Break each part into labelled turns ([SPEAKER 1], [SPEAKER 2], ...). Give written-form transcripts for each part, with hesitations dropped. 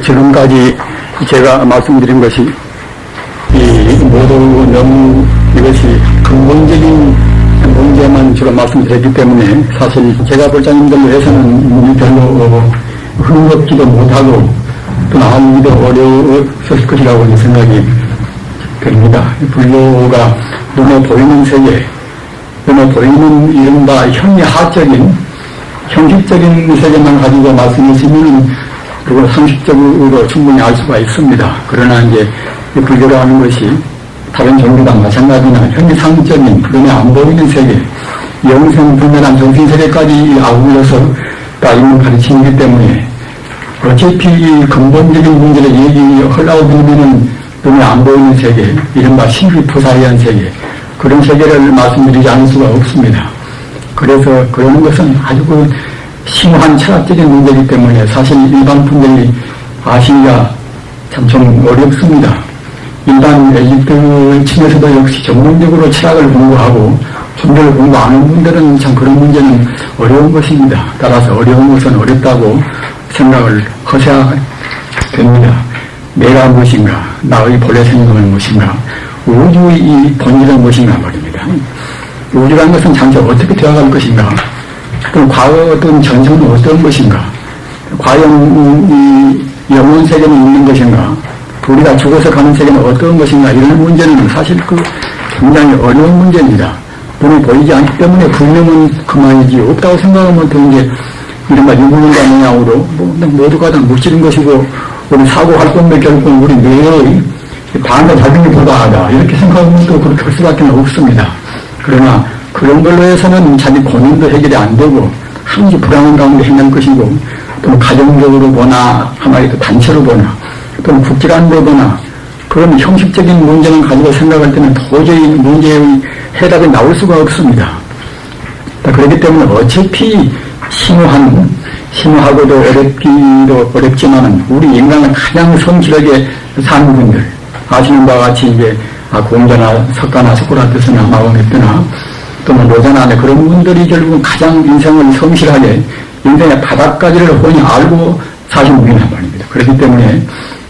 [SPEAKER 1] 지금까지 제가 말씀드린 것이 모두 너무 이것이 근본적인 문제만 주로 말씀드렸기 때문에 사실 제가 볼장님들로 해서는 별로 흥겁지도 못하고 또 나오기도 어려웠을 것이라고 생각이 됩니다. 불교가 눈에 보이는 세계, 눈에 보이는 이른바 현미하적인 형식적인 세계만 가지고 말씀하시면 그걸 상식적으로 충분히 알 수가 있습니다. 그러나 이제 불교라는 것이 다른 종교가 마찬가지나 현상적인 눈에 안 보이는 세계, 영생불멸한 정신세계까지 아울러서 다 있는 가르침이기 때문에 어차피 이 근본적인 문제를 얘기하려고 들으면은 눈에 안 보이는 세계, 이른바 신비푸사리한 세계, 그런 세계를 말씀드리지 않을 수가 없습니다. 그래서 그러는 것은 아주 심오한 철학적인 문제이기 때문에 사실 일반 분들이 아시기가 참 좀 어렵습니다. 일반 엘리트 층에서도 역시 전문적으로 철학을 공부하고 종교를 공부 안 하는 분들은 참 그런 문제는 어려운 것입니다. 따라서 어려운 것은 어렵다고 생각을 하셔야 됩니다. 내가 무엇인가, 나의 본래 생명은 무엇인가, 우주의 이 본질은 무엇인가 말입니다. 우주라는 것은 장차 어떻게 되어갈 것인가, 또 과거 어떤 전생은 어떤 것인가, 과연 이 영혼 세계는 있는 것인가, 우리가 죽어서 가는 세계는 어떤 것인가, 이런 문제는 사실 굉장히 어려운 문제입니다. 눈에 보이지 않기 때문에 불명은 그만이지, 없다고 생각하면 또 이제 이른바 유불론과 문양으로 모두가 다 묻히는 것이고, 우리 사고할 건데 결국은 우리 뇌의 반대 작용이 불가하다, 이렇게 생각하면 또 그렇게 할 수밖에 없습니다. 그러나 그런 걸로 해서는 자기 본인도 해결이 안 되고 항상 불안한 가운데 행할 것이고, 또 가정적으로 보나 하나의 단체로 보나 또는 국지관으로 보나 그런 형식적인 문제를 가지고 생각할 때는 도저히 문제의 해답이 나올 수가 없습니다. 그렇기 때문에 어차피 심오하고도 어렵기도 어렵지만은 우리 인간은 가장 성실하게 사는 분들, 아시는 바와 같이 이제 공자나 석가나 소크라테스나 마오메트나 또는 로자나 그런 분들이 결국은 가장 인생을 성실하게 인생의 바닥까지를 훤히 알고 사신 분이란 말입니다. 그렇기 때문에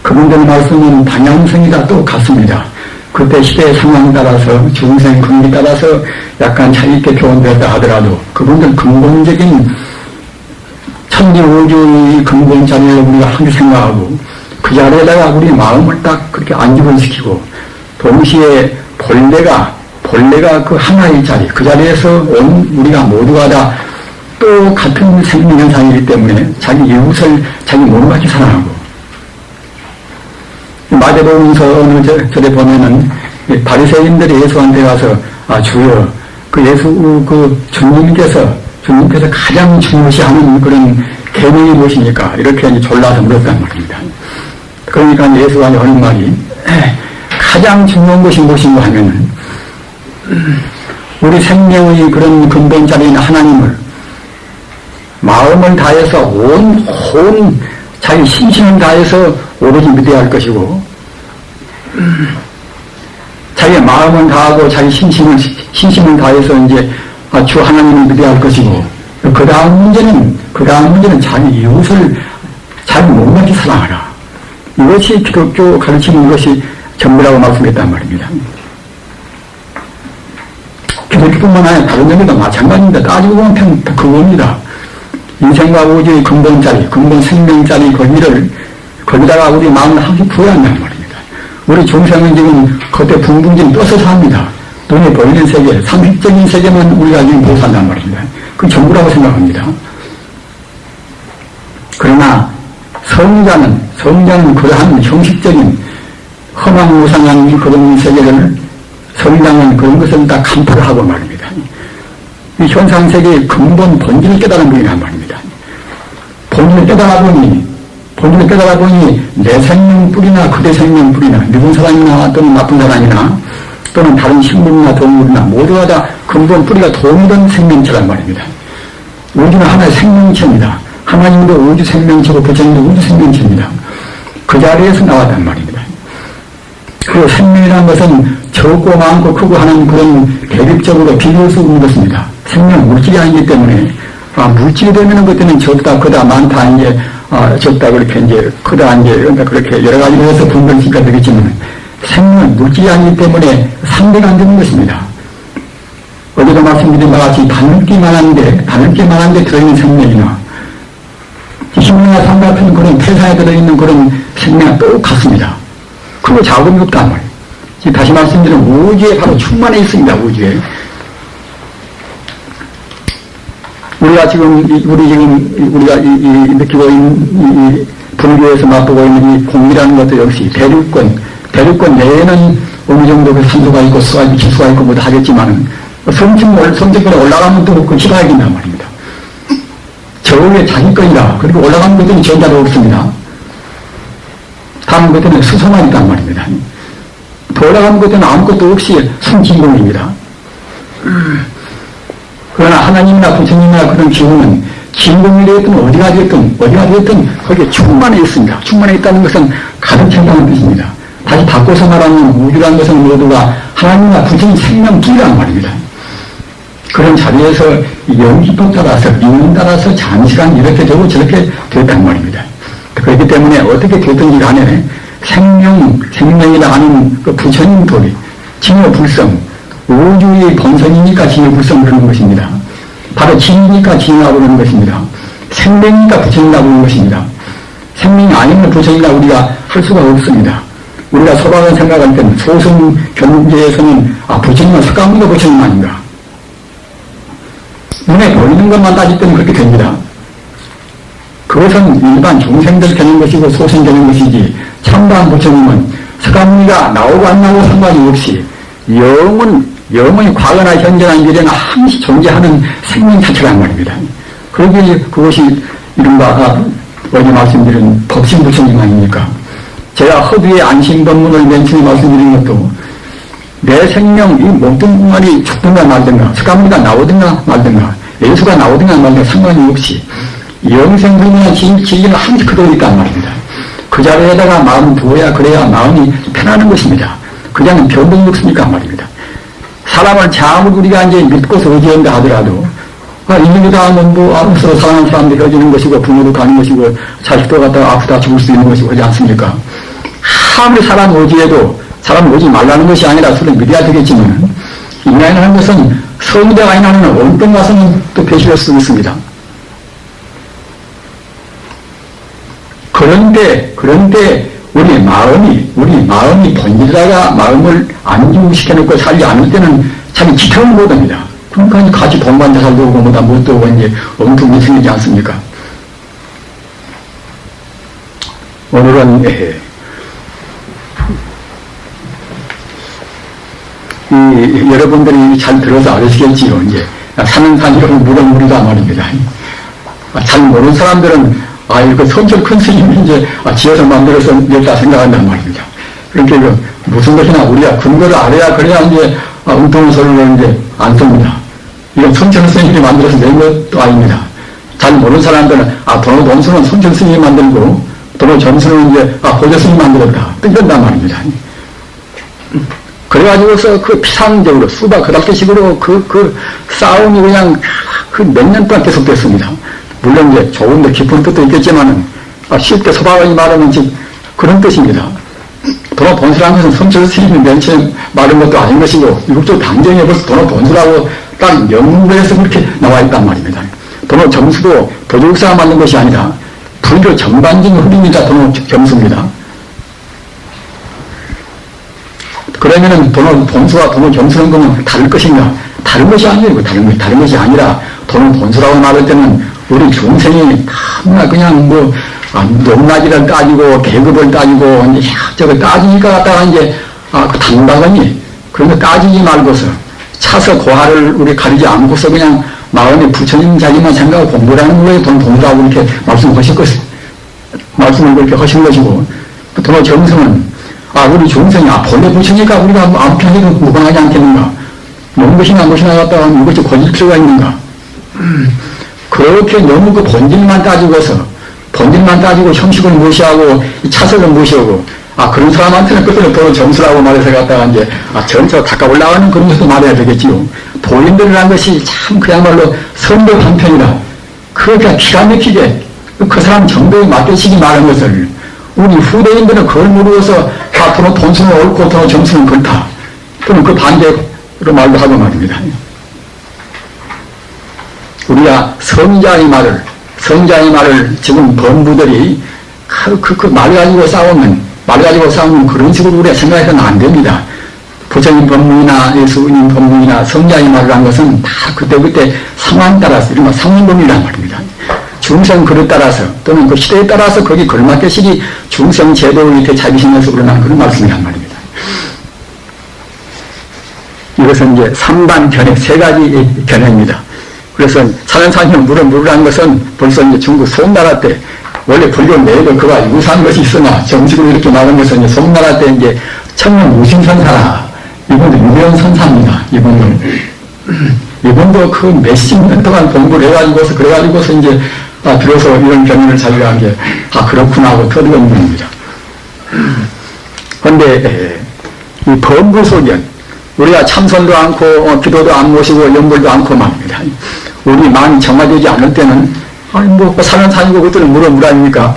[SPEAKER 1] 그분들 말씀은 방향성이 다 똑같습니다. 그때 시대의 상황에 따라서 중생 근기에 따라서 약간 차이있게 표현되었다 하더라도 그분들 근본적인 천지 우주의 근본 자리를 우리가 항상 생각하고 그 자리에다가 우리 마음을 딱 그렇게 안집을 시키고 동시에 본래가 그 하나의 자리, 그 자리에서 온 우리가 모두가 다 또 같은 생명 현상이기 때문에 자기 이웃을 자기 몸같이 사랑하고, 마태복음서 어느 절에 보면은 바리새인들이 예수한테 가서 주여, 주님께서 가장 중요시하는 그런 계명이 무엇입니까? 이렇게 이제 졸라서 물었단 말입니다. 그러니까 예수가 하는 말이 가장 중요한 것이 무엇인가 하면은 우리 생명의 그런 근본 자리인 하나님을 마음을 다해서 온 자기 신심을 다해서 오로지 믿어야 할 것이고, 자기 마음을 다하고 자기 신심을 다해서 이제 주 하나님을 믿어야 할 것이고, 그 다음 문제는 자기 이웃을 자기 몸같이 사랑하라. 이것이 기독교 가르치는 것이 전부라고 말씀했단 말입니다. 기독교뿐만 아니라 다른 종교도 마찬가지입니다. 따지고 보면 그겁니다. 인생과 우주의 근본 자리, 근본 생명 자리 거기다가 우리 마음을 항상 부여야 한다는 말입니다. 우리 중생은 지금 그때 붕붕진 떠서 삽니다. 눈에 보이는 세계, 상식적인 세계만 우리가 지금 못 산단 말입니다. 그게 전부라고 생각합니다. 그러나 성자는 그러한 형식적인 허망무상한 그런 세계를 성장은 그런 것을 다 간파를 하고 말입니다. 이 현상세계의 근본 본질을 깨달은 분이란 말입니다. 본질을 깨달아 보니 내 생명 뿌리나 그대 생명 뿌리나 믿은 사람이나 또는 나쁜 사람이나 또는 다른 식물이나 동물이나 모두가 다 근본 뿌리가 동일한 생명체란 말입니다. 우주는 하나의 생명체입니다. 하나님도 우주 생명체고 부처님도 우주 생명체입니다. 그 자리에서 나왔단 말입니다. 그리고 생명이라는 것은 적고 많고 크고 하는 그런 대립적으로 비교할 수 없는 것입니다. 생명 물질이 아니기 때문에 물질이 되면은 그때는 적다, 크다, 많다, 이제, 적다, 그렇게 이제, 크다, 이제, 그렇게 여러 가지로 해서 분별시가 되겠지만, 생명은 물질이 아니기 때문에 상대가 안 되는 것입니다. 어제도 말씀드린 바와 같이 다듬기만 한데 들어있는 생명이나, 힘이나 산 같은 그런 태산에 들어있는 그런 생명은 똑같습니다. 그리고 자금이 없단 말이에요. 지금 다시 말씀드리면 우주에 바로 충만해 있습니다. 우주에. 우리가 느끼고 있는, 불교에서 맛보고 있는 이 공기라는 것도 역시 대륙권 내에는 어느 정도 그 산소가 있고 수가 있고 기수가 있고 뭐다 하겠지만, 성층권에 올라가면 또 그 희가 이긴단 말입니다. 저울의 자기 거이라, 그리고 올라가는 것들은 전자도 없습니다. 다른 것들은 수소만 있단 말입니다. 더 올라가는 것들은 아무것도 없이 순진공입니다. 그러나 하나님이나 부처님이나 그런 기운은 진공이 되었든 어디가 되었든 거기에 충만해 있습니다. 충만해 있다는 것은 가득 찬다는 뜻입니다. 다시 바꿔서 말하면 우주라는 것은 모두가 하나님이나 부처님 생명기란 말입니다. 그런 자리에서 연기법 따라서 인연 따라서 장시간 이렇게 되고 저렇게 됐단 말입니다. 그렇기 때문에 어떻게 됐든지 간에 생명이라 하는 그 부처님 도리, 징여불성, 우주의 본성이니까 징여불성 그러는 것입니다. 바로 진이니까 징여하고 그러는 것입니다. 생명이니까 부처님이라고 그러는 것입니다. 생명이 아니면 부처님이라 우리가 할 수가 없습니다. 우리가 소박한 생각할 때는 소승 견제에서는 부처님은 석가모니가 부처님 아닌가. 눈에 보이는 것만 따질 때는 그렇게 됩니다. 그것은 일반 중생들 되는 것이고 소생 되는 것이지 참다한 부처님은 석가모니가 나오고 안 나오고 상관이 없이 영원히 과거나 현재나 미래나 항시 존재하는 생명 자체란 말입니다. 그러기에 그것이 이른바 어제 말씀드린 법신 부처님 아닙니까? 제가 허두의 안심법문을 맨 처음에 말씀드린 것도 내 생명, 이 몸뚱 공간이 죽든가 말든가, 석가모니가 나오든가 말든가, 예수가 나오든가 말든가 상관이 없이 영생불명한 진리는 항상 그대로 있단 말입니다. 그 자리에다가 마음을 두어야 그래야 마음이 편하는 것입니다. 그냥 변동이 없으니까 말입니다. 사람을 아무리 우리가 이제 믿고서 의지한다 하더라도 인류다 서로 사랑하는 사람도 헤어지는 것이고 부모도 가는 것이고 자식도 갖다가 아프다 죽을 수 있는 것이고 그러지 않습니까? 아무리 사람 의지해도 사람 오지 말라는 것이 아니라 서로 믿어야 되겠지만 인간이라는 것은 성대가 인하는 온병 가서는 또 배신할 수 있습니다. 그런데 우리 마음이 번지다가 마음을 안주시켜놓고 살지 않을 때는 자기 지켜는 못합니다. 그러니까 같이 동반자 살도 오고 뭐다 못도 오고 이제 엉뚱이 생기지 않습니까? 오늘은 여러분들이 잘 들어서 아시겠지요. 이제 사는 산이로 물은 물이다 말입니다. 잘 모르는 사람들은 이거 성철 큰 스님이 이제 지어서 만들어서 냈다 생각한단 말입니다. 그러니까 무슨 것이나 우리가 근거를 알아야 그래야 이제 엉뚱한 소리를 이제 안 씁니다. 이건 성철 스님이 만들어서 낸 것도 아닙니다. 잘 모르는 사람들은 도노 dom수는 성철 스님이 만들고 도노 점수는 이제 고조 스님이 만들었다. 이런단 말입니다. 그래가지고서 그 피상적으로 수박 그닥대식으로 그 싸움이 그냥 몇 년 동안 계속됐습니다. 물론 이제 조금 더 깊은 뜻도 있겠지만은 쉽게 소박하게 말하면 그런 뜻입니다. 도노 본수라는 것은 성철 스님이 맨 처음 말한 것도 아닌 것이고 이국적 당정에 벌써 도노 본수라고 딱 명문에서 그렇게 나와 있단 말입니다. 도노 점수도 도적사가 만든 것이 아니라 불교 전반적인 흐름이자 도노 점수입니다. 그러면은 도노 본수와 도노 점수는 그러면 다를 것인가? 다른 것이 아니에요. 다른 것이 아니라 도노 본수라고 말할 때는 우리 중생이 다 그냥 높낮이를 따지고 계급을 따지고 이제 저거 따지니까 갖다가 이제 당당하니 그런 거 따지지 말고서 차서 고하를 우리 가리지 않고서 그냥 마음에 부처님 자기만 생각하고 공부를 하는 거에 도노 본수라고 이렇게 말씀을 그렇게 하신 것이고 도노 점수는 우리 중생이 본래 부처니까 우리가 아무 편에도 무방하지 않겠는가? 뭔 것이나 갖다가 이것이 거짓 필요가 있는가? 그렇게 너무 그 본질만 따지고 형식을 무시하고 차석을 무시하고 그런 사람한테는 그때는 도노 점수라고 말해서 갖다가 이제 점수가 가까이 올라가는 그런 것도 말해야 되겠지요. 도인들이라는 것이 참 그야말로 선도 한편이라 그러니까 기가 막히게 그 사람 정도에 맡겨지기 말한 것을 우리 후대인들은 그걸 모르고서 앞으로 돈수는 옳고 더 점수는 그렇다. 또는 그 반대로 말도 하고 말입니다. 우리가 성자의 말을 지금 범부들이 그 말 가지고 싸우면 그런 식으로 우리가 생각해서는 안 됩니다. 부처님 법문이나 예수님 법문이나 성자의 말을 한 것은 다 그때그때 상황 따라서 이른바 상황론이란 말입니다. 중생 그릇 따라서 또는 그 시대에 따라서 거기 걸맞게 시기 중생 제도의 대차비심에서 우러난 그런 말씀이란 말입니다. 이것은 이제 3반 견해, 3가지 견해입니다. 그래서 사는사님 물으라는 것은 벌써 이제 중국 송나라 때 원래 불교 내에도 그와 유사한 것이 있으나 정식으로 이렇게 나온 것은 이제 송나라 때 이제 청년 무신선사라. 이분도 유명 선사입니다. 이분도 그 몇십 년 동안 공부를 해가지고서 그래가지고서 이제 비로소 이런 견해를 자기가 이제 그렇구나 하고 터득한 분입니다. 그런데 이 범부소견 우리가 참선도 않고 기도도 안 모시고 연불도 않고 말입니다. 우리 마음이 정화되지 않을 때는 산은 산이고 그것들은 물은 아닙니까?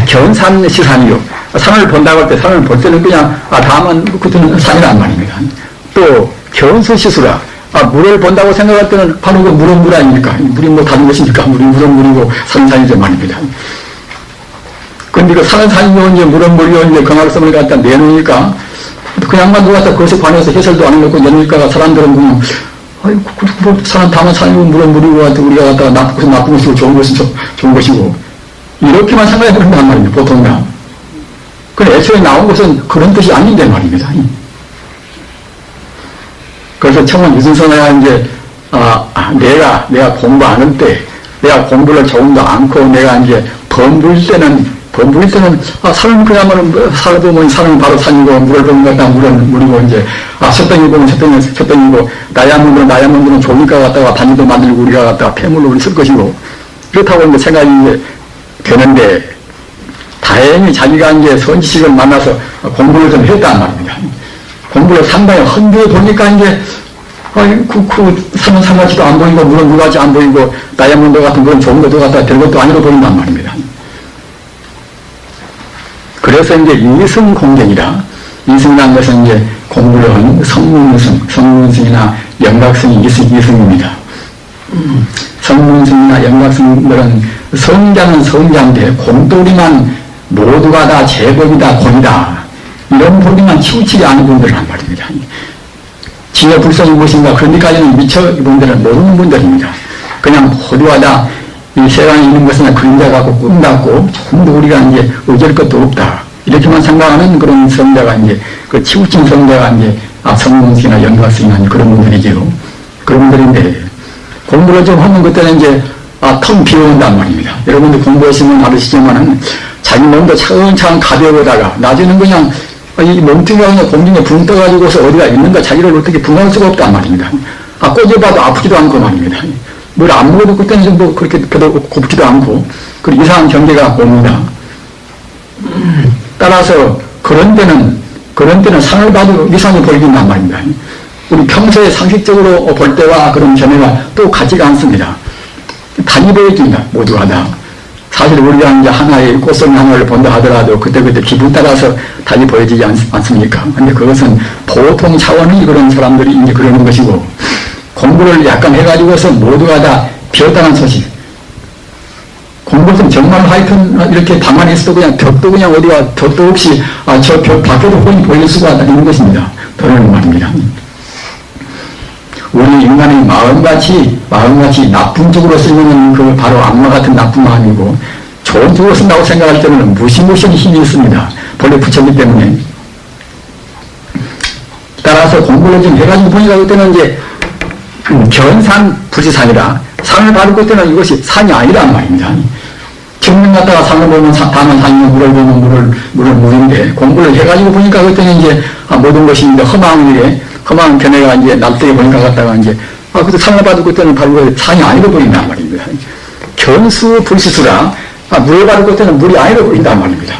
[SPEAKER 1] 견산시산이요. 산을 본다고 할 때 산을 볼 때는 그냥 다만 그것들은 산이란 말입니다. 또 견수시수라 물을 본다고 생각할 때는 바로 그 물은 물 아닙니까? 물이 뭐 다른 것이니까 물이 물은 물이고 산은 산이죠 말입니다. 그런데 그 산은 산이고 이제 물은 물이고 이제 경학성을 갖다 내놓으니까 그냥만 누가 갖다 그것에 관해서 해설도 안 해놓고 내놓으니까 사람들은 그냥 뭐 산은 다만 산이고 물은 물이고 우리가 갖다가 나쁜 것이고 좋은 것은 좋은 것이고 이렇게만 생각해 버린단 말입니다. 보통 다. 그런데 애초에 나온 것은 그런 뜻이 아닌데 말입니다. 그래서 청원 유순선아가 이제 내가 공부 안 할 때 내가 공부를 조금도 않고 내가 이제 범부일 때는 산은 그야말로 살아보면 산은 바로 산이고 물을 보면 갖다 물은 물이고 이제 솥덩이 보면 솥덩이고 다이아몬드는 좋으니까 갖다가 반지도 만들고 우리가 갖다가 폐물로 우리 쓸 것이고 그렇다고 이제 생각이 이제 되는데 다행히 자기가 이제 선지식을 만나서 공부를 좀 했단 말입니다. 공부를 상당히 헌비해 보니까 이제 산은 산같이도 안 보이고 물은 물같이 안 보이고 다이아몬드 같은 그런 좋은 것도 갖다 될 것도 아니로 보인단 말입니다. 그래서 이제 이승공경이라 이승이라는 것은 이제 공부를 한 성문승이나 영각승이 이승입니다. 성문승이나 영각승들은 성자는 성자인데 공돌이만 모두가 다 제법이다 권이다 이런 보기만 치우치지 않은 분들이란 말입니다. 지혜 불성이 무엇인가 그런 데까지는 미처 이분들은 모르는 분들입니다. 그냥 모두가 다 이 세상에 있는 것은 그림자 같고 꿈 같고 조금도 우리가 이제 의지할 것도 없다 이렇게만 생각하는 그런 성자가 이제 그 치우친 성자가 이제 성문승이나 영각승이나 그런 분들이지요. 그런 분들인데 공부를 좀 하면 그때는 이제 텅 비어온단 말입니다. 여러분들 공부하시면 알으시지만은 자기 몸도 차근차근 가벼워다가 낮에는 그냥 이 몸뚱이가 그냥 공중에 붕 떠가지고서 어디가 있는가 자기를 어떻게 붕할 수가 없단 말입니다. 꼬집어봐도 아프지도 않고 말입니다. 뭘 안 먹어도 그때는 좀 뭐 그렇게 곱지도 않고 그 이상한 경계가 옵니다. 따라서 그런 때는 상을 봐도 이상이 보이긴단 말입니다. 우리 평소에 상식적으로 볼 때와 그런 견해가 또 같지가 않습니다. 단이 보여집니다. 모두가 다. 사실 우리가 이제 하나의 꽃송이 하나를 본다 하더라도 그때그때 기분 따라서 달리 보여지지 않습니까? 근데 그것은 보통 차원의 그런 사람들이 이제 그러는 것이고, 공부를 약간 해가지고서 모두가 다 비었다는 소식. 공부는 정말 하여튼 이렇게 가만히 있어도 그냥 벽도 그냥 어디가 벽도 없이 저 벽 밖에도 훤히 보일 수가 있는 것입니다. 더러운 말입니다. 우리 인간의 마음같이 나쁜 쪽으로 쓰면 그 바로 악마 같은 나쁜 마음이고, 좋은 쪽으로 쓴다고 생각할 때는 무시무시한 힘이 있습니다. 본래 부처기 때문에. 따라서 공부를 좀 해가지고 보니까 그때는 이제 견산 부지산이라, 산을 바르고 그때는 이것이 산이 아니란 말입니다. 정면 갔다가 산을 보면 다만 산이고 물을 보면 물인데, 공부를 해가지고 보니까 그때는 이제 모든 것이 이제 험한 견해가 이제 납득해 보니까 갔다가 이제 그때 산을 바르고 그때는 바로 산이 아니고 보인단 말입니다. 견수 불시수라, 물을 바르고 그때는 물이 아니고 보인단 말입니다.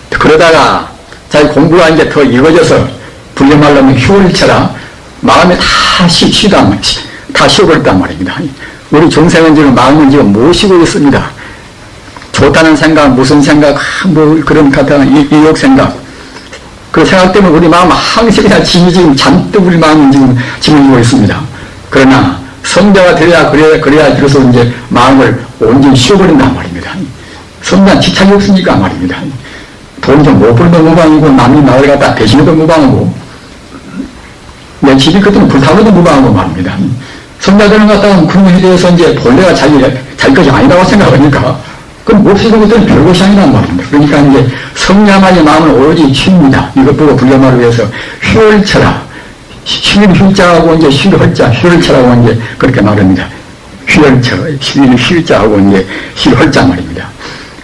[SPEAKER 1] 그러다가 자기 공부가 이제 더 이루어져서 불려 말하면 효일체라 마음에 다 다 쉬어버렸단 말입니다. 우리 중생은 지금 마음은 지금 모시고 있습니다. 좋다는 생각, 무슨 생각, 뭐 그런 같은 이욕 생각. 그 생각 때문에 우리 마음 항상 그냥 짐이 지금 잔뜩 우리 마음은 지금 짐을 있습니다. 그러나 성자가 되어야 그래야 비로소 이제 마음을 온전히 쉬어버린단 말입니다. 성자는 지착이 없으니까 말입니다. 돈 좀 못 벌도 무방이고 남이 나를 갖다 대신해도 무방하고 내 집이 그때는 불타고도 무방하고 말입니다. 성자들은 갖다가 그런 대해서 이제 본래가 자기 것이 아니라고 생각하니까 그럼 몹시 그 것들은 별것이 아니란 말입니다. 그러니까 이제 성자만의 마음을 오로지 쉬입니다. 이것 보고 불교말로 해서 휘월처라. 쉬는 휘자하고 이제 휘월자, 휘월처라고 이제 그렇게 말합니다. 휘월처, 쉬는 휘자하고 이제 휘월자 말입니다.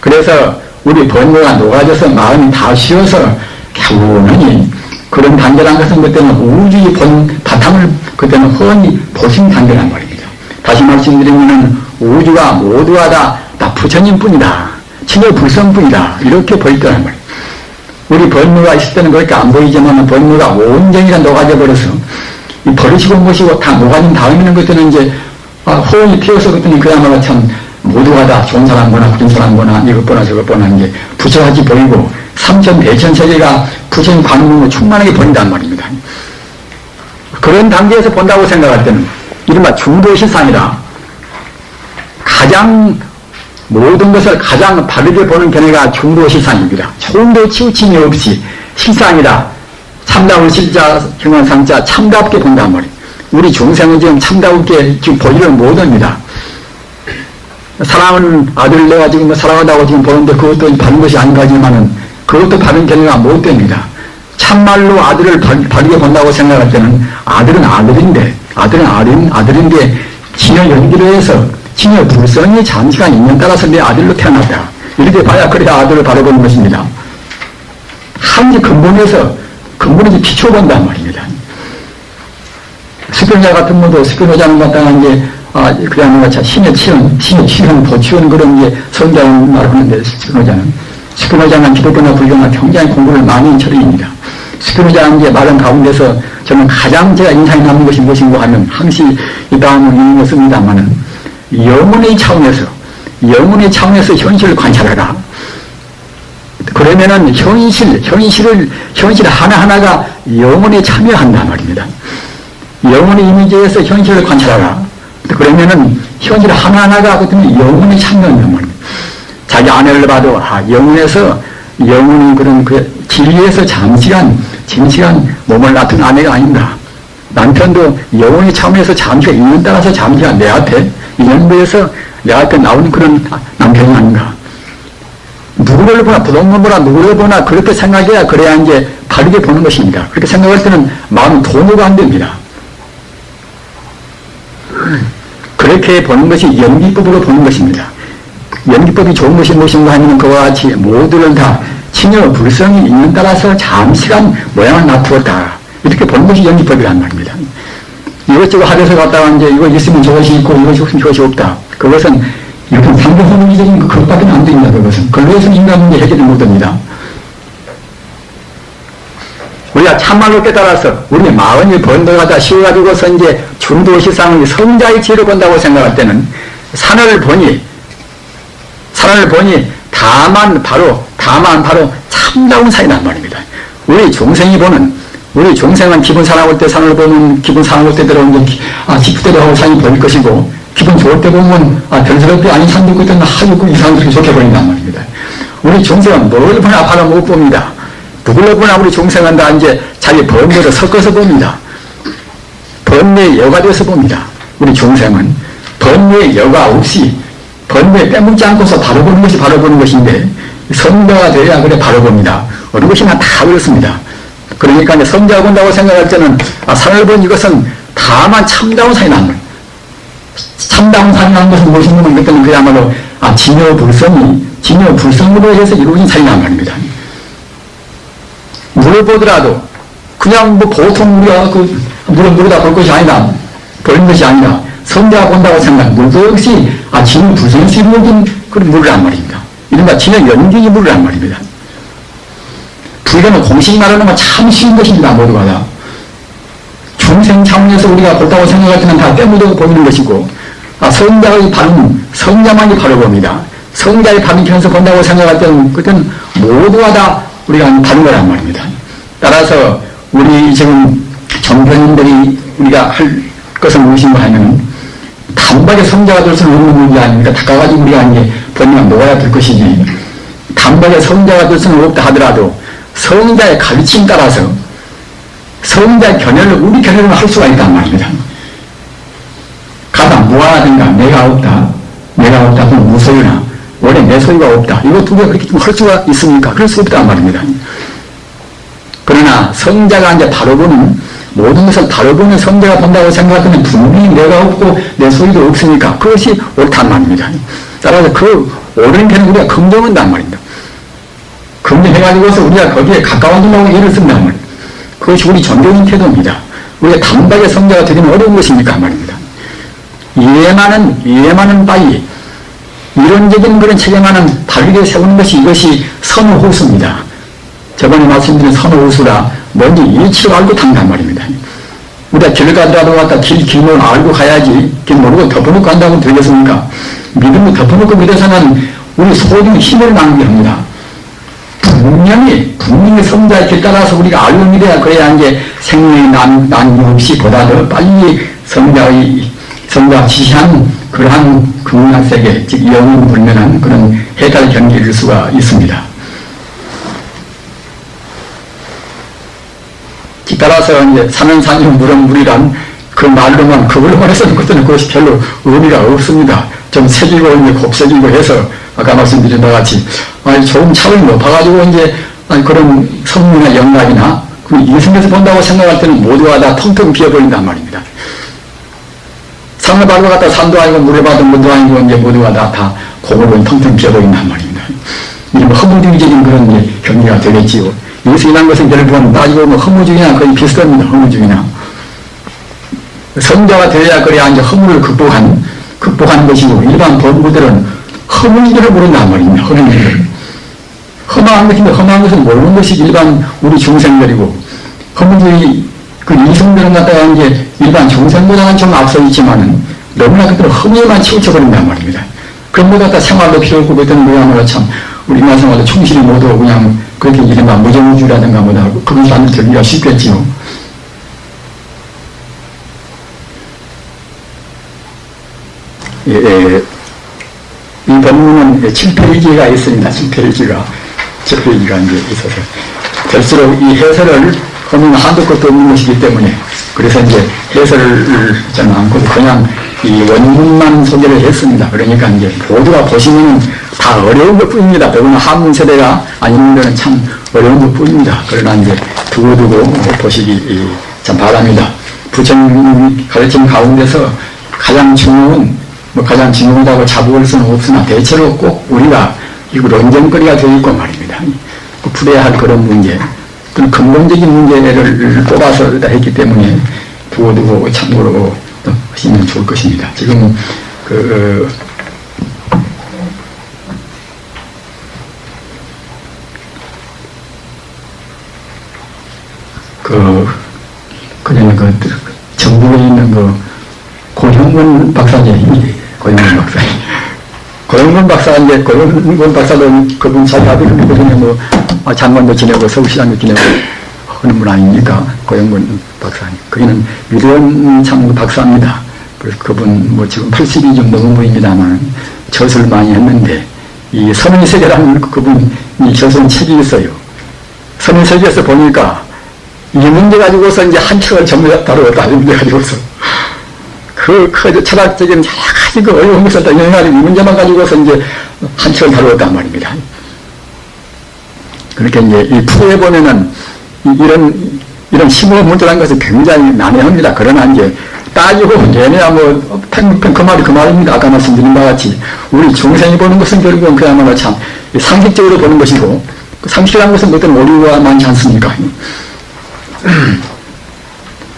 [SPEAKER 1] 그래서 우리 번뇌가 녹아져서 마음이 다 쉬어서 겨우는 그런 단계란 것은 그때는 우주의 바탕을 그때는 훤히 보신 단계란 말입니다. 다시 말씀드리면 우주가 모두가 다 부처님 뿐이다. 친여 불성뿐이다. 이렇게 보일 거란 말이에요. 우리 번뇌가 있을 때는 그렇게 안 보이지만 번뇌가 온전히 다 녹아져 버려서 이 버리시고 모시고 다 녹아진 다음에는 그때는 이제 호응이 피어서 그때는 그야말로 참 모두가 다 좋은 사람거나 그런 사람거나 이것보나 저것보나 이제 부처같이 보이고 삼천 대천 세계가 부처님 관음으로 충만하게 보인단 말입니다. 그런 단계에서 본다고 생각할 때는 이른바 중도실상이라 가장 모든 것을 가장 바르게 보는 견해가 중도실상입니다. 조금도 치우침이 없이 실상이라 참다운 실자, 경환상자 참답게 본단 말이에요. 우리 중생은 지금 참답게 지금 보지를 못합니다. 사랑하는 아들 내가 지금 사랑한다고 지금 보는데 그것도 바른 것이 아닌가지만은 그것도 바른 견해가 못 됩니다. 참말로 아들을 바르게 본다고 생각할 때는 아들은 아들인데 친여 연기로 해서 친여 불성이 잠시간 인연 따라서 내 아들로 태어났다. 이렇게 봐야 그래야 아들을 바라보는 것입니다. 한지 근본에서 비춰본단 말입니다. 스피노자 같은 분도 스피노자는 갖다가 이제 그냥 신의 치현, 도치현 그런 게 성자인 말을 하는데 스피노자는 기독교나 불교나 굉장히 공부를 많이 한 철입니다. 스피노자는 이제 말은 가운데서 저는 가장 제가 인상이 남는 것이 무엇인가 하면 항시 이 다음을 읽는 것입니다만은 영혼의 차원에서 현실을 관찰하라. 그러면은 현실 하나하나가 영혼에 참여한단 말입니다. 영혼의 이미지에서 현실을 관찰하라. 그러면은 현실 하나하나가 그때는 영혼에 참여한단 말입니다. 자기 아내를 봐도 영혼이 그런 진리에서 잠시간 몸을 놔둔 아내가 아닌가. 남편도 영혼의 차원에서 잠시간 인연 따라서 잠시간 내 앞에 인연부에서 내 앞에 나오는 그런 남편이 아닌가. 누구를 보나 부동문 보나 누구를 보나 그렇게 생각해야 그래야 이제 바르게 보는 것입니다. 그렇게 생각할 때는 마음은 도모가 안 됩니다. 그렇게 보는 것이 연기법으로 보는 것입니다. 연기법이 좋은 것이 무엇인가 하면 그와 같이 모두를 다 친여 불성이 있는 따라서 잠시간 모양을 놔두었다. 이렇게 보는 것이 연기법이란 말입니다. 이것저것 하면서 갔다가 이제 이거 있으면 저것이 있고 이것이 없으면 저것이 없다. 그것은 이런 상대선언적인 그것밖에 안 됩니다. 그것은. 그것은 인간 문제 해결을 못합니다. 우리가 참말로 깨달아서 우리 마음이 번뇌가 쉬어가지고서 이제 중도시상의 성자의 지혜를 본다고 생각할 때는 산을 보니 다만 바로 참다운 사이란 말입니다. 우리 중생은 기분 사나울 때 산을 보면 기분 사나울 때 들어오면 기쁘대로 하고 산이 보일 것이고 기분 좋을 때 보면 별스럽게 아닌 산도 있고 때는 하얗고 이상한 소리 좋게 보인단 말입니다. 우리 중생은 뭘 보나 바로 못 봅니다. 누굴 보나 우리 중생은 다 이제 자기 번뇌를 섞어서 봅니다. 번뇌의 여가 돼서 봅니다. 우리 중생은 번뇌의 여가 없이 번뇌 빼먹지 않고서 바로 보는 것이 바로 보는 것인데 성자가 돼야 그래 바로 봅니다. 어느 것이나 다 그렇습니다. 그러니까 이제 성자가 본다고 생각할 때는 산을 본 이것은 다만 참다운 산이라는 거예요. 참다운 산이라는 것은 무엇이냐면 그때는 그야말로 진여 불성으로 해서 이루어진 산이란 말입니다. 물을 보더라도 그냥 보통 우리가 물에다 볼 것이 아니다. 보는 것이 아니라 성자가 본다고 생각하는 물도 역시 진여 불성에서 이루어진 그런 물이란 말입니다. 이른바 진여 연기의 물이란 말입니다. 불교는 공식 말하는 건 참 쉬운 것입니다. 모두가 다. 중생 차원에서 우리가 옳다고 생각할 때는 다 때묻어 보이는 것이고, 성자의 발음, 성자만이 바로 봅니다. 성자의 발음편에서 본다고 생각할 때는 그때는 모두가 다 우리가 바른 거란 말입니다. 따라서 우리 지금 정변인들이 우리가 할 것은 무엇인가 하면 단박에 성자가 될 수는 없는 문제 아닙니까? 닦아가지고 우리가 이제 번뇌가 녹아야 될 것이지. 단박에 성자가 될 수는 없다 하더라도 성자의 가르침 따라서 성자의 견해를 우리 견해를 할 수가 있단 말입니다. 가다 무아하든가 내가 없다. 내가 없다. 그럼 무소유나 원래 내 소유가 없다. 이거 두 개 그렇게 좀 할 수가 있습니까? 그럴 수 없단 말입니다. 그러나 성자가 이제 바로 보는 모든 것을 바로 보는 성자가 본다고 생각하면 분명히 내가 없고 내 소유도 없으니까 그것이 옳단 말입니다. 따라서 그 옳은 견해를 우리가 긍정한단 말입니다. 긍정해가지고서 우리가 거기에 가까워진다고 예를 쓴단 말입니다. 그것이 우리 전교인 태도입니다. 우리가 단박에 성자가 되기는 어려운 것이니까 말입니다. 이해만은 바위, 이론적인 그런 체계만은 다르게 세우는 것이 이것이 선호호수입니다. 저번에 말씀드린 선호호수라 뭔지 이치로 알고 탄단 말입니다. 우리가 길 가더라도 왔다 길을 알고 가야지 길 모르고 덮어놓고 간다고 되겠습니까? 믿음을 덮어놓고 믿어서는 우리 소중히 힘을 낭비합니다. 분명히 성자의 길 따라서 우리가 알고 믿어야 그래야 이제 생명의 난이 없이 보다 더 빨리 성자가 지시한 그러한 극락세계, 즉 영원불면한 그런 해탈 경계를 이룰 수가 있습니다. 따라서 이제 산은 산이고 물은 물이란 그 말로만 그걸로만 해서는 그것이 별로 의미가 없습니다. 좀 새기고 이제 곱새기고 해서 아까 말씀드린 바 같이 조금 차원이 높아가지고 이제 그런 성문이나 영락이나 이승에서 본다고 생각할 때는 모두가 다 텅텅 비어버린단 말입니다. 산을 바로 갖다 산도 아니고 물을 봐도 물도 아니고 이제 모두가 다 고골로 텅텅 비어버린단 말입니다. 이런 허무주의적인 그런 이제 경계가 되겠지요. 여기서 일어난 것은 여러분 따지고 허무주의나 거의 비슷합니다. 허무주의나 성자가 되어야 그래야 이제 허무를 극복하는 것이고 일반 범부들은 허무주의를 모른단 말입니다. 험한 것인데 험한 것은 모르는 것이 일반 우리 중생들이고 허무주의 그 이성들은 갖다가 이제 일반 중생보다는 좀 앞서 있지만은 너무나 그대로 허무에만 치우쳐버린단 말입니다. 그런 것 갖다 생활도 필요 없고 그랬던 거야말로 참 우리 인간 생활도 충실히 모두 그냥 그렇게 이른바 무정우주라든가 뭐다 그런 사람들 들기가 쉽겠지요. 이 본문은 7페이지가 있습니다. 7페이지가 이제 있어서 될수록 이 해설을 하면 한도 끝도 없는 것이기 때문에 그래서 이제 해설을 저는 않고 그냥 이 원문만 소개를 했습니다. 그러니까 이제 모두가 보시면 다 어려운 것 뿐입니다. 더구나 한문 세대가 아닌 데는 참 어려운 것 뿐입니다. 그러나 이제 두고두고 보시기 참 바랍니다. 부처님 가르침 가운데서 가장 중요하다고 자부할 수는 없으나 대체로 꼭 우리가 이거 논쟁거리가 되어 있고 말입니다. 풀어야 할 그런 문제, 그런 근본적인 문제를 뽑아서 했기 때문에 두고두고 참고로 하시면 좋을 것입니다. 지금 그냥 전국에 있는 고영근 박사님, 고영근 박사도 그분 자기 아들이거든요. 장관도 지내고 서울시장도 지내고 하는 분 아닙니까? 고영근 박사님. 그는 위대한 참 박사입니다. 그래서 그분 지금 80이 좀 넘은 분입니다만 저서를 많이 했는데 이 선인세계라는 그분이 저서는 책이 있어요. 선인세계에서 보니까 이 문제 가지고서 이제 한 책을 전부 다 다루었다. 이 문제 가지고서. 철학적인 여러 가지 어려운 것을 다 영향하는 이 문제만 가지고서 이제 한 책을 다루었단 말입니다. 그렇게 이제 이 풀이해 보면은 이런 심오한 문제라는 것은 굉장히 난해합니다. 그러나 이제 따지고 얘네야 그 말이 그 말입니다. 아까 말씀드린 바와 같이 우리 중생이 보는 것은 결국은 그야말로 참 상식적으로 보는 것이고 상식이라는 것은 어떤 오류가 많지 않습니까?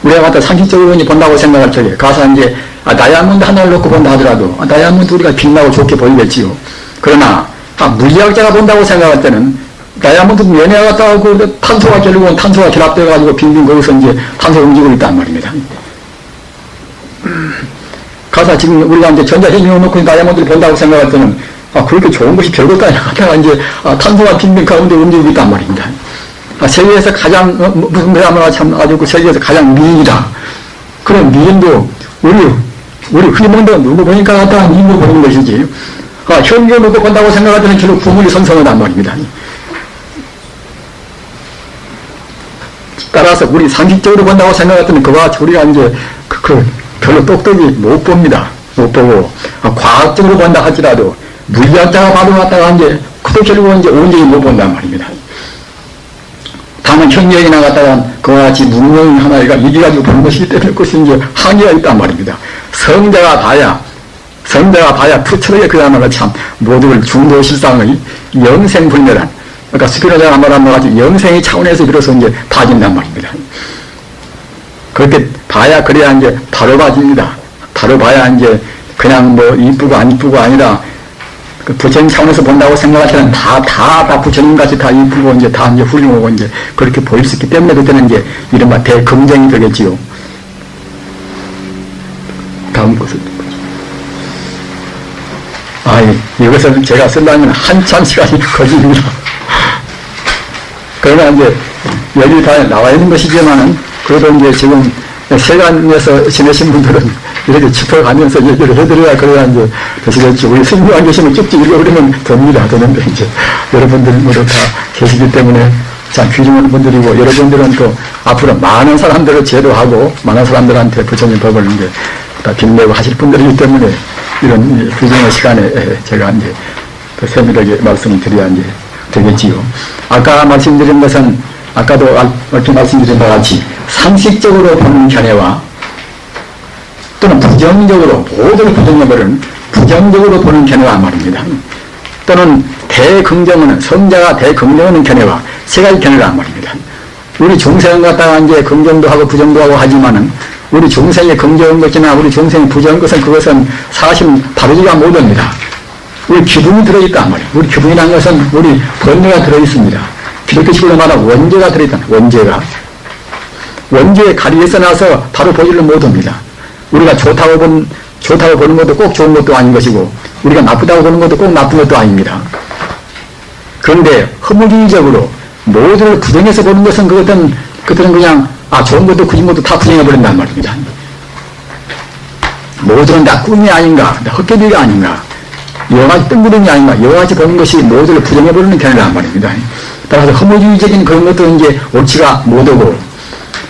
[SPEAKER 1] 우리가 갖다 상식적으로 본다고 생각할 적에 가서 이제 다이아몬드 하나를 놓고 본다 하더라도 다이아몬드 우리가 빛나고 좋게 보이겠지요. 그러나 물리학자가 본다고 생각할 때는 다이아몬드 면에 갔다가 그 탄소가 결국은 탄소가 결합돼가지고 빙빙 거기서 이제 탄소가 움직이고 있단 말입니다. 가서 지금 우리가 이제 전자해경을 놓고 다이아몬드를 본다고 생각할 때는 그렇게 좋은 것이 별것도 아니라 갔다가 이제 탄소가 빙빙 가운데 움직이고 있단 말입니다. 세계에서 가장 무슨 그야말로 참 아주 그 세계에서 가장 미인이다. 그런 미인도 우리 흔히 먹는 누구 보니까 갔다가 미인도 보는 것이지. 현미를 놓고 본다고 생각할 때는 결국 부문이 성성하단 말입니다. 따라서 우리 상식적으로 본다고 생각할 때는 그와 우리가 이제 별로 똑똑히 못 봅니다. 못 보고 과학적으로 본다 할지라도 물리학자가 봐도 갔다가 이제 그도 결국은 이제 온전히 못 본단 말입니다. 다만 현미학이 나갔다가 그와 같이 문명이 하나가 이겨가지고 보는 것이기 때문에 그것이 이제 한계가 있단 말입니다. 성자가 봐야 투철하게 그야말로 참 모두를 중도실상의 영생불멸한, 그러니까 스피노자가 말한 것 같이 영생의 차원에서 비로소 이제 봐진단 말입니다. 그렇게 봐야 그래야 이제 바로 봐집니다. 바로 봐야 이제 그냥 뭐 이쁘고 안 이쁘고 아니라 그 부처님 차원에서 본다고 생각할 때는 다 부처님 같이 다 이쁘고 이제 다 이제 훌륭하고 이제 그렇게 보일 수 있기 때문에 그때는 이제 이른바 대금쟁이 되겠지요. 다음 것을. 이것을 제가 쓰려면 한참 시간이 걸립니다. 그러나 이제 여기 다 나와 있는 것이지만은 그래도 이제 지금 세간에서 지내신 분들은 이렇게 짚어가면서 얘기를 해드려야 그래야 이제 되시겠죠. 우리 스님이 안 계시면 쭉쭉 읽어버리면 되는데 이제 여러분들이 모두 다 계시기 때문에 참 귀중한 분들이고 여러분들은 또 앞으로 많은 사람들을 제도하고 많은 사람들한테 부처님 법을 이제 다 빛내고 하실 분들이기 때문에 이런 귀중한 시간에 제가 이제 더 세밀하게 말씀을 드려야 이제 되겠지요. 아까 말씀드린 것은 아까도 이렇게 말씀드린 바와 같이 상식적으로 보는 견해와 또는 부정적으로 모든 부정적으로는 부정적으로 보는 견해와 말입니다. 또는 대긍정은 성자가 대긍정하는 견해와 세 가지 견해란 말입니다. 우리 중생은 갖다가 이제 긍정도 하고 부정도 하고 하지만은 우리 중생이 긍정한 것이나 우리 중생이 부정한 것은 그것은 사실 바르지가 못합니다. 우리 기분이 들어있단 말이에요. 우리 기분이라는 것은 우리 번뇌가 들어있습니다. 기독교식으로 말하면 원죄가 들어있다. 원죄에 가리에서 나서 바로 보지를 못합니다. 우리가 좋다고 보는 것도 꼭 좋은 것도 아닌 것이고 우리가 나쁘다고 보는 것도 꼭 나쁜 것도 아닙니다. 그런데 허무주의적으로 모두를 부정해서 보는 것은 그것은 그냥 좋은 것도 그진 것도 다 부정해버린단 말입니다. 모두는 다 꿈이 아닌가, 헛개비가 아닌가, 여와같이 뜬구름이 아닌가, 여와같이 보는 것이 모두를 부정해버리는 견해란 말입니다. 따라서 허무주의적인 그런 것도 이제 옳지가 못하고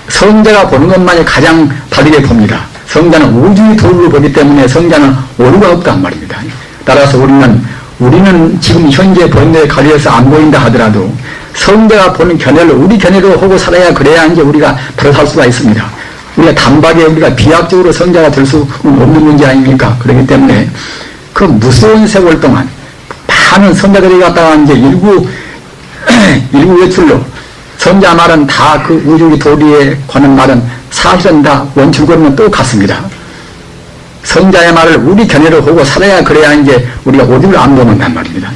[SPEAKER 1] 성자가 보는 것만이 가장 다르게 봅니다. 성자는 우주의 도를 보기 때문에 성자는 오류가 없단 말입니다. 따라서 우리는 지금 현재 번뇌에 가려서 안 보인다 하더라도 성자가 보는 견해를 우리 견해로 하고 살아야 그래야 이제 우리가 바로 살 수가 있습니다. 우리가 단박에 우리가 비약적으로 성자가 될 수 없는 문제 아닙니까? 그렇기 때문에 그 무서운 세월 동안 많은 성자들이 갖다가 이제 일구 외출로 성자 말은 다 그 우주의 도리에 관한 말은 사실은 다 원출고는 또 같습니다. 성자의 말을 우리 견해로 하고 살아야 그래야 이제 우리가 오류를 안 보는단 말입니다.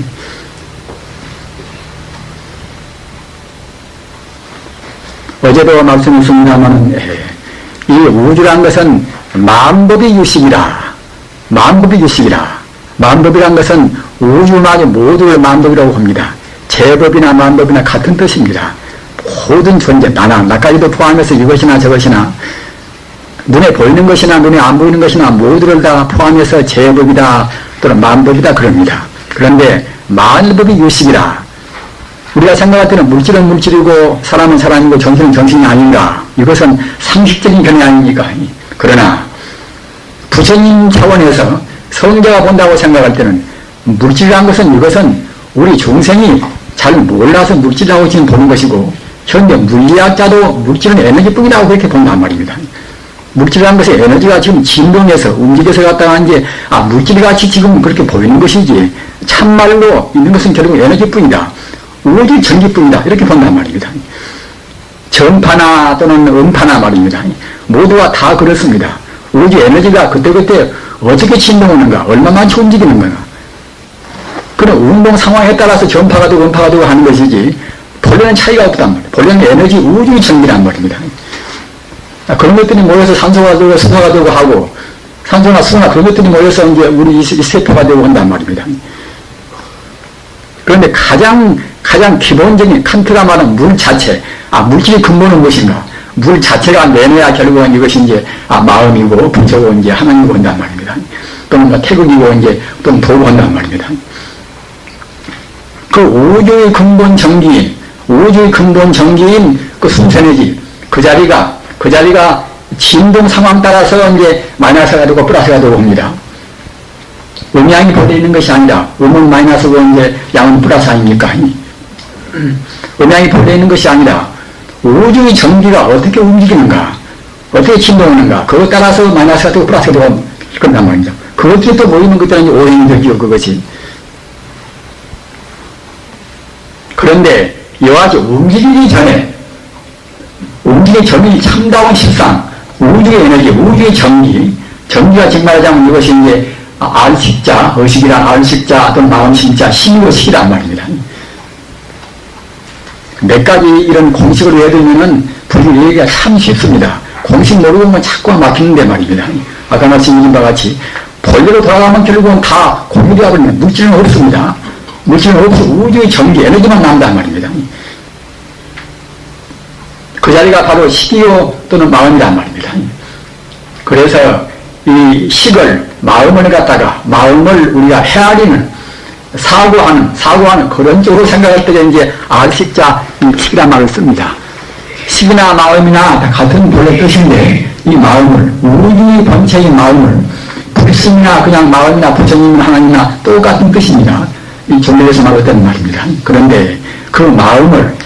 [SPEAKER 1] 어제도 말씀했습니다만 이 우주란 것은 만법의 유식이라. 만법이란 것은 우주만이 모두를 만법이라고 합니다. 제법이나 만법이나 같은 뜻입니다. 모든 존재, 나까지도 포함해서 이것이나 저것이나 눈에 보이는 것이나 눈에 안 보이는 것이나 모두를 다 포함해서 제법이다 또는 만법이다 그럽니다. 그런데 만법이 유식이라. 우리가 생각할 때는 물질은 물질이고 사람은 사람이고 정신은 정신이 아닌가. 이것은 상식적인 견해 아닙니까? 그러나 부처님 차원에서 성자가 본다고 생각할 때는 물질이라는 것은 이것은 우리 중생이 잘 몰라서 물질이라고 지금 보는 것이고 현재 물리학자도 물질은 에너지뿐이라고 그렇게 본단 말입니다. 물질이라는 것이 에너지가 지금 진동해서 움직여서 갔다가 이제 물질같이 지금 그렇게 보이는 것이지 참말로 있는 것은 결국 에너지뿐이다. 오직 전기뿐이다. 이렇게 본단 말입니다. 전파나 또는 음파나 말입니다. 모두가 다 그렇습니다. 우주 에너지가 그때그때 어떻게 진동하는가, 얼마만치 움직이는가. 그런 운동 상황에 따라서 전파가 되고 음파가 되고 하는 것이지 본래는 차이가 없단 말이에요. 본래는 에너지 우주의 정비란 말입니다. 그런 것들이 모여서 산소가 되고 수소가 되고 하고 산소나 수소나 그런 것들이 모여서 이제 우리 이 세포가 되고 한단 말입니다. 그런데 가장 기본적인 칸트가 말하는 물 자체, 물질의 근본은 무엇인가? 물 자체가 내내야 결국은 이것이 이제 마음이고 부처고 이제 하나님이고 한단 말입니다. 또는 태극이고 이제 또는 도고 한단 말입니다. 그 우주의 근본 정기인 그 순서내지 그 자리가 진동 상황 따라서 이제 마이너스가 되고 플러스가 되고 합니다. 음양이 벌려 있는 것이 아니라 음은 마이너스고 이제 양은 플러스 아닙니까? 음양이 벌려 있는 것이 아니라 우주의 전기가 어떻게 움직이는가, 어떻게 진동하는가, 그것 따라서 마이너스가 되고 플러스가 되고 그런단 말입니다. 그것들이 또 모이는 것들은 오행적이요, 그것이. 그런데 이와 같이 움직이기 전에 참다운 실상, 우주의 에너지, 우주의 전기가 지금 말하자면 이것이 이제 알식자, 의식이란 알식자 또는 마음식자, 심이고 식이란 말입니다. 몇 가지 이런 공식을 외우면은 분류 얘기가 참 쉽습니다. 공식 모르고 보면 자꾸 막히는데 말입니다. 아까 말씀드린 바와 같이 본래로 돌아가면 결국은 다 공유되어 버리면 물질은 없습니다. 물질은 없어 우주의 전기, 에너지만 남단 말입니다. 그 자리가 바로 식이요 또는 마음이란 말입니다. 그래서 이 식을, 마음을 갖다가, 마음을 우리가 헤아리는, 사고하는 그런 쪽으로 생각할 때 이제 알식자, 식이란 말을 씁니다. 식이나 마음이나 다 같은 본래 뜻인데, 이 마음을, 우주의 본체인 마음을, 불심이나 그냥 마음이나 부처님이나 하나님이나 똑같은 뜻입니다. 이 종교에서 말했던 말입니다. 그런데 그 마음을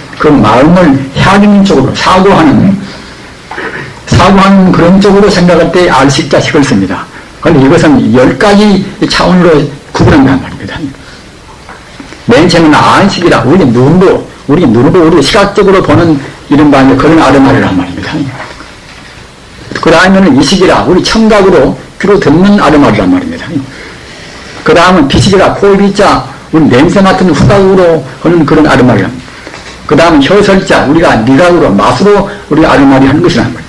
[SPEAKER 1] 헤아리는 쪽으로, 사고하는 그런 쪽으로 생각할 때 알식자, 식을 씁니다. 그런데 이것은 10가지 차원으로 구분한단 말입니다. 맨 처음에는 안식이라, 우리 눈으로 우리 시각적으로 보는 이른바 그런 아르마리란 말입니다. 그 다음에는 이식이라, 우리 청각으로 귀로 듣는 아르마리란 말입니다. 그 다음은 비식이라, 코비자, 우리 냄새 맡은 후각으로 하는 그런 아르마리란 말입니다. 그 다음은 혀설자, 우리가 미각으로, 맛으로 우리가 아르마리 하는 것이란 말입니다.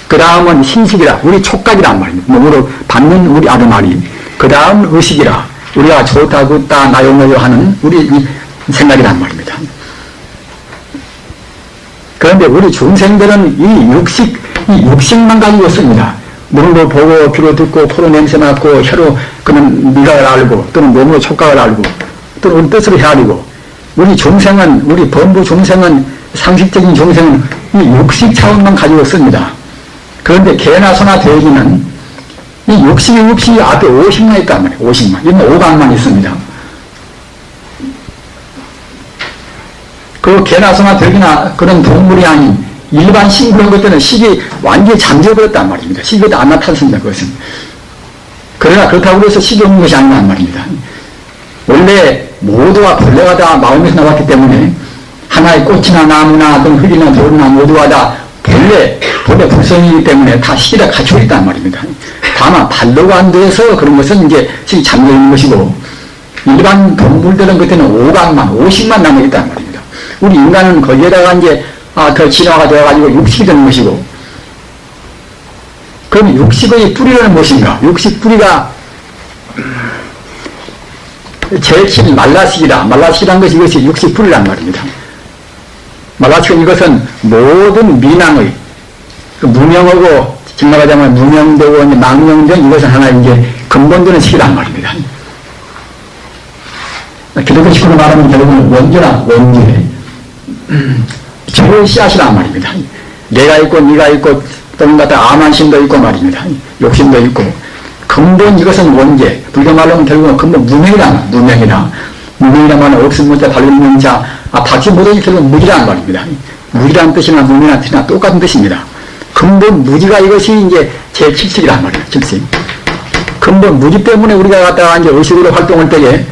[SPEAKER 1] 그 다음은 신식이라, 우리 촉각이란 말입니다. 몸으로 받는 우리 아르마리. 그 다음 의식이라, 우리가 좋다, 좋다, 나요나요 하는 우리 생각이란 말입니다. 그런데 우리 중생들은 이 육식만 가지고 씁니다. 눈으로 보고, 귀로 듣고, 코로 냄새 맡고, 혀로 그는 미각을 알고, 또는 몸으로 촉각을 알고, 또는 우리 뜻으로 헤아리고, 우리 범부 중생은, 상식적인 중생은 이 육식 차원만 가지고 씁니다. 그런데 개나 소나 돼지는 이 육식이 앞에 50만 있단 말이에요. 50만. 이건 5강만 있습니다. 그 개나 소나 돼지나 그런 동물이 아닌 일반 싱그러운 것들은 식이 완전히 잠재버렸단 말입니다. 식이 안 나타났습니다. 그것은. 그러나 그렇다고 해서 식이 없는 것이 아니란 말입니다. 원래 모두가 본래가 다 마음에서 나왔기 때문에 하나의 꽃이나 나무나 어떤 흙이나 돌이나 모두가 다 본래 불성이기 때문에 다 식이라 갖추어 있단 말입니다. 다만 반로가 안 돼서 그런 것은 이제 식이 잠겨 있는 것이고 일반 동물들은 그때는 5강만, 50만 남아있단 말입니다. 우리 인간은 거기에다가 이제 더 진화가 되어가지고 육식이 되는 것이고 그럼 육식의 뿌리는 무엇인가? 육식 뿌리가 제일 친 말라식이란 것이 이것이 육식 뿌리란 말입니다. 말라식은 이것은 모든 민항의 무명하고 정말 하자면 무명되고 망명된 이것은 하나의 이제 근본되는 식이란 말입니다. 기독교 식으로 말하면 결국은 원죄 최고의 씨앗이란 말입니다. 내가 있고 네가 있고 또는 갖다 암한심도 있고 말입니다. 욕심도 있고 근본 이것은 원죄. 불교 말로 하면 결국은 근본 무명이란 말은 없음 문자 달리는 자 박시 못하기 결국은 무지란 말입니다. 무지란 뜻이나 무명이란 뜻이나 똑같은 뜻입니다. 근본 무지가 이것이 이제 제7식이란 말이에요. 7식. 근본 무지 때문에 우리가 갖다가 이제 의식으로 활동할 때에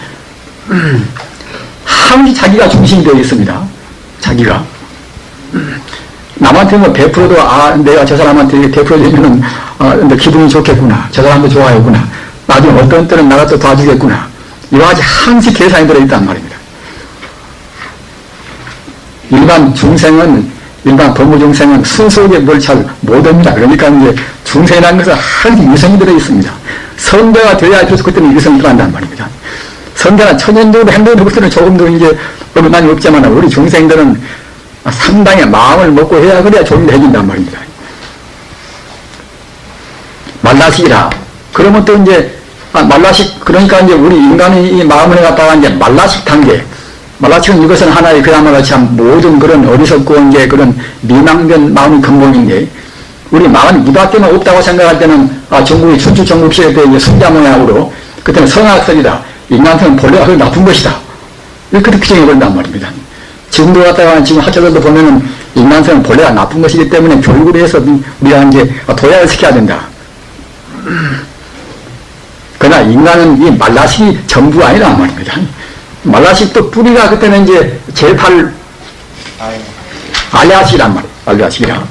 [SPEAKER 1] 항상 자기가 중심이 되어 있습니다. 자기가. 남한테 뭐 100%도 내가 저 사람한테 100%되면은 기분이 좋겠구나. 저 사람도 좋아하구나. 나중에 어떤 때는 나가 또 도와주겠구나. 이와 같이 항시 계산이 들어있단 말입니다. 일반 동물 중생은 순수하게 뭘 잘 못합니다. 그러니까 이제 중생이라는 것은 항상 유성이 들어있습니다. 선대가 되어야 비로소 그때는 유성이 들어간단 말입니다. 선대나 천연적으로 행동을 그때는 조금도 이제 어긋남이 없지만 우리 중생들은 상당히 마음을 먹고 해야 그래야 조금 해진단 말입니다. 말라식이라. 그러면 또 이제 말라식, 그러니까 이제 우리 인간의 이 마음을 갖다가 이제 말라식 단계. 말라식은 이것은 하나의 그야말로 참 모든 그런 어리석고 이제 그런 미망된 마음의 근본인데, 우리 마음이 이 밖에는 없다고 생각할 때는, 전국이 춘추 전국시대 때 이제 순자 모양으로, 그때는 성악설이다. 인간성은 본래가 그걸 나쁜 것이다. 이렇게 규정해버린단 말입니다. 지금도 갖다가 지금 학자들도 보면은 인간성은 본래가 나쁜 것이기 때문에 교육을 해서 우리가 이제 도약을 시켜야 된다. 그러나 인간은 이 말라식이 전부가 아니란 말입니다. 말라식도 뿌리가 그때는 이제 제8 알레아식이란 말이에요. 알레아식이라.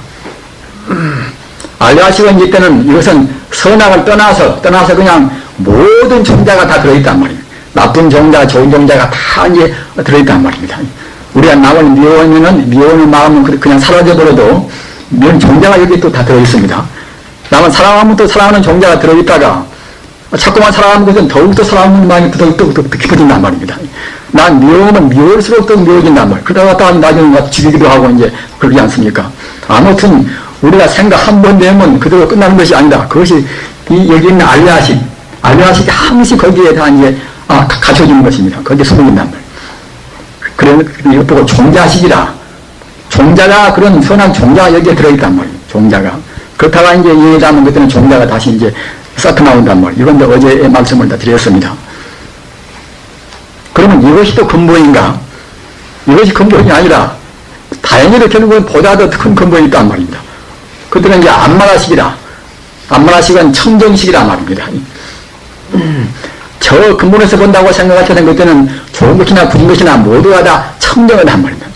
[SPEAKER 1] 알레아식은 이때는 이것은 선악을 떠나서 그냥 모든 종자가 다 들어있단 말입니다. 나쁜 종자, 좋은 종자가 다 이제 들어있단 말입니다. 우리가 남을 미워하면은 미워하는 마음은 그냥 사라져버려도 미운 종자가 여기 또 다 들어있습니다. 남은 사랑하면 또 사랑하는 종자가 들어있다가 자꾸만 사랑하는 것은 더욱더 사랑하는 마음이 더 깊어진단 말입니다. 난 미워하면 미워할수록 더 미워진단 말이에요. 그러다가 나중에 죽이기도 하고 이제 그러지 않습니까? 아무튼 우리가 생각 한 번 내면 그대로 끝나는 것이 아니다. 그것이 여기 있는 알레아식이 항시 거기에 다 이제 갖춰지는 것입니다. 거기에 숨어있단 말이에요. 그래서 이거 보고 종자식이라. 종자가 그런 선한 종자가 여기에 들어있단 말이에요. 종자가. 그렇다가 이제 이해하면 그때는 종자가 다시 이제 싹 나온단 말이에요. 이건 어제의 말씀을 다 드렸습니다. 그러면 이것이 또 근본인가? 이것이 근본이 아니라 다행히도 결국은 보다 더 큰 근본이 있단 말입니다. 그때는 이제 안마라식이라. 안마라식은 청정식이란 말입니다. 저 근본에서 본다고 생각할 때는 그때는 좋은 것이나 구린 것이나 모두가 다 청정을 한 말입니다.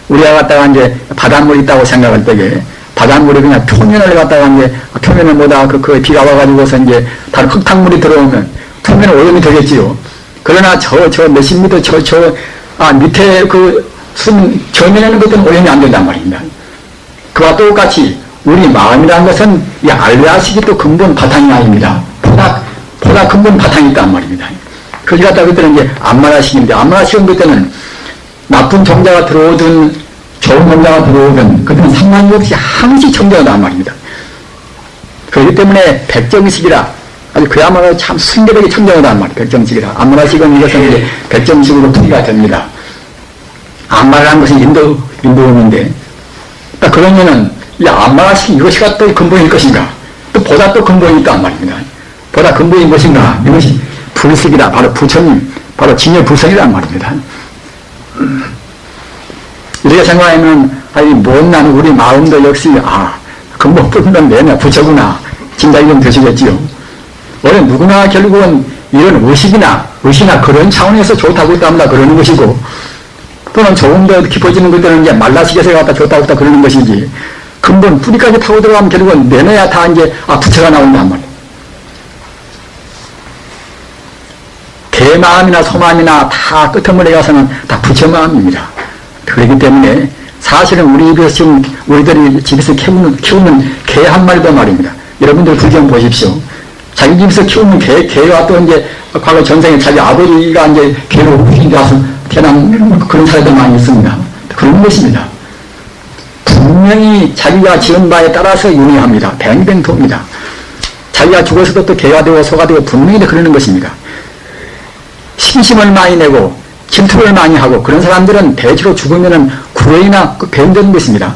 [SPEAKER 1] 우리가 갖다가 이제 바닷물이 있다고 생각할 때에 바닷물이 그냥 표면을 갖다가 이제 표면을 보다 그 비가 와가지고서 이제 다른 흙탕물이 들어오면 표면은 오염이 되겠지요. 그러나 저 몇십 미터 밑에 순 저면에는 것들은 오염이 안 된단 말입니다. 그와 똑같이 우리 마음이라는 것은 이 알레아식이 또 근본 바탕이 아닙니다. 보다 근본 바탕이 있단 말입니다. 그걸 갖다가 그때는 이제 안마라식인데, 안마라식은 그때는 나쁜 종자가 들어오든 좋은 종자가 들어오든 그때는 상관이 없이 항시 청정하단 말입니다. 그렇기 때문에 백정식이라 아주 그야말로 참 순결하게 청정하단 말이에요. 백정식이라. 안마라식은 이것은 이제 백정식으로 풀이가 됩니다. 안마라는 것은 인도음인데, 그러면은 이 안마라식 이것이가 또 근본일 것인가? 또 보다 또 근본이 있단 말입니다. 보다 근본인 것인가? 이것이 불식이라, 바로 부처님, 바로 진여 불성이란 말입니다. 이렇게 생각하면, 못난 우리 마음도 역시, 근본 뿌리는 내내 부처구나. 짐작이 좀 되시겠지요. 원래 누구나 결국은 이런 의식이나 그런 차원에서 좋다고 했답니다. 그러는 것이고, 또는 조금 더 깊어지는 것들은 이제 말라식에서 갖다 좋다고 했다 그러는 것이지, 근본 뿌리까지 타고 들어가면 결국은 내내야 다 이제, 부처가 나온단 말이에요. 개 마음이나 소 마음이나 다 끄트머리에 가서는 다 부처 마음입니다. 그렇기 때문에 사실은 우리 집에서 지금 우리들이 집에서 키우는 개 한 마리도 말입니다. 여러분들 구경 보십시오. 자기 집에서 키우는 개와 또 이제 과거 전생에 자기 아버지가 이제 개로 후신자서 태어난 그런 사례도 많이 있습니다. 그런 것입니다. 분명히 자기가 지은 바에 따라서 유니합니다. 뱅뱅토입니다. 자기가 죽어서도 또 개가 되고 소가 되고 분명히 그러는 것입니다. 심심을 많이 내고 질투를 많이 하고 그런 사람들은 대체로 죽으면은 구레이나 뱀되는 것입니다.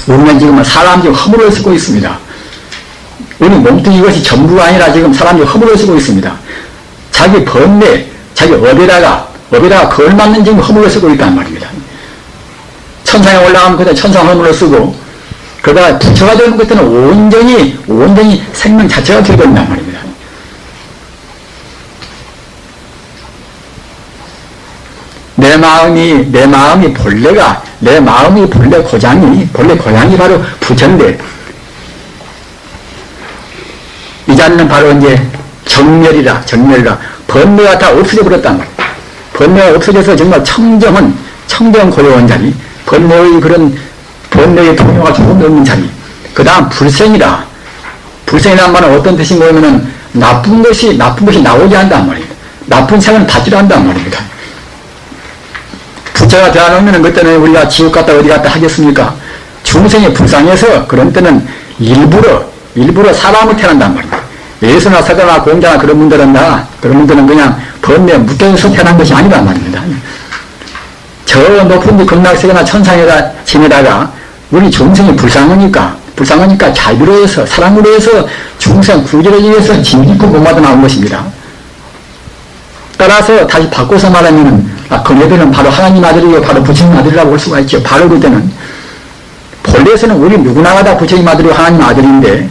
[SPEAKER 1] 우리는 지금 사람 지금 허물을 쓰고 있습니다. 우리 몸뚱이 이것이 전부가 아니라 지금 사람 지금 허물을 쓰고 있습니다. 자기 번뇌, 자기 업에다가 걸맞는 지금 허물을 쓰고 있단 말입니다. 천상에 올라가면 그때 천상 허물을 쓰고, 그러다가 부처가 되는 것들은 온전히 생명 자체가 되어버린단 말입니다. 내 마음이 본래 고장이 바로 부처인데, 이 자리는 바로 이제 정멸이라. 번뇌가 다 없어져 버렸단 말이에요. 번뇌가 없어져서 정말 청정 고요한 자리, 번뇌의 그런 번뇌의 통용할 수 없는 자리. 그 다음 불생이라. 불생이라는 말은 어떤 뜻인가 하면은 나쁜 것이 나오지 않는단 말입니다. 나쁜 생은 받지도 않는단 말입니다. 부처가 되어놓으면 그때는 우리가 지옥 갔다 어디 갔다 하겠습니까? 중생이 불쌍해서 그런 때는 일부러 사람을 태어난단 말입니다. 예수나 사자나 공자나 그런 분들은 그냥 번뇌에 묶여서 태어난 것이 아니란 말입니다. 저 높은 극락세계나 천상에다 지내다가 우리 중생이 불쌍하니까 자비로 해서 사랑으로 해서 중생 구제를 위해서 진기고 몸마다 나온 것입니다. 따라서 다시 바꿔서 말하면 그네들은 바로 하나님 아들이고 바로 부처님 아들이라고 볼 수가 있죠. 바로 그때는 본래에서는 우리 누구나 다 부처님 아들이고 하나님 아들인데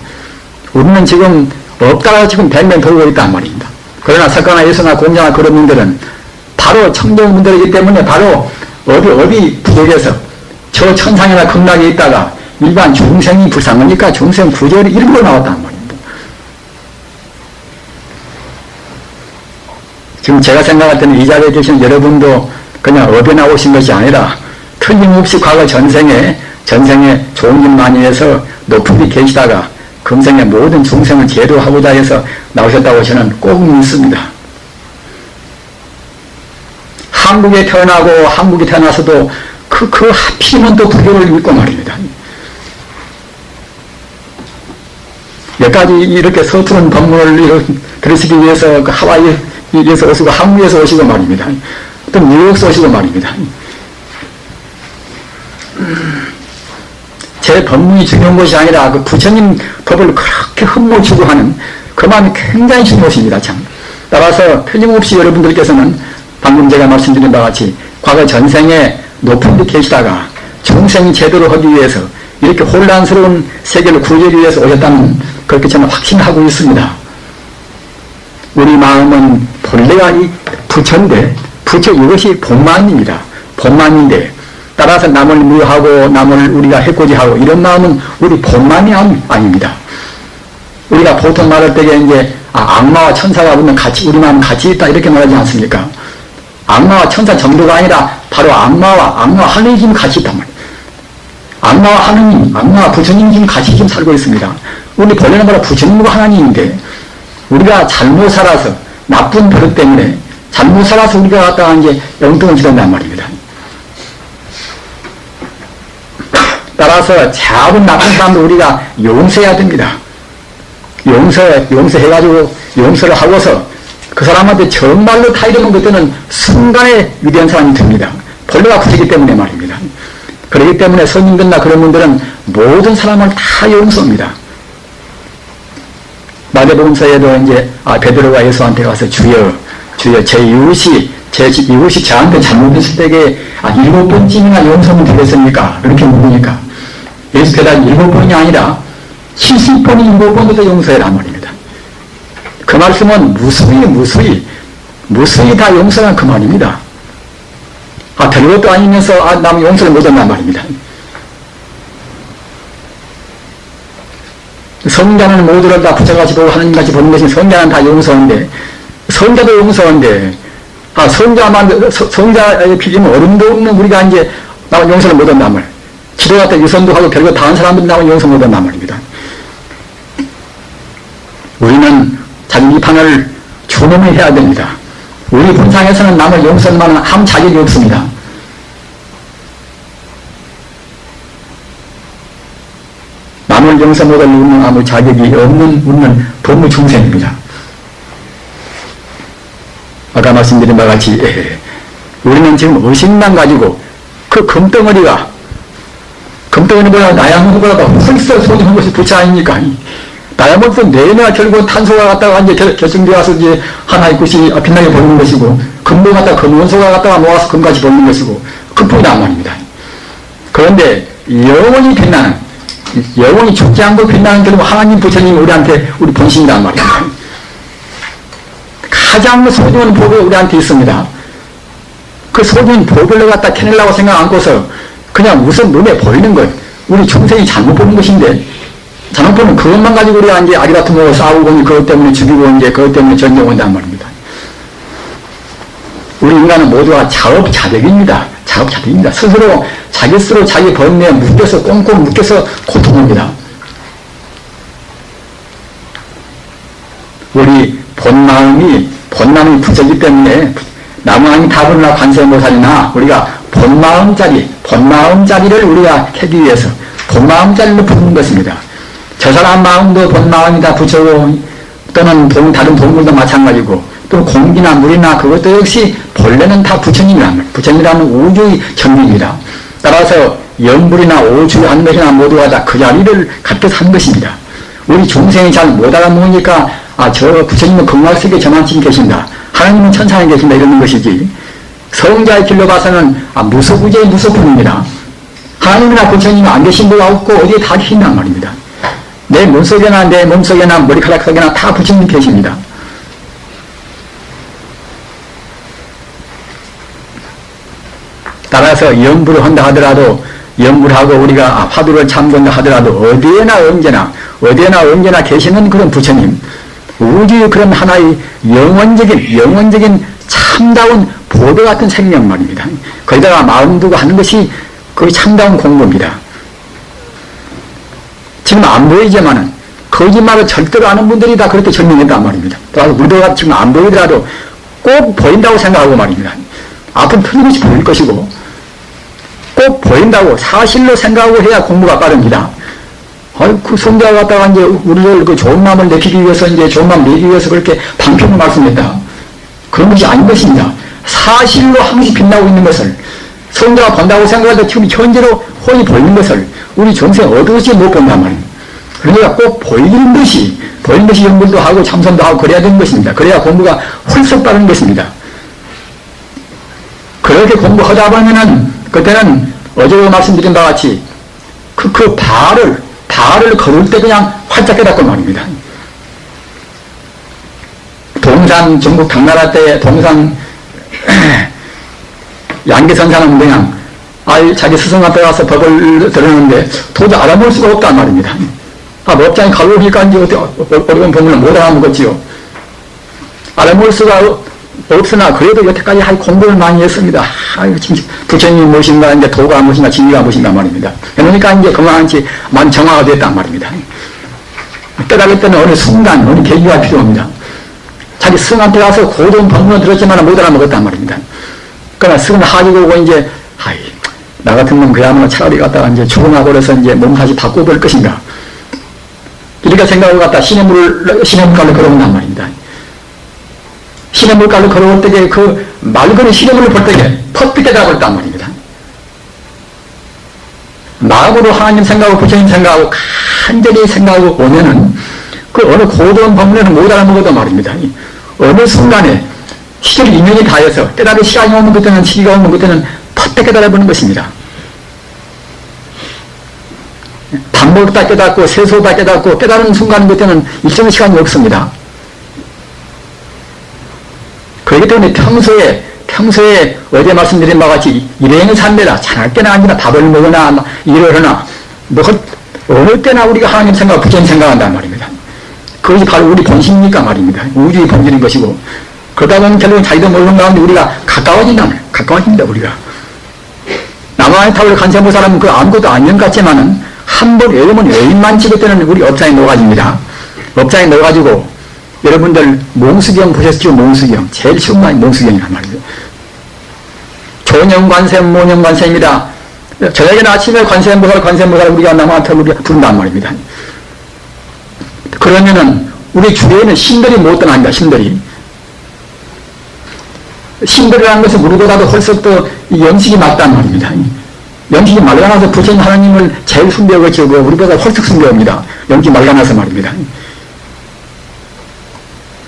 [SPEAKER 1] 우리는 지금 없다가 지금 뱅뱅 돌고 있단 말입니다. 그러나 석가나 예수나 공자나 그런 분들은 바로 청정분들이기 때문에 바로 어디 부족해서 저 천상이나 극락에 있다가 일반 중생이 불쌍하니까 중생 구제를 일부러 나왔단 말입니다. 지금 제가 생각할 때는 이 자리에 계신 여러분도 그냥 업에 나오신 것이 아니라 틀림없이 과거 전생에 좋은 일 많이 해서 높은 데 계시다가 금생에 모든 중생을 제도하고자 해서 나오셨다고 저는 꼭 믿습니다. 한국에 태어나서도 하필이면 또 불교를 믿고 말입니다. 몇 가지 이렇게 서투른 법문을 들으시기 위해서 하와이에서 오시고 한국에서 오시고 말입니다. 또 뉴욕에서 오시고 말입니다. 제 법문이 중요한 것이 아니라 그 부처님 법을 그렇게 흠모치고 하는 그 마음이 굉장히 중요하십니다. 참. 따라서 틀림없이 여러분들께서는 방금 제가 말씀드린 바와 같이 과거 전생에 높은 데 계시다가 중생이 제대로 하기 위해서 이렇게 혼란스러운 세계를 구제하기 위해서 오셨다는 그렇게 저는 확신하고 있습니다. 우리 마음은 본래가 이 부처인데 부처 이것이 본만입니다. 본만인데 따라서 남을 미워하고 남을 우리가 해코지하고 이런 마음은 우리 본만이 아닙니다. 우리가 보통 말할 때에 이제 악마와 천사가 우리 마음 같이 있다 이렇게 말하지 않습니까? 악마와 천사 정도가 아니라 바로 악마와 하느님 지금 같이 있단 말이에요. 악마와 하느님, 악마와 부처님 지금 같이 지금 살고 있습니다. 우리 본래는 바로 부처님과 하나님인데 우리가 잘못 살아서 나쁜 버릇 때문에 잘못 살아서 우리가 갖다가 이제 영등을 지른단 말입니다. 따라서 작은 나쁜 사람도 우리가 용서해야 됩니다. 용서해가지고 용서를 하고서 그 사람한테 정말로 타이르면 그때는 순간에 위대한 사람이 됩니다. 본래가 부처이기 때문에 말입니다. 그렇기 때문에 성인들나 그런 분들은 모든 사람을 다 용서합니다. 마태복음서에도 이제 베드로가 예수한테 가서 주여 제 이웃이 저한테 잘못했을 때에 7번쯤이나 용서는 되겠습니까? 그렇게 물으니까 예수 대답이 7번이 아니라 70번이 7번도 용서해라 말입니다. 그 말씀은 무수히 다 용서란 그 말입니다. 별것도 아니면서 남 용서를 못한단 말입니다. 성자는 모두를 다 부처같이 보고 하나님같이 보는 것이 성자는 다 용서한데 성자도 용서한데 성자의 필이면 어른도 없는 우리가 이제 나만 용서를 못한단 말. 기도할 때 유선도 하고 별거 다 한 사람들이 나만 용서 못한단 말입니다. 우리는 자기 비판을 조명을 해야 됩니다. 우리 본상에서는 남을 용서할 만한 아무 자격이 없습니다. 남을 용서 못할 우리는 아무 자격이 없는 우리는 법무 중생입니다. 아까 말씀드린 바와 같이 우리는 지금 의식만 가지고 그 금덩어리가 금덩어리보다 나야몬드보다 훨씬 소중한 것이 부처 아닙니까? 다이아몬드 내내 결국 탄소가 갖다가 이제 결정되어서 이제 하나의 것이 빛나게 보이는 것이고, 금도 갖다가 금원소가 갖다가 모아서 금같이 보이는 것이고, 금뿐이란 말입니다. 그런데 영원히 빛나는, 영원히 죽지 않고 빛나는 결국 하나님 부처님이 우리 본심이란 말입니다. 가장 소중한 복이 우리한테 있습니다. 그 소중한 복을 갖다 캐내려고 생각 않고서 그냥 우선 눈에 보이는 것, 우리 중생이 잘못 보는 것인데, 산업부는 그것만 가지고 우리가 이제 아리다툼하고 싸우고 그것 때문에 죽이고 이제 그것 때문에 전쟁온단 말입니다. 우리 인간은 모두가 자업자득입니다. 자업자득입니다. 스스로 자기 번뇌에 묶여서 꽁꽁 묶여서 고통합니다. 우리 본마음이 부처이기 때문에 나무아니 다불나 관세음보살이나 우리가 본마음자리를 우리가 캐기 위해서 본마음자리로 부르는 것입니다. 저 사람 마음도 본마음이다 부처고 또는 다른 동물도 마찬가지고 또 공기나 물이나 그것도 역시 본래는 다 부처님이라는 우주의 정리입니다. 따라서 염불이나 오주에 한 것이나 모두가 다 그 자리를 갖게 산 것입니다. 우리 중생이 잘 못 알아먹으니까 저 부처님은 극락세계 저만치 계신다. 하나님은 천상에 계신다 이러는 것이지. 성자의 길로 봐서는 무소부재의 무소뿐입니다. 하나님이나 부처님이 안 계신 데가 없고 어디에 다 계신단 말입니다. 내 몸속에나 내 몸속에나 머리카락 속에나 다 부처님 계십니다. 따라서 염불을 한다 하더라도 염불하고 우리가 화두를 참건다 하더라도 어디에나 언제나 계시는 그런 부처님, 우주의 그런 하나의 영원적인 참다운 보배 같은 생명 말입니다. 거기다가 마음 두고 하는 것이 거의 참다운 공부입니다. 지금 안 보이지만은 거짓말을 절대로 아는 분들이 다 그렇게 증명했단 말입니다. 따라서 우리가 지금 안 보이더라도 꼭 보인다고 생각하고 말입니다. 앞은 틀림없이 보일 것이고 꼭 보인다고 사실로 생각하고 해야 공부가 빠릅니다. 그 성자가 갖다가 이제 우리를 그 좋은 마음을 내키기 위해서 이제 좋은 마음 내기 위해서 그렇게 방편을 말씀했다. 그런 것이 아닌 것입니다. 사실로 항시 빛나고 있는 것을 성자가 본다고 생각할 때 지금 현재로 혼이 보이는 것을 우리 정생 어두워지 못 본단 말입니다. 그러니까 꼭 보이는 것이 연불도 하고 참선도 하고 그래야 되는 것입니다. 그래야 공부가 훌쩍 빠른 것입니다. 그렇게 공부하다 보면은 그때는 어제도 말씀드린 바와 같이 그 발을 걸을 때 그냥 활짝 깨닫고 말입니다. 동산 전국 당나라 때 동산 양계선사는 그냥 자기 스승 앞에 가서 법을 들었는데 도저히 알아볼 수가 없단 말입니다. 법장이 갈로니까 이제 어려운 법문을 못 알아먹었지요. 알아볼 수가 없으나 그래도 여태까지 공부를 많이 했습니다. 부처님이 무엇인가, 이제 도가 무엇인가, 진리가 무엇인가 말입니다. 그러니까 이제 그만치 많이 정화가 됐단 말입니다. 깨달을 때는 어느 순간, 어느 계기가 필요합니다. 자기 스승한테 가서 고도한 법문을 들었지만 못 알아먹었단 말입니다. 그러나 스승을 하기고 오고 이제, 나 같은 놈 그야말로 차라리 갔다가 이제 죽음하고 그래서 이제 몸 다시 바꿔볼 것인가. 이렇게 생각을 갖다 시냇물가로 걸어온단 말입니다. 시냇물가로 걸어올 때에 그 맑은 시냇물을 볼 때에 퍽빛 깨달았단 말입니다. 마음으로 하나님 생각하고 부처님 생각하고 간절히 생각하고 오면은 그 어느 고도한 법문에는 못 알아먹어도 말입니다. 어느 순간에 시절 인연이 다해서 깨달을 시간이 오면 그때는 시기가 오면 그때는 퍽빛 깨달아보는 것입니다. 밥 먹다 깨닫고 세수다 깨닫고 깨달은 순간 그때는 일정한 시간이 없습니다. 그렇기 때문에 평소에 어제 말씀드린 바와 같이 일행은 산매다. 자날 때나 아니라 밥을 먹으나 일을 하나 어느 때나 우리가 하나님 생각, 부처님 생각한단 말입니다. 그것이 바로 우리 본심이니까 말입니다. 우주의 본질인 것이고 그러다 보면 결국은 자기도 모르는 가운데 우리가 가까워집니다. 우리가 남한의 탑을 간세모 사람은 그 아무것도 아닌 것 같지만은 한번 외우면 외인만 찍을 때는 우리 업장에 넣어가집니다. 업장에 넣어가지고 여러분들 몽수경 보셨죠? 몽수경. 제일 쉬운 말이 몽수경이란 말이에요. 조념관세, 모념관세입니다. 저녁에는 아침에 관세음보살 우리가 남한테 우리가 부른단 말입니다. 그러면은 우리 주위에는 신들이 못 떠납니다. 신들이라는 것은 우리보다도 훨씬 더 영식이 맞단 말입니다. 영식이 말라나서 부처님 하나님을 제일 숭배하겠죠. 우리보다 훨씬 숭배합니다. 영식이 말라나서 말입니다.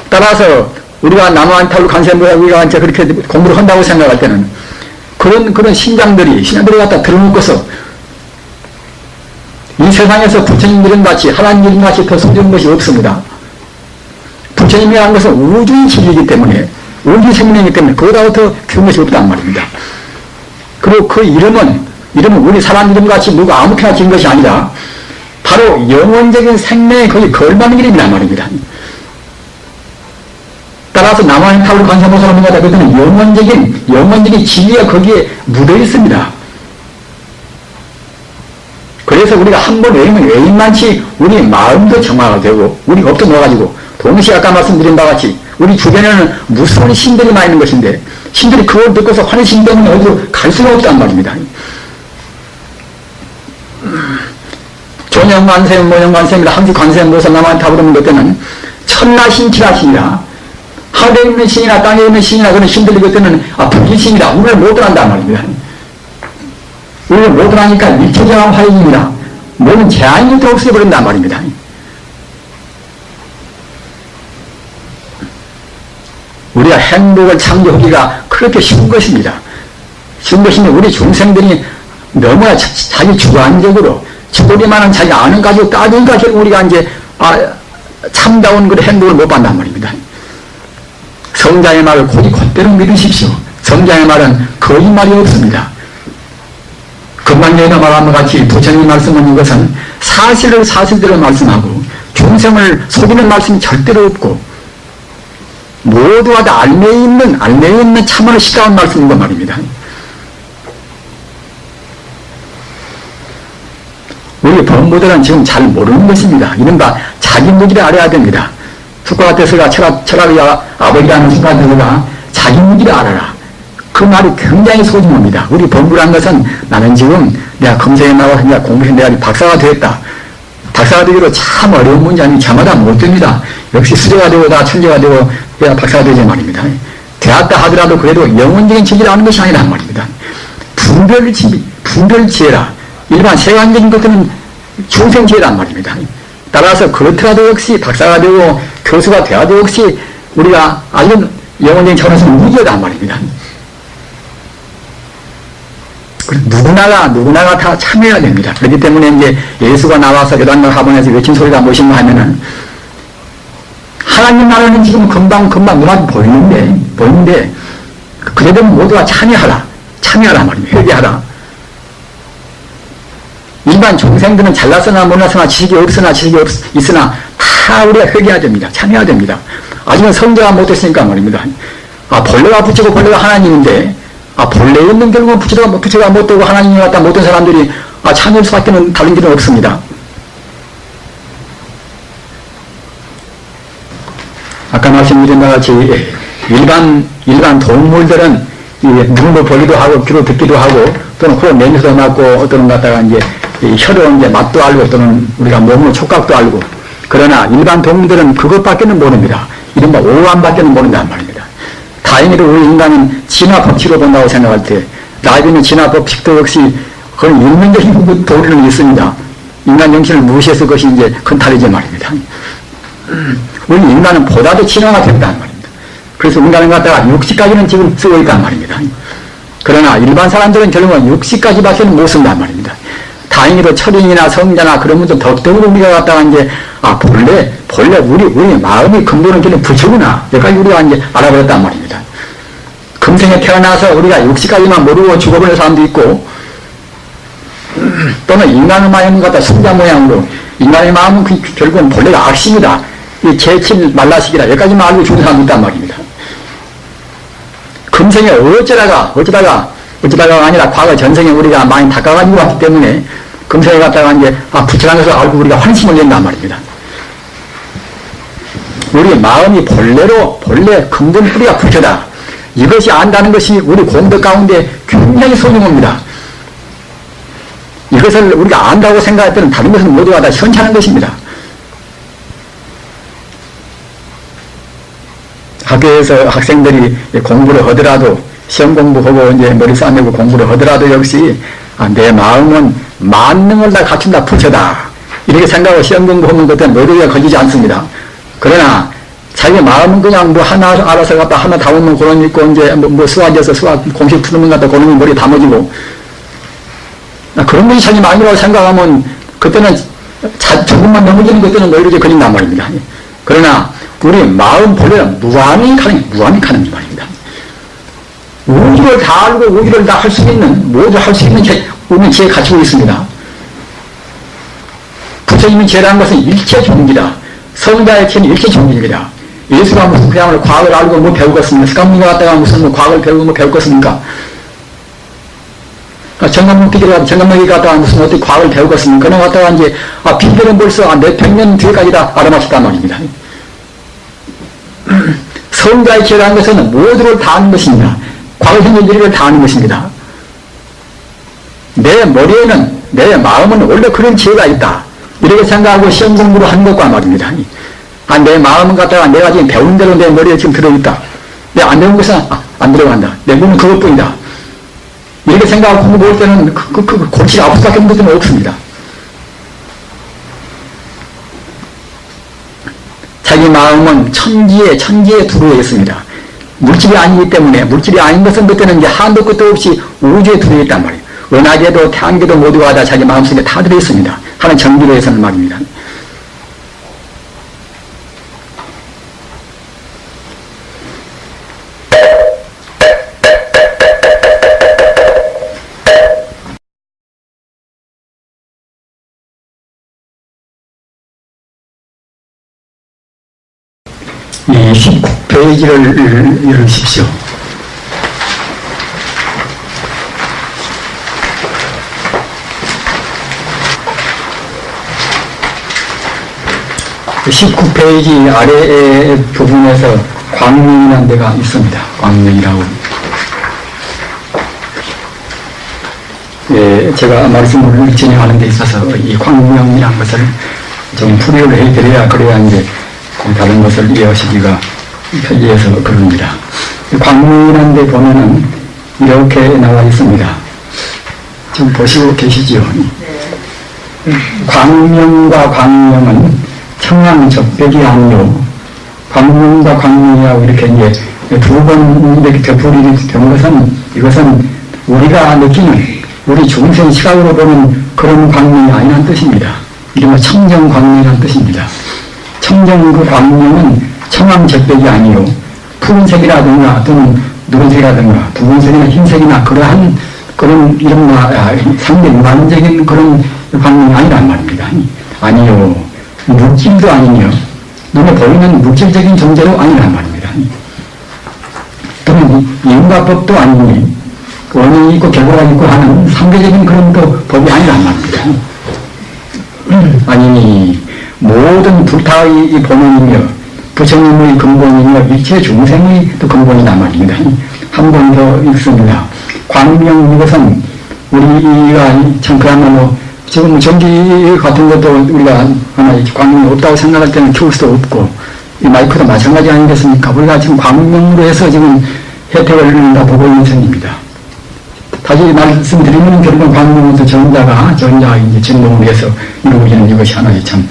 [SPEAKER 1] 따라서 우리가 남한타로 간세음보살 우리가 이제 그렇게 공부를 한다고 생각할 때는 그런 신장들이 갖다 들어놓고서 이 세상에서 부처님 이름 같이 하나님 이름 같이 더 숨기는 것이 없습니다. 부처님이라는 것은 우주의 진리이기 때문에 우주의 생명이기 때문에 그보다 더 귀한 것이 없단 말입니다. 그리고 그 이름은 우리 사람 이름 같이 누가 아무렇게나 지은 것이 아니라 바로 영원적인 생명의 거기 걸맞는 길이란 말입니다. 따라서 남한의 탑을 관세음보살을 믿는다. 그때는 영원적인 진리가 거기에 묻어 있습니다. 그래서 우리가 한 번 외우면 외인만치 우리 마음도 정화가 되고 우리 겁도 넣어가지고 동시에 아까 말씀드린 바와 같이 우리 주변에는 무서운 신들이 많이 있는 것인데 신들이 그걸 듣고서 환희심 때문에 어디로 갈 수가 없단 말입니다. 조영관세음, 모영관세음이라 항시관세음보살 남한의 탑으로 믿는 그때는 천라신치라 신이라 하늘에 있는 신이나 땅에 있는 신이나 그런 신들이 그때는 불신이라 우리를 못 들어간단 말입니다. 우리를 못 들어가니까 일체정한 화인입니다. 모든 제한이 또 없애버린단 말입니다. 우리가 행복을 창조하기가 그렇게 쉬운 것입니다. 쉬운 것인데 우리 중생들이 너무나 자기 주관적으로 지도리만은 자기 아는 가지고 따지니까 결국 우리가 이제 참다운 그 행복을 못 받는단 말입니다. 성자의 말을 곧대로 믿으십시오. 성자의 말은 거짓말이 없습니다. 금방 여기다 말한 것 같이 부처님이 말씀하는 것은 사실을 사실대로 말씀하고 중생을 속이는 말씀이 절대로 없고 모두가 다 알매에 있는 참으로 시다운 말씀인 것 말입니다. 우리 범부들은 지금 잘 모르는 것입니다. 이른바 자기 무기를 알아야 됩니다. 수가와테스가 철학의 아버지라는 수가와테스가 자기 무기를 알아라. 그 말이 굉장히 소중합니다. 우리 범부란 것은 나는 지금 내가 검색에 나와서 공부해서 내가 박사가 되었다. 박사가 되기로 참 어려운 문제 아니면 저마다 못 됩니다. 역시 수재가 되고 다 천재가 되고 내가 박사가 되지 말입니다. 되었다 하더라도 그래도 영혼적인 진리를 아는 것이 아니란 말입니다. 분별지혜라. 일반 세관적인 것들은 중생지혜란 말입니다. 따라서 그렇더라도 역시 박사가 되고 교수가 되어도 역시 우리가 알는 영혼적인 차원에서는 무지하단 말입니다. 누구나가 다 참여해야 됩니다. 그렇기 때문에 이제 예수가 나와서 요단강 하본에서 외친 소리가 무엇인가 하면은 하나님 나라는 지금 금방 눈앞에 보이는데 그래도 모두가 참여하라 말입니다. 회개하라. 일반 종생들은 잘났으나 못났으나 지식이 있으나 다 우리가 회개해야 됩니다. 참여해야 됩니다. 아직은 성자가 못됐으니까 말입니다. 본래가 부처고 본래가 하나님인데 본래 있는 결국은 부처가 못되고 하나님이 왔다 못된 사람들이 참여할 수밖에 다른 길은 없습니다. 아까 말씀드린 것 같이 일반 동물들은 눈으로 보기도 하고 귀로 듣기도 하고 또는 코로 냄새도 맡고 어떤 갖다가 이제 혀로 이제 맛도 알고 또는 우리가 몸으로 촉각도 알고 그러나 일반 동물들은 그것밖에는 모릅니다. 이른바 오감밖에는 모른단 말입니다. 다행히도 우리 인간은 진화 법칙으로 본다고 생각할 때 라이브는 진화 법칙도 역시 그런 인문적인 도리는 있습니다. 인간 정신을 무시해서 그것이 이제 큰 탈이지 말입니다. 우리 인간은 보다도 진화가 된다는 말입니다. 그래서 인간을 갖다가 60까지는 지금 쓰고 있단 말입니다. 그러나 일반 사람들은 결국은 60까지밖에 못 쓴단 말입니다. 다행히도 철인이나 성자나 그런 분들 덕덕으로 우리가 갖다가 이제 본래 우리 마음이 근본은 그냥 부처구나 여기까지 우리가 이제 알아버렸단 말입니다. 금생에 태어나서 우리가 60까지만 모르고 죽어버린 사람도 있고 또는 인간의 마음을 갖다 성자 모양으로 인간의 마음은 결국은 본래가 악심이다. 이 제칠 말라시기라 여기까지만 알고 죽은 사람도 있단 말입니다. 금생에 어쩌다가 아니라 과거 전생에 우리가 많이 닦아가지고 왔기 때문에 금생에 갔다가 이제 부처라는 것을 알고 우리가 환심을 낸단 말입니다. 우리 마음이 본래 근본 뿌리가 부처다. 이것이 안다는 것이 우리 공덕 가운데 굉장히 소중합니다. 이것을 우리가 안다고 생각할 때는 다른 것은 모두가 다 현찮은 것입니다. 학교에서 학생들이 공부를 하더라도 시험 공부하고 이제 머리 싸매고 공부를 하더라도 역시 내 마음은 만능을 다 갖춘다 부처다 이렇게 생각하고 시험 공부하면 그때 노력이 걸리지 않습니다. 그러나 자기 마음은 그냥 하나 알아서 갖다 하나 다 오면 그런 있고 이제 수학에서 수학 공식 푸는 것 갖다 그런 머리 담아지고 그런 것이 자기 마음이라고 생각하면 그때는 조금만 넘어지는 그때는 노력이 걸린단 말입니다. 그러나 우리 마음 본래는 무한히 가는 말입니다. 우주를 다 알고 우주를 다 할 수 있는 모두 할 수 있는 우리는 지혜 갖추고 있습니다. 부처님이 제라는 것은 일체 종기다. 성자의 체는 일체 종기입니다. 예수가 무슨 그야말로 과학을 알고 뭐 배우겠습니까? 석가모니가 갔다가 무슨 뭐 과학을 배우고 뭐 배우겠습니까? 정감목이 갔다가 무슨 어떻게 과학을 배우겠습니까? 그냥 갔다가 이제, 빌드는 벌써 몇백 년 뒤에까지 다 알아맞혔단 말입니다. 성자의 체라는 것은 모두를 다 아는 것입니다. 과거, 현재, 미래를 다 아는 것입니다. 내 머리에는, 내 마음은 원래 그런 지혜가 있다. 이렇게 생각하고 시험 공부를 하는 것과 말입니다. 내 마음은 갖다가 내가 지금 배운 대로 내 머리에 지금 들어있다. 내가 안 배운 것은 안 들어간다. 내 몸은 그것뿐이다. 이렇게 생각하고 공부 볼 때는 골치가 아플 수밖에 없는 것은 없습니다. 자기 마음은 천지에 두루에 있습니다. 물질이 아니기 때문에, 물질이 아닌 것은 그때는 이제 한도 끝도 없이 우주에 두루에 있단 말이에요. 은하계도 태양계도 모두가 다 자기 마음속에 다 들어있습니다. 하는 정비로에서는 말입니다. 이 19페이지를 열으십시오. 그 19페이지 아래 부분에서 광명이라는 데가 있습니다. 광명이라고. 예, 제가 말씀을 진행하는 데 있어서 이 광명이라는 것을 좀 풀이를 해드려야 그래야 이제 다른 것을 이해하시기가 편리해서 그럽니다. 광명이라는 데 보면은 이렇게 나와 있습니다. 지금 보시고 계시지요? 광명과 광명은 청양적백이 아니요. 광명과 광명이라고 이렇게 이제 두 번 이렇게 되풀이된 것은 이것은 우리가 느끼는 우리 중생 시각으로 보는 그런 광명이 아니라는 뜻입니다. 이른바 청정광명이라는 뜻입니다. 청정 그 광명은 청황적백이 아니요. 푸른색이라든가 또는 누런색이라든가 붉은색이나 흰색이나 그러한 그런 이른바 상대 무한적인 그런 광명이 아니란 말입니다. 아니요. 물질도 아니며 눈에 보이는 물질적인 존재도 아니란 말입니다. 또는 인과법도 아니니 원인이 있고 결과가 있고 하는 상대적인 그런 또 법이 아니란 말입니다. 아니니 모든 불타의 본원이며 부처님의 근본이며 일체 중생의 또 근본이란 말입니다. 한 번 더 읽습니다. 광명 이것은 우리가 참 그야말로 지금 전기 같은 것도 우리가 하나 광명이 없다고 생각할 때는 키울 수도 없고 이 마이크도 마찬가지 아니겠습니까? 우리가 지금 광명으로 해서 지금 혜택을 다 보고 있는 셈입니다. 다시 말씀드리면 결국은 광명은 전자가 이제 진동을 해서 이루어지는 이것이 하나의 참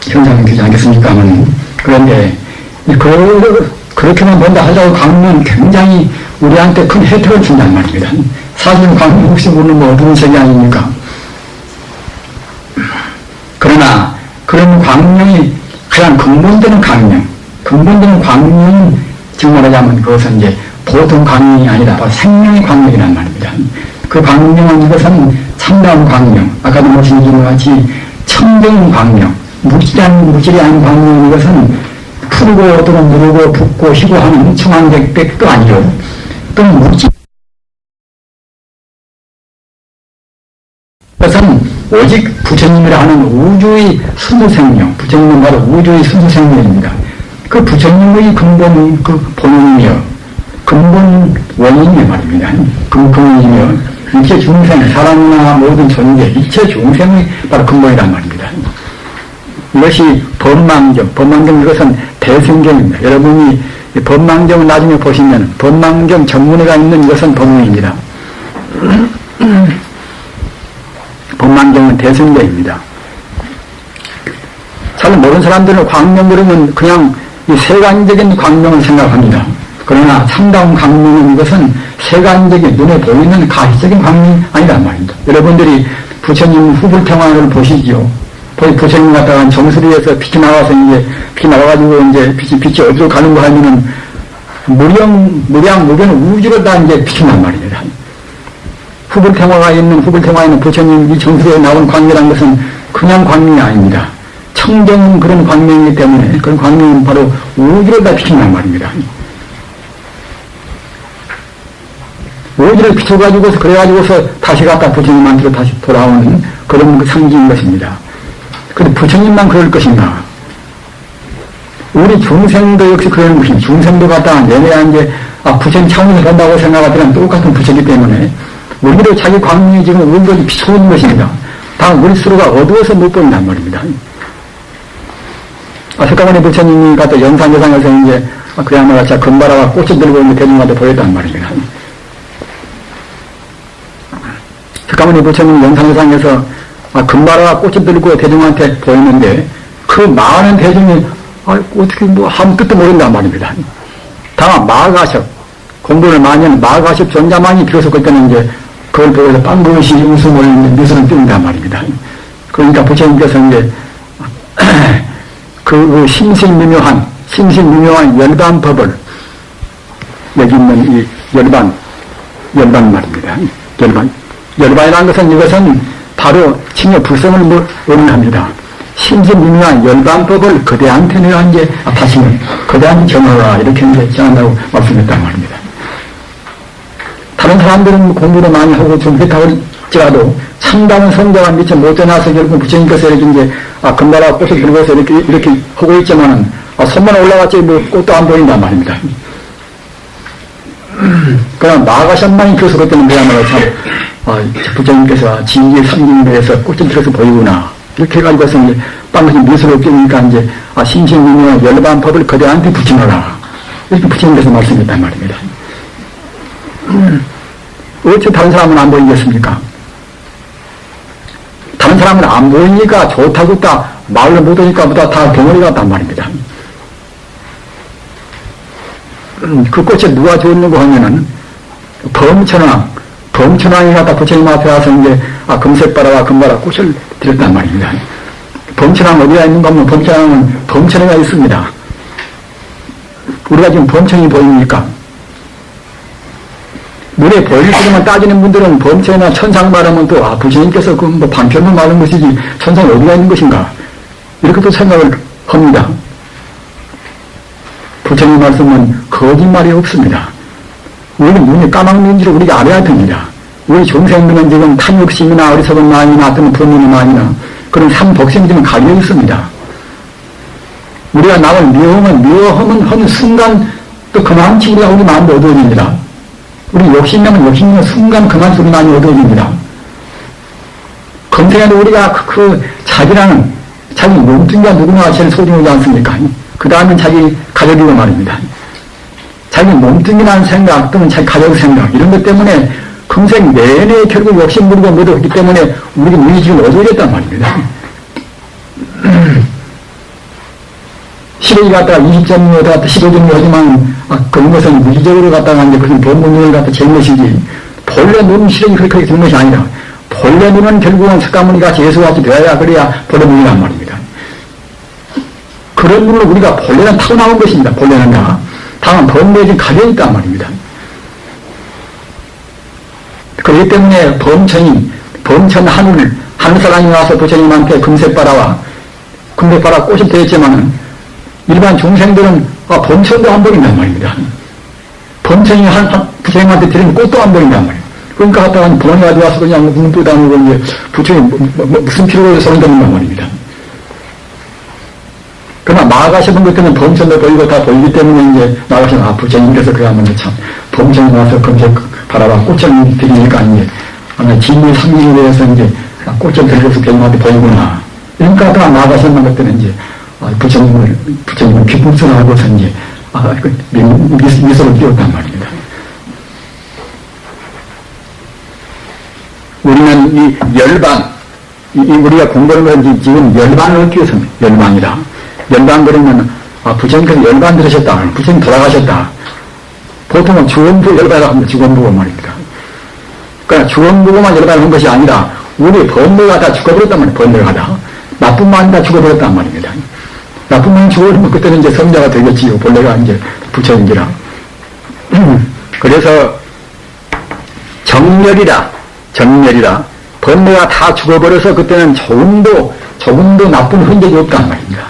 [SPEAKER 1] 현상이 되지 않겠습니까? 그런데 그렇게만 본다 하더라도 광명은 굉장히 우리한테 큰 혜택을 준단 말입니다. 사실 광명 혹시 모르는 뭐 어두운 색이 아닙니까? 그러나 그런 광명이 가장 근본되는 광명은 지금 말하자면 그것은 이제 보통 광명이 아니라 생명의 광명이란 말입니다. 그 광명은 이것은 참다운 광명, 아까도 말씀드린 것 같이 청정 광명, 물질이 아닌 광명 이것은 푸르고 또는 누르고 붓고 희고 하는 청황백도 아니요. 또는 물질 그것은 오직 부처님이라 하는 우주의 순수생명, 부처님은 바로 우주의 순수생명입니다. 그 부처님의 근본 그 본원이며 근본 원인이 말입니다. 근본이며 일체 중생, 사람이나 모든 존재, 일체 중생의 바로 근본이란 말입니다. 이것이 법망경 이것은 대승경입니다. 여러분이 법망경을 나중에 보시면 법망경 전문에가 있는 이것은 법문입니다. 법망경은 대승경입니다. 잘 모르는 사람들은 광명 그러면 그냥 이 세간적인 광명을 생각합니다. 그러나 참다운 광명은 이것은 세간적인 눈에 보이는 가시적인 광명이 아니란 말입니다. 여러분들이 부처님 후불탱화를 보시지요. 부처님 갔다가 정수리에서 빛이 나와서 이제 빛이 나와가지고 이제 빛이 어디로 가는 거 하면은 무량 우주로 다 이제 비춘단 말입니다. 후불탱화에 있는 부처님 이 정수리에 나온 광명이라는 것은 그냥 광명이 아닙니다. 청정은 그런 광명이기 때문에 그런 광명은 바로 우주를 다 비춘단 말입니다. 우주를 비춰가지고서 그래가지고서 다시 갖다 부처님한테로 다시 돌아오는 그런 그 상징인 것입니다. 그런데 부처님만 그럴 것인가? 우리 중생도 역시 그러는 것입니다. 중생도 갖다가 내내야 이제 부처님 차원에서 본다고 생각하더라면 똑같은 부처이기 때문에 우리도 자기 광명이 지금 우주를 비추는 것입니다. 다 우리 스스로가 어두워서 못 보인단 말입니다. 석가모니 부처님이 갖다 영산대상에서 이제 그야말로 자 금바라가 꽃을 들고 있는 대중한테 보였단 말입니다. 석가모니 부처님 영산대상에서 금바라가 꽃을 들고 대중한테 보였는데 그 많은 대중이 어떻게 뭐 아무 뜻도 모른단 말입니다. 다만 마가섭 공부를 많이 하는 마가섭 존자만이 비로소 그때는 이제 그걸 보고서 빵긋이 웃음을 미소를 띄운단 말입니다. 그러니까 부처님께서 이제 그 심신미묘한 열반법을 여기 있는 이 열반 말입니다. 열반이라는 것은 이것은 바로 칭여 불성을 의미합니다. 심신미묘한 열반법을 그대한테 내가 이제 다시는 그대한테 전하라 이렇게 이제 전한다고 말씀했단 말입니다. 다른 사람들은 공부를 많이 하고 좀 했다고 할지라도 참다운 성자가 미처 못 전해서 결국 부처님께서 이렇게 이제 금바라 꽃을 들고서 이렇게 하고 있지만은 손만 올라갔지 뭐 꽃도 안 보인단 말입니다. 그럼 마가션만이 그래서 그때는 그야말로 참 부처님께서 진리의 상징에 대해서 꽃을 들어서 보이구나 이렇게 해가지고서 이제 빵같이 미소를 띄우니까 이제 심신미묘한 열반법을 그대한테 붙이노라 이렇게 부처님께서 말씀했단 말입니다. 어째 다른 사람은 안 보이겠습니까? 다른 사람은 안 보이니까 좋다고 딱 말을 못 하니까 보다 다 덩어리 같단 말입니다. 그 꽃에 누가 줬는고 하면은 범천왕이 갖다 부처님 앞에 와서 이제 금색바라와 금바라 꽃을 드렸단 말입니다. 범천왕 어디가 있는가 하면 범천왕은 범천에가 있습니다. 우리가 지금 범천이 보입니까? 눈에 보일 것만 따지는 분들은 범천이나 천상 말하면 또 부처님께서 그 뭐 반편을 말하는 것이지 천상이 어디가 있는 것인가 이렇게 또 생각을 합니다. 부처님 말씀은 거짓말이 없습니다. 우리는 눈이 까막는지를 우리가 알아야 됩니다. 우리 중생들은 지금 탐욕심이나 어리석은 마음이나 어떤 분노의 마음이나 그런 삼복심이 지금 가려 있습니다. 우리가 남을 미워하면 하는 순간 또 그만치 우리 마음도 어두워집니다. 우리 욕심내면 욕심내면 순간 그만 소리 많이 어두워집니다. 검색해도 우리가 자기라는 자기 몸뚱이가 누구나 제일 소중하지 않습니까? 그 다음엔 자기 가족이고 말입니다. 자기 몸뚱이라는 생각 또는 자기 가족 생각 이런 것 때문에 금생 내내 결국 욕심 부리고 묻었기 때문에 우리 눈이 지금 어두워졌단 말입니다. 시력이 갖다가 20점으로 갖다 15점으로 하지만 그런 것은 물리적으로 갖다가 이제 그런 본문을 갖다 재는 것이지 본래 눈은 시력이 그렇게 되는 것이 아니라 본래 눈은 결국은 석가모니가 예수같이 되어야 그래야 본래 눈이란 말입니다. 그런 눈을 우리가 본래는 타고나온 것입니다. 본래는 다. 다만 본래에 지금 가려있단 말입니다. 그렇기 때문에 범천 하늘사랑이 와서 부처님한테 금색바라와 꽃을 드렸지만은 일반 중생들은 범천도 안 보인단 말입니다. 범천이 부처님한테 드리는 꽃도 안 보인단 말이에요. 그러니까 갖다가 부모님 어디 와서 그냥 눈도 다물고 이제 부처님 무슨 필요로 해서 온다는 말입니다. 그러나 나아가시는 것들은 범천도 보이고 다 보이기 때문에 이제 나아가시는 부처님께서 그야말로 참 범천이 와서 검색 바라봐 꽃을 드리니까 이제 진리의 상징에 대해서 이제 꽃을 들고서 대중한테 보이구나. 그러니까 다 나아가시는 것들은 이제 부처님을 기쁨스러워하고서 이제 미소를 띄웠단 말입니다. 우리는 이 열반, 우리가 공부하는 건 지금 열반을 얻기 위해서입니다. 열반이라. 열반 그러면 부처님께서 열반 들으셨다. 부처님 돌아가셨다. 보통은 주원부 열반이라고 합니다. 주원부가 말입니다. 그러니까 주원부만 열반을 한 것이 아니라 우리 번뇌가 다 죽어버렸단 말이에요. 번뇌가 다. 나쁜 마음이 다 죽어버렸단 말입니다. 나쁜 마음이 죽어버리면 그때는 이제 성자가 되겠지요. 본래가 이제 부처님이라. 그래서 정열이라 번뇌가 다 죽어버려서 그때는 조금도 나쁜 흔적이 없단 말입니다.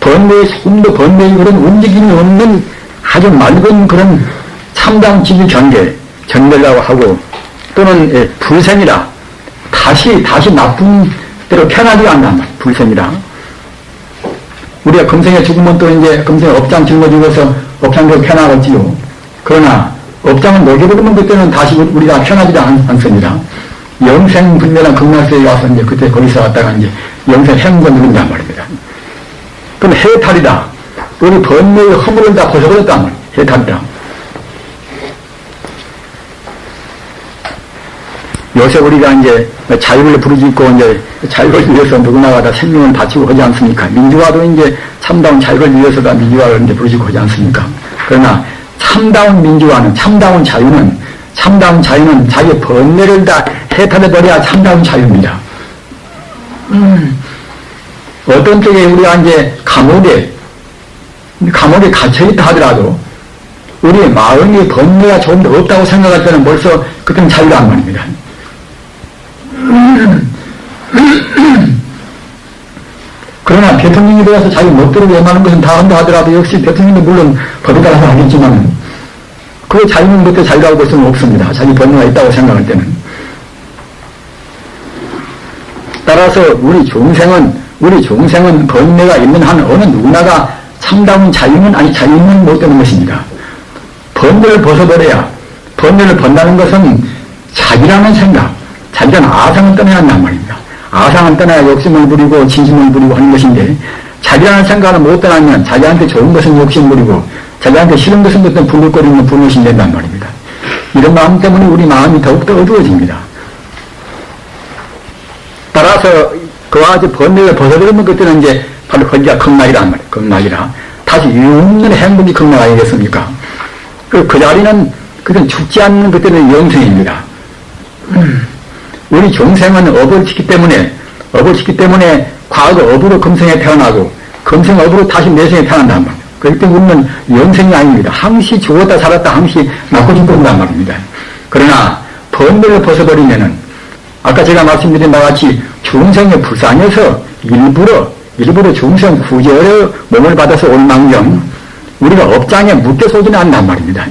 [SPEAKER 1] 번뇌에 조금도 번뇌의 그런 움직임이 없는 아주 맑은 그런 참다운 지기 경계라고 하고, 또는 불생이라 다시 나쁜 대로 편하지 않단 말이에요. 불생이라. 우리가 금생에 죽으면 또 이제 금생에 업장 짊어지고서 업장대로 편하겠지요. 그러나 업장을 녹여버리면 그때는 다시 우리가 편하지 않습니다. 영생불멸한 극락세에 와서 이제 그때 거기서 왔다가 이제 영생 행권 누른단 말입니다. 그럼 해탈이다. 우리 번뇌의 허물을 다 벗어버렸단 말이에요. 해탈이다. 요새 우리가 이제 자유를 부르짖고 이제 자유를 위해서 누구나가 다 생명을 바치고 하지 않습니까? 민주화도 이제 참다운 자유를 위해서다 민주화를 이제 부르짖고 하지 않습니까? 그러나 참다운 민주화는, 참다운 자유는 자기의 번뇌를 다 해탈해버려야 참다운 자유입니다. 어떤 쪽에 우리가 이제 감옥에 갇혀있다 하더라도 우리의 마음의 번뇌가 조금 더 없다고 생각할 때는 벌써 그때는 자유란 말입니다. 그러나 대통령이 되어서 자기 멋대로 외면하는 것은 다 한다 하더라도 역시 대통령도 물론 법에 따라서 하겠지만 그 자유는 그때 자유라고 볼 수는 없습니다. 자기 번뇌가 있다고 생각할 때는. 따라서 우리 중생은 번뇌가 있는 한 어느 누구나가 참다운 자유는 못 되는 것입니다. 번뇌를 벗어버려야, 번뇌를 번다는 것은 자기라는 생각, 자기라는 아상을 떠나야 한단 말입니다. 아상을 떠나야 욕심을 부리고 진심을 부리고 하는 것인데, 자기라는 생각을 못 떠나면 자기한테 좋은 것은 욕심 부리고 자기한테 싫은 것은 어떤 불글거리는 분노심이 된단 말입니다. 이런 마음 때문에 우리 마음이 더욱더 어두워집니다. 따라서 그와 같이 번뇌를 벗어버리면 그때는 이제 바로 거기가 극락이란 말이에요. 극락이라. 다시 유없는 행복이 극락 아니겠습니까? 그 자리는 그때는 죽지 않는 그때는 영생입니다. 우리 중생은 업을 짓기 때문에 과거 업으로 금생에 태어나고 금생 업으로 다시 내생에 태어난단 말이에요. 그렇기 때문에 우리는 영생이 아닙니다. 항시 죽었다 살았다 항시 낳고 죽고 온단 말입니다. 그러나 번뇌를 벗어버리면은 아까 제가 말씀드린 바와 같이 중생의 불쌍해서 일부러 중생 구제의 몸을 받아서 올 망정 우리가 업장에 묶여서 오지는 않단 말입니다.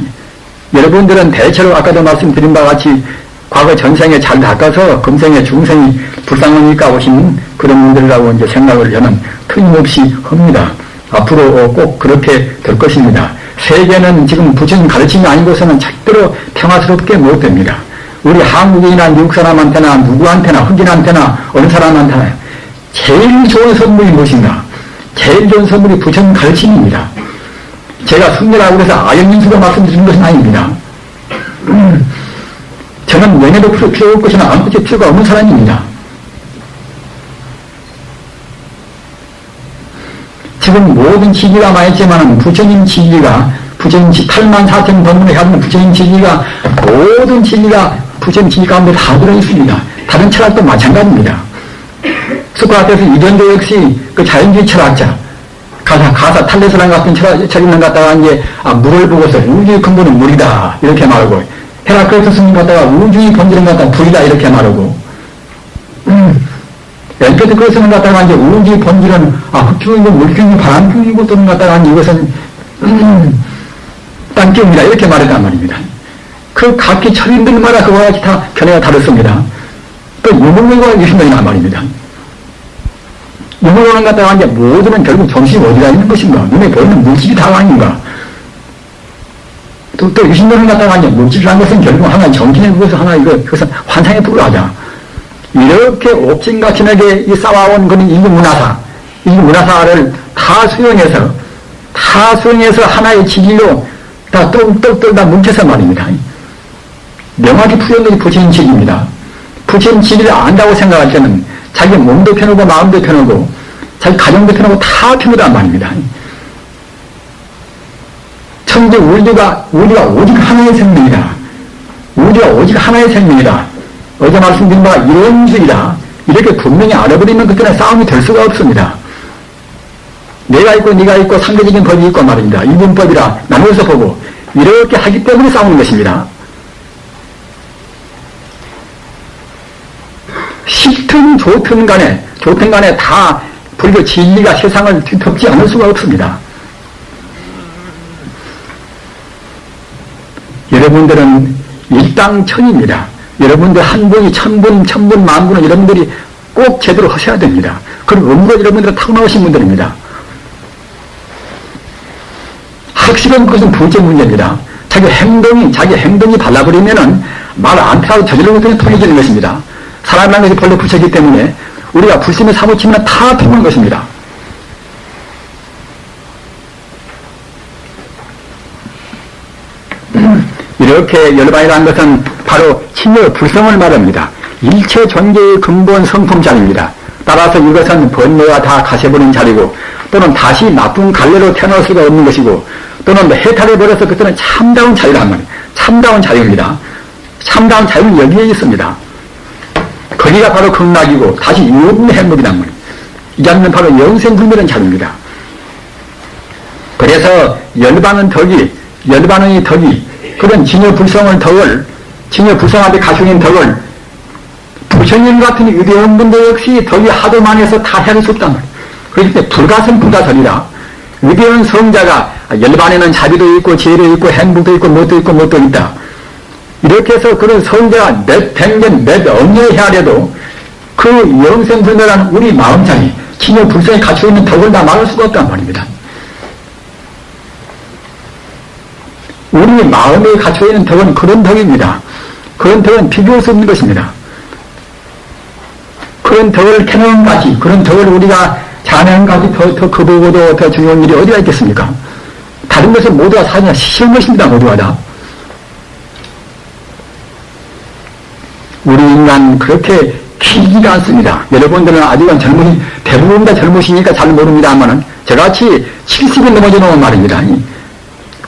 [SPEAKER 1] 여러분들은 대체로 아까도 말씀드린 바와 같이 과거 전생에 잘 닦아서 금생에 중생이 불쌍하니까 오신 그런 분들이라고 이제 생각을 저는 틀림없이 합니다. 앞으로 꼭 그렇게 될 것입니다. 세계는 지금 부처님 가르침이 아니고서는 절대로 평화스럽게 못 됩니다. 우리 한국인이나 미국 사람한테나 누구한테나 흑인한테나 어느 사람한테나 제일 좋은 선물이 무엇인가? 제일 좋은 선물이 부처님 가르침입니다. 제가 승려라고 해서 아영민수가 말씀드린 것은 아닙니다. 저는 명예도 필요 없고 저는 아무것도 필요가 없는 사람입니다. 지금 모든 지기가 많았지만 부처님 지기가 8만 4천 법문에 하는 부처님 지기가 모든 지기가 부처님 지기 가운데 다 들어있습니다. 다른 철학도 마찬가지입니다. 소크라테스 이던도 역시 그 자연주의 철학자 가사 탈레스랑 같은 철학을 갖다가 이제 물을 보고서 우주의 근본은 물이다 이렇게 말하고 헤라클레토 스님 갖다가 우주의 본질은 갖다가 불이다 이렇게 말하고 엠페드크레스는 갖다가 이제 우주의 본질은 흑중이고 물중이고 바람중이고 또는 갖다가 이것은 땅중이다 이렇게 말했단 말입니다. 그 각기 철인들마다 그와 같이 다 견해가 다릅니다. 또 유물론과 유신론이란 말입니다. 유물론은 갖다가 이제 모두는 결국 정신이 어디가 있는 것인가? 눈에 보이는 물질이 다가 아닌가? 또 유신론을 갖다가 이제 물질이라는 것은 결국 하나의 정신에 그것을 그것은 환상에 불과하다. 이렇게 옥진각진하게 이 쌓아온 그런 인구문화사를 다 수용해서 하나의 진리로 다 똘똘똘 다 뭉쳐서 말입니다. 명확히 풀어놓은 부처님 진리입니다. 부처님 진리를 안다고 생각할 때는 자기 몸도 편하고 마음도 편하고 자기 가정도 편하고 다 편하단 말입니다. 천지 우주가 오직 하나의 생명이다. 우주가 오직 하나의 생명이다. 어제 말씀드린 바가 이론주의다. 이렇게 분명히 알아버리면 그때는 싸움이 될 수가 없습니다. 내가 있고 네가 있고 상대적인 법이 있고 말입니다. 인문법이라 나누어서 보고 이렇게 하기 때문에 싸우는 것입니다. 싫든 좋든 간에 다 불교 진리가 세상을 덮지 않을 수가 없습니다. 여러분들은 일당천입니다. 여러분들 한 분이 천분, 만분은 여러분들이 꼭 제대로 하셔야 됩니다. 그리고 업무가 여러분들은 탁월하신 분들입니다. 학식은 그것은 번째 문제입니다. 자기 행동이 발라버리면은 말 안 하고 저지르는 것들이 통해지는 것입니다. 사람이라는 것이 본래 부처이기 때문에 우리가 불심에 사무치면 다 통하는 것입니다. 이렇게 열반이라는 것은 바로 친여 불성을 말합니다. 일체 존재의 근본 성품 자리입니다. 따라서 이것은 번뇌가 다 가셔버린 자리고 또는 다시 나쁜 갈래로 태어날 수가 없는 것이고 또는 해탈해버려서 그때는 참다운 자유란 말이에요. 참다운 자유입니다. 참다운 자유는 여기에 있습니다. 거기가 바로 극락이고 다시 유업의 행복이란 말이에요. 이 자리는 바로 영생불멸한 자리입니다. 그래서 열반의 덕이 그런 진여불성의 덕을 진여불성 앞에 가시는 덕을 부처님 같은 위대한 분들 역시 덕이 하도 많이 해서 다 해낼 수 없단 말이에요. 그렇기 때문에 불가설이다. 위대한 성자가 열반에는 자비도 있고 지혜도 있고 행복도 있고 뭣도 있다. 이렇게 해서 그런 성자가 몇 백년 몇 억년에 헤아려도 그 영생불멸한 우리 마음자리 진여불성에 갖추고 있는 덕을 다 막을 수가 없단 말입니다. 우리 마음에 갖추어 있는 덕은 그런 덕입니다. 그런 덕은 비교할 수 없는 것입니다. 그런 덕을 캐는 가지, 그런 덕을 우리가 자네한 가지 더 크보고도 더 중요한 일이 어디가 있겠습니까? 다른 것은 모두가 사실은 쉬운 것입니다. 모두가 다. 우리 인간 그렇게 길지가 않습니다. 여러분들은 아직은 대부분 다 젊으시니까 잘 모릅니다만은 저같이 70이 넘어져 놓은 말입니다.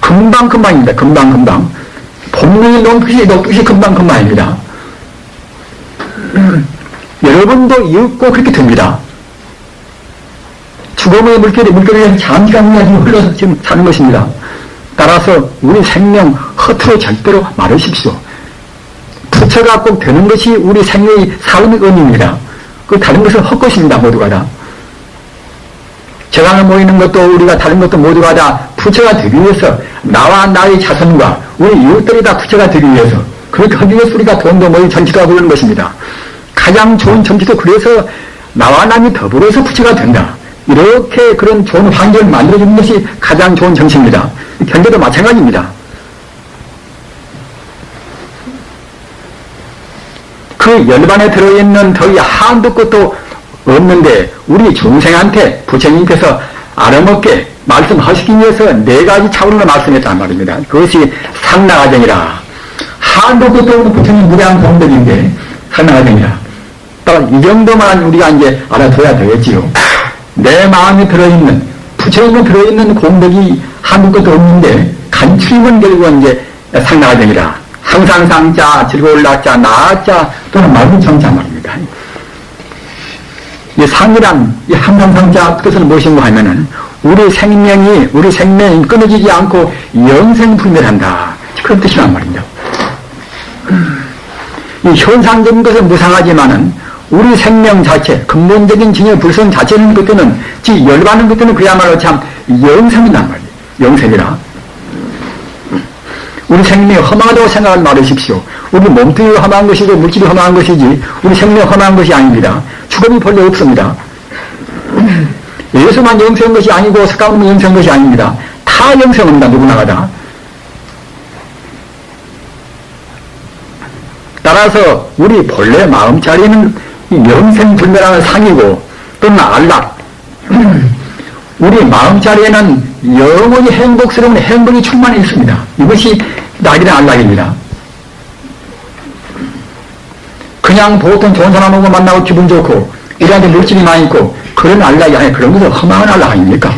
[SPEAKER 1] 금방입니다. 금방. 본능이 녹듯이 금방입니다. 여러분도 읽고 그렇게 됩니다. 죽음의 물결이 잠시간이나 흘러서 지금 사는 것입니다. 따라서 우리 생명 허투루 절대로 말으십시오. 부처가 꼭 되는 것이 우리 생명의 삶의 의미입니다. 그 다른 것은 헛것입니다. 모두가 다. 제가 모이는 것도 우리가 다른 것도 모두가 다 부처가 되기 위해서 나와 나의 자손과 우리 이웃들이 다 부처가 되기 위해서 그렇게 하기 위해서 우리가 돈도 모이 정치도 하고 그러는 것입니다. 가장 좋은 정치도 그래서 나와 남이 더불어서 부처가 된다. 이렇게 그런 좋은 환경을 만들어주는 것이 가장 좋은 정치입니다. 경제도 마찬가지입니다. 그 열반에 들어있는 덕이 한두 것도 없는데 우리 중생한테 부처님께서 알아먹게 말씀하시기 위해서 4가지 차원으로 말씀했단 말입니다. 그것이 상나가정이라. 한두 것도 없는 부처님 무량한 공덕인데 상나가정이라. 이 정도만 우리가 이제 알아둬야 되겠지요. 내 마음에 들어있는 부처님에 들어있는 공덕이 한두 것도 없는데 간추림은 결국은 이제 상나가정이라. 항상 상자, 즐거울 낙자, 나자 또는 맑은 정자 말입니다. 이 상이란 이 항상 상자 뜻은 무엇인가 하면은 우리 생명이 끊어지지 않고 영생불멸한다. 그런 뜻이란 말입니다. 이 현상적인 것은 무상하지만은 우리 생명 자체, 근본적인 진여 불성 자체는 그때는 열반은 그때는 그야말로 참 영생이란 말이에요. 영생이라. 우리 생명이 험하다고 생각하지 말으십시오. 우리 몸뚱이가 험한 것이고 물질이 험한 것이지 우리 생명이 험한 것이 아닙니다. 죽음이 본래 없습니다. 예수만 영생한 것이 아니고 석가모니만 영생한 것이 아닙니다. 다 영생합니다. 누구나가 다. 따라서 우리 본래 마음자리는 영생불멸하는 상이고 또는 안락. 우리 마음자리에는 영원히 행복스러운 행복이 충만히 있습니다. 이것이 낙이나 안락입니다. 그냥 보통 좋은 사람하고 만나고 기분 좋고 우리한테 물질이 많이 있고 그런 안락이 아니라 그런 것은 허망한 안락 아닙니까?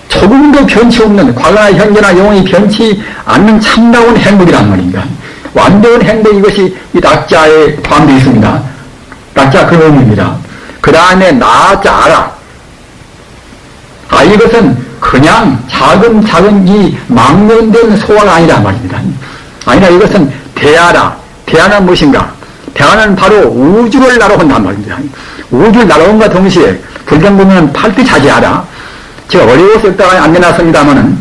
[SPEAKER 1] 조금도 변치 없는 과거나 현재나 영원히 변치 않는 참다운 행복이란 말입니다. 완전한 행복 이것이 이 낙자에 포함되어 있습니다. 낙자 그 의미입니다. 그 다음에 나자 알아. 이것은 그냥 작은 이 망론된 소화가 아니란 말입니다. 아니라 이것은 대하라. 대하는 무엇인가? 대화는 바로 우주를 날아온단 말입니다. 우주를 날아온과 동시에 불경 보면 팔뚝 자제하라. 제가 어려워서 읽다가 안 내놨습니다만은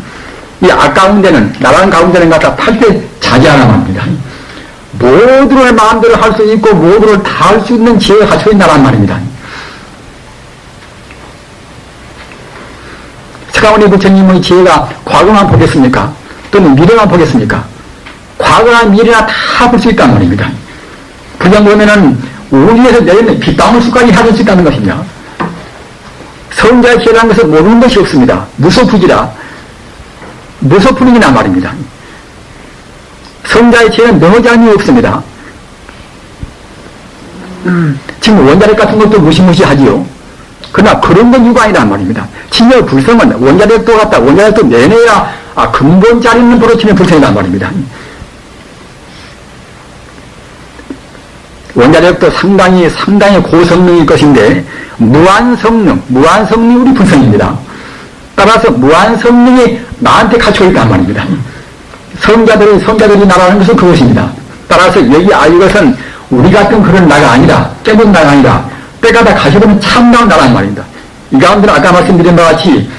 [SPEAKER 1] 이 가운데는 나라는 가운데는 갖다 팔뚝 자제하라 말입니다. 모두를 마음대로 할 수 있고 모두를 다 할 수 있는 지혜가 갖춰 있다란 말입니다. 서가모니 부처님의 지혜가 과거만 보겠습니까? 또는 미래만 보겠습니까? 과거나 미래나 다 볼 수 있단 말입니다. 그냥 보면은 우주에서 내리는 빗방울수까지 하실 수 있다는 것입니다. 성자의 지혜라는 것은 모르는 것이 없습니다. 무소부지라 무소풀이란 말입니다. 성자의 지혜는 너장이 없습니다. 지금 원자력 같은 것도 무시무시하지요. 그러나 그런 건 유관이란 말입니다. 진여 불성은 원자력도 같다. 원자력도 내내야 근본 자리는 부러치는 불성이란 말입니다. 원자력도 상당히 고성능일 것인데 무한성능이 우리 불성입니다. 따라서 무한성능이 나한테 갖춰 있단 말입니다. 성자들이 나라는 것은 그것입니다. 따라서 여기 이것은 우리 같은 그런 나가 아니라 깨본 나가 아니라 때가 다 가셔보는 참나온 나라는 말입니다. 이 가운데는 아까 말씀드린 바와 같이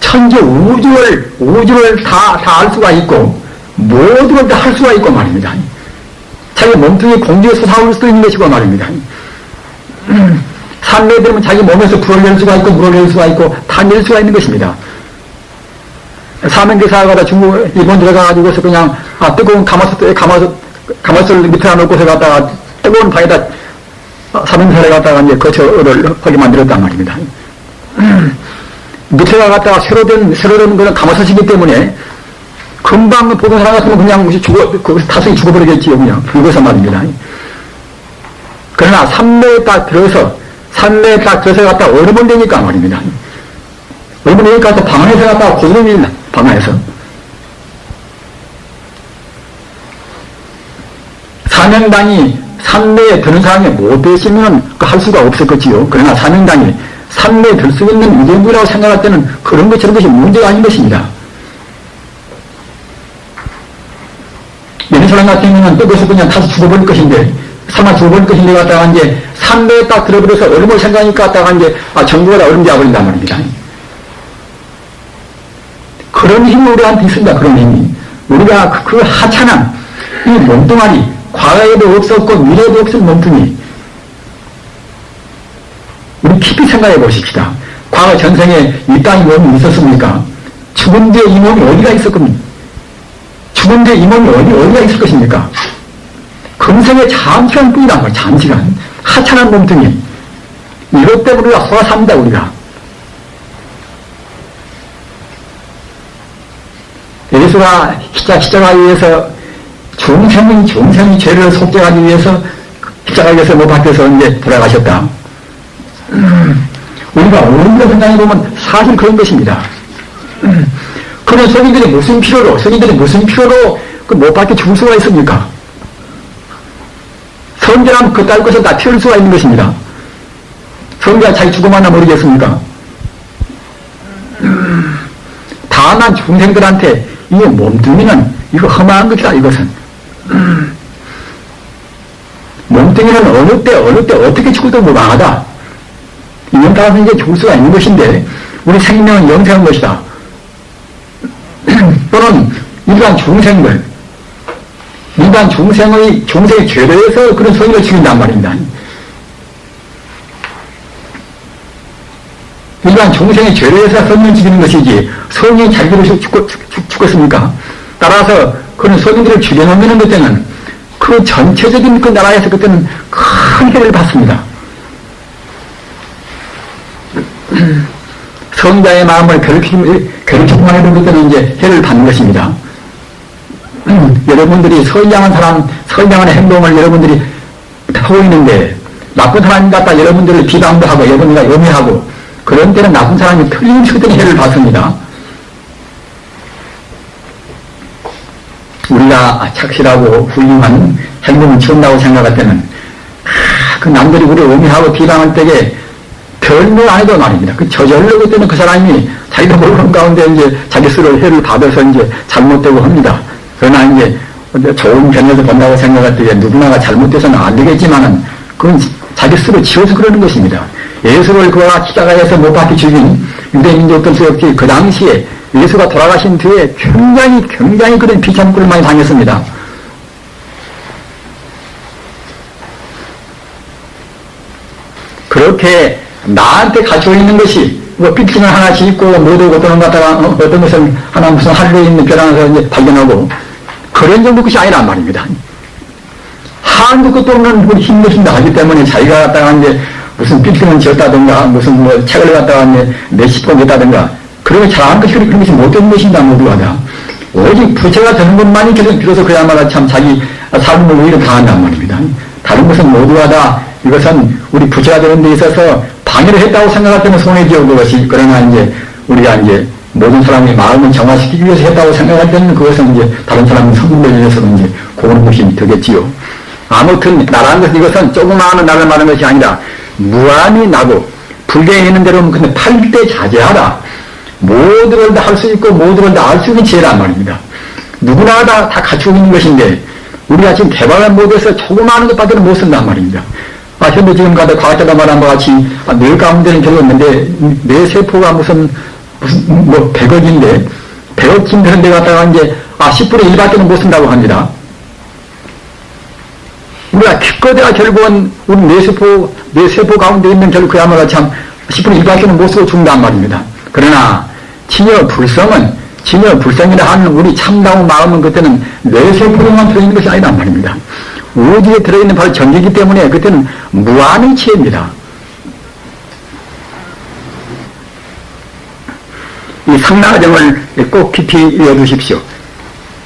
[SPEAKER 1] 천지 우주를 다 알 수가 있고 모두를 다 할 수가 있고 말입니다. 자기 몸뚱이 공중에 솟아올 수도 있는 것이고 말입니다. 산매에 들으면 자기 몸에서 불을 낼 수가 있고 물을 낼 수가 있고 다 낼 수가 있는 것입니다. 사명교사가 가다 중국 일본 들어가가지고서 그냥 뜨거운 가마솥을 밑에 놓고서 갖다가 뜨거운 방에다 사명사를 갖다가 이제 거처를 하게 만들었단 말입니다. 밑에가 갖다가 새로 된 그런 가마솥이기 때문에 금방 보던 사람 같으면 그냥 거기서 타성이 죽어버리겠지요. 그냥 불거서 말입니다. 그러나 산매에 딱 들어서 갖다 얼음을 내니까 말입니다. 얼음을 내니까 방 안에서 갖다가 고드름이 방 안에서. 사명당이 산매에 드는 사람이 못 되시면 할 수가 없었겠지요. 그러나 사명당이 산매에 들 수 있는 유전부라고 생각할 때는 그런 것 저런 것이 문제가 아닌 것입니다. 예를 사람 같은 경우는 뜨거워서 그냥 타서 죽어버릴 것인데, 사만 죽어버릴 것인데 갖다가 이제 산매에 딱 들어버려서 얼음을 생각하니까 갖다가 이제 전부가 다 얼음 되어버린단 말입니다. 그런 힘이 우리한테 있습니다. 그런 힘이. 우리가 그 하찮은 이 몸뚱아리, 과거에도 없었고 미래에도 없을 몸뚱이. 우리 깊이 생각해 보십시다. 과거 전생에 이 땅에 몸이 있었습니까? 죽은 뒤에 이 몸이 어디가 있을 겁니까? 죽은 뒤에 이 몸이 어디가 있을 것입니까? 금생의 잠시간 뿐이란 말이에요. 잠시간. 하찮은 몸뚱이. 이것 때문에 우리가 화가 삽니다. 우리가. 예수가 십자가에 의해서 중생이 죄를 속죄하기 위해서 십자가에 의해서 못 박혀서 이제 돌아가셨다. 우리가 오히려 생각해보면 사실 그런 것입니다. 그런 성인들이 무슨 필요로 그 못 박혀 죽을 수가 있습니까? 성자라면 그 딸 것을 다 피울 수가 있는 것입니다. 성자가 자기 죽음하나 모르겠습니까? 다만 중생들한테 이 몸뚱이는 이거 험한 것이다. 이것은 몸뚱이는 어느 때 어떻게 죽어도 무방하다. 인연 따라서 이제 죽을 수가 있는 것인데 우리 생명은 영생한 것이다. 또는 일반 중생의 죄로해서 그런 성인을 죽인단 말입니다. 일반 중생의 죄로해서 성인을 죽이는 것이지 성인이 자기로 죽었습니까? 따라서 그런 성인들을 죽여놓는 그때는 그 전체적인 그 나라에서 그때는 큰 해를 받습니다. 성자의 마음을 괴롭히기만 해도 그때는 이제 해를 받는 것입니다. 여러분들이 선량한 행동을 여러분들이 하고 있는데 나쁜 사람 같다 여러분들을 비방도 하고 여러분들과 염해하고 그런 때는 나쁜 사람이 틀림없이 그때는 해를 받습니다. 우리가 착실하고 훌륭한 행동을 지은다고 생각할 때는 그 남들이 우리를 염해하고 비방할 때에 별말 안 해도 말입니다. 저절로 그때는 그 사람이 자기도 모르는 가운데 이제 자기 스스로 해를 받아서 이제 잘못되고 합니다. 그러나 이제 좋은 견해에서 본다고 생각할 때 누구나가 잘못돼서는 안 되겠지만은 그건 자기 스스로 지어서 그러는 것입니다. 예수를 그와 십자가에서 못 박혀 죽인 유대민족들 역시 그 당시에 예수가 돌아가신 뒤에 굉장히 그런 비참꾼을 많이 당했습니다. 그렇게 나한테 가지고 있는 것이 뭐 빌딩을 하나씩 있고 모두 어떤 갖다가 어떤 것을 하나 무슨 하루에 있는 벼랑에서 이제 발견하고 그런 정도 것이 아니란 말입니다. 한도 끝도 없는 우리 힘내신다 하기 때문에 자기가 갖다가 이제 무슨 빌딩을 지었다든가 무슨 뭐 책을 갖다가 이제 몇십 권 냈다든가 그러면 잘하는 것이 그런 것이 못된 것인다 모두가 다. 오직 부채가 되는 것만이 비로소 그야말로 참 자기 삶을 오히려 당한단 말입니다. 다른 것은 모두가 다 이것은 우리 부채가 되는 데 있어서 방해를 했다고 생각할 때는 손해지어 그것이 그러나 이제 우리가 이제 모든 사람의 마음을 정화시키기 위해서 했다고 생각할 때는 그것은 이제 다른 사람의 성공을 위해서 이제 그런 것이 되겠지요. 아무튼 나라는 것은 이것은 조그마한 나를 말하는 것이 아니라 무한히 나고 불교에 있는 대로 근데 팔대 자제하라. 모두를 다 할 수 있고 모두를 다 알 수 있는 지혜란 말입니다. 누구나 다 갖추고 있는 것인데 우리가 지금 개발을 못해서 조그마한 것밖에 못 쓴단 말입니다. 현재 지금 과학자가 말한 것 같이 뇌 가운데는 별로 없는데 뇌 세포가 무슨 뭐 100억인데 100억쯤 되는 데 갖다가 이제 10분의 1밖에는 못 쓴다고 합니다. 우리가 기껏해야 결국은 우리 뇌세포 가운데 있는 결국 그야말로 참 10분의 1밖에는 못 쓰고 죽는단 말입니다. 그러나 진여불성이라 하는 우리 참다운 마음은 그때는 뇌세포로만 들어있는 것이 아니란 말입니다. 우주에 들어있는 바로 전기이기 때문에 그때는 무한의 지혜입니다. 이 상나가정을 꼭 깊이 이어두십시오.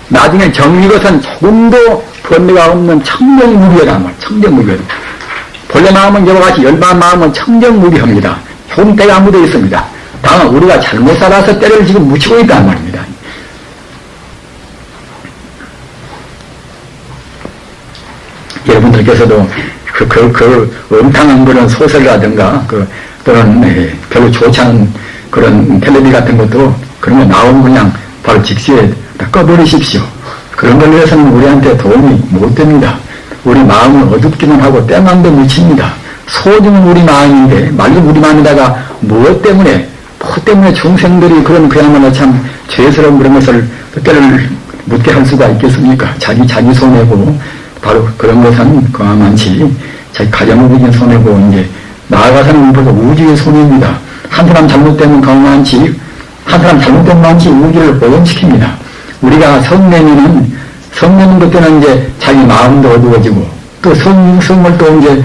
[SPEAKER 1] 나중에 정리것은 조금도 번뇌가 없는 청정무비하단 말이에요. 청정무비하. 본래 마음은 여러 가지 열반 마음은 청정무비합니다. 조금 때가 묻어 있습니다. 다만 우리가 잘못 살아서 때를 지금 묻히고 있단 말입니다. 여러분들께서도 그 음탕한 그런 소설이라든가 또는 별로 좋지 않은 그런 텔레비 같은 것도 그런 거 나오면 그냥 바로 직시에 다 꺼버리십시오. 그런 걸 위해서는 우리한테 도움이 못 됩니다. 우리 마음을 어둡기만 하고 때만도 묻힙니다. 소중은 우리 마음인데 맑은 우리 마음에다가 무엇 때문에 중생들이 그런 그야말로 참 죄스러운 그런 것을 때를 묻게 할 수가 있겠습니까? 자기 손해고 바로 그런 것은 그만치 자기 가정을 이긴 손해고 이제 나아가서는 벌써 우주의 손해입니다. 한 사람 잘못되면 그만치 한 사람 잘못된 만치 우주를 오염시킵니다. 우리가 성내면은 그때는 이제 자기 마음도 어두워지고 또 성을 또 이제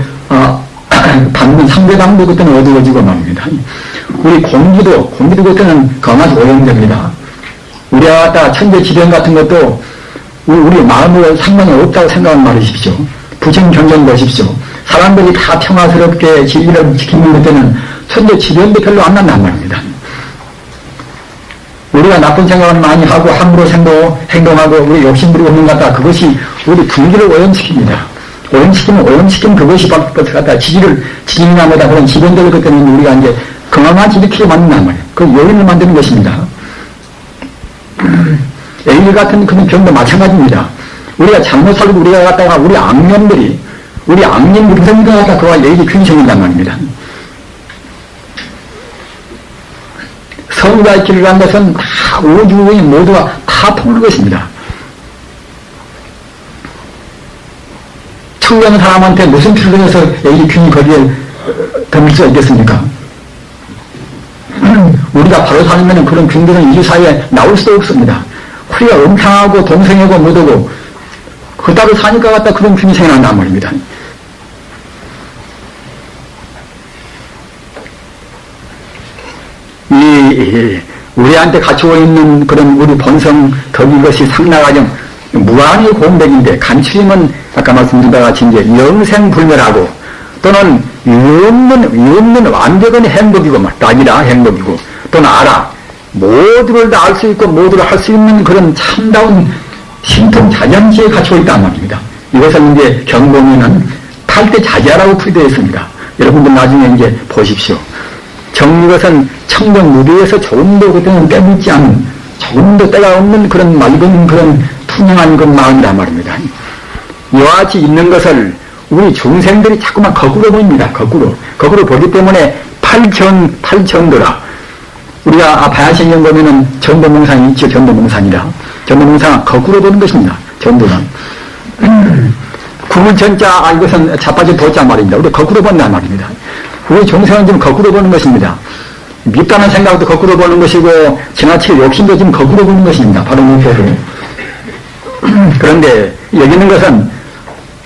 [SPEAKER 1] 받는 상대방도 그때는 어두워지고 말입니다. 우리 공기도 그때는 그만치 오염됩니다. 우리가 갖다 천재지변 같은 것도 우리 마음으로 상관이 없다고 생각하는 말이십시오. 부정 경전 보십시오. 사람들이 다 평화스럽게 진리를 지키는 그때는 천재지변도 별로 안 난단 말입니다. 우리가 나쁜 생각을 많이 하고 함부로 행동하고 우리 욕심부리고 없는 것 같다. 그것이 우리 분기를 오염시킵니다. 오염시키면 그것이 갖다 지진이나 뭐다 그런 지변들 그때는 우리가 이제 그만한 일으키게 만든단 말이에요. 그 요인을 만드는 것입니다. 에일 같은 그런 병도 마찬가지입니다. 우리가 잘못 살고 우리가 갖다가 우리 악년 무성들이 갖다 그와 에일이 균이 생긴단 말입니다. 성과의 길을 한 것은 다 우주의 모두가 다 통하는 것입니다. 청년 사람한테 무슨 필요로 해서 에일이 균이 거기에 덤빌 수가 있겠습니까? 우리가 바로 살면 그런 균들은 이 사회에 나올 수도 없습니다. 우리가 음탕하고 동생하고 못하고 그따로 사니까 갖다 그런 균이 생겨난단 말입니다. 우리한테 갖추고 있는 그런 우리 본성 덕인 것이 상나가정 무한히 공백인데 간추림은 아까 말씀드린 바와 같이 이제 영생불멸하고 또는 없는 완벽한 행복이고 낙이라 행복이고 또는 알아 모두를 다 알 수 있고 모두를 할 수 있는 그런 참다운 신통자장지에 갖추고 있단 말입니다. 이것을 이제 경공에는 탈때 자제하라고 풀이되어 있습니다. 여러분들 나중에 이제 보십시오. 정리것은 청정 무비에서 조금도 그때는 때묻지 않은 조금도 때가 없는 그런 맑은 그런 순행한 그 마음이란 말입니다. 이와 같이 있는 것을 우리 중생들이 자꾸만 거꾸로 봅니다. 거꾸로 보기 때문에 팔천도라. 우리가 바야신경 보면은 전도몽상이 있죠. 전도몽상이라. 전도몽상은 거꾸로 보는 것입니다. 전도는. 구문전자, 이것은 자빠진 도자 말입니다. 우리 거꾸로 본단 말입니다. 우리 중생은 지금 거꾸로 보는 것입니다. 밉다는 생각도 거꾸로 보는 것이고, 지나치게 욕심도 지금 거꾸로 보는 것입니다. 바로 무표로. 그런데 여기 있는 것은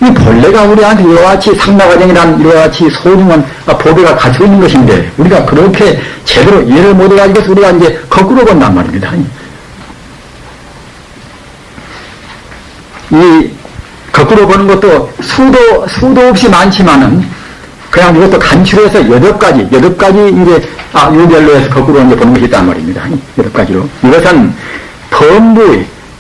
[SPEAKER 1] 이 본래가 우리한테 이와 같이 상나과정이란 이와 같이 소중한 보배가 가지고 있는 것인데, 우리가 그렇게 제대로 이해를 못해가지고 우리가 이제 거꾸로 본단 말입니다. 이 거꾸로 보는 것도 수도 없이 많지만은 그냥 이것도 간추려서 8가지 이제 유별로 해서 거꾸로 이제 보는 것이 있단 말입니다. 8가지로. 이것은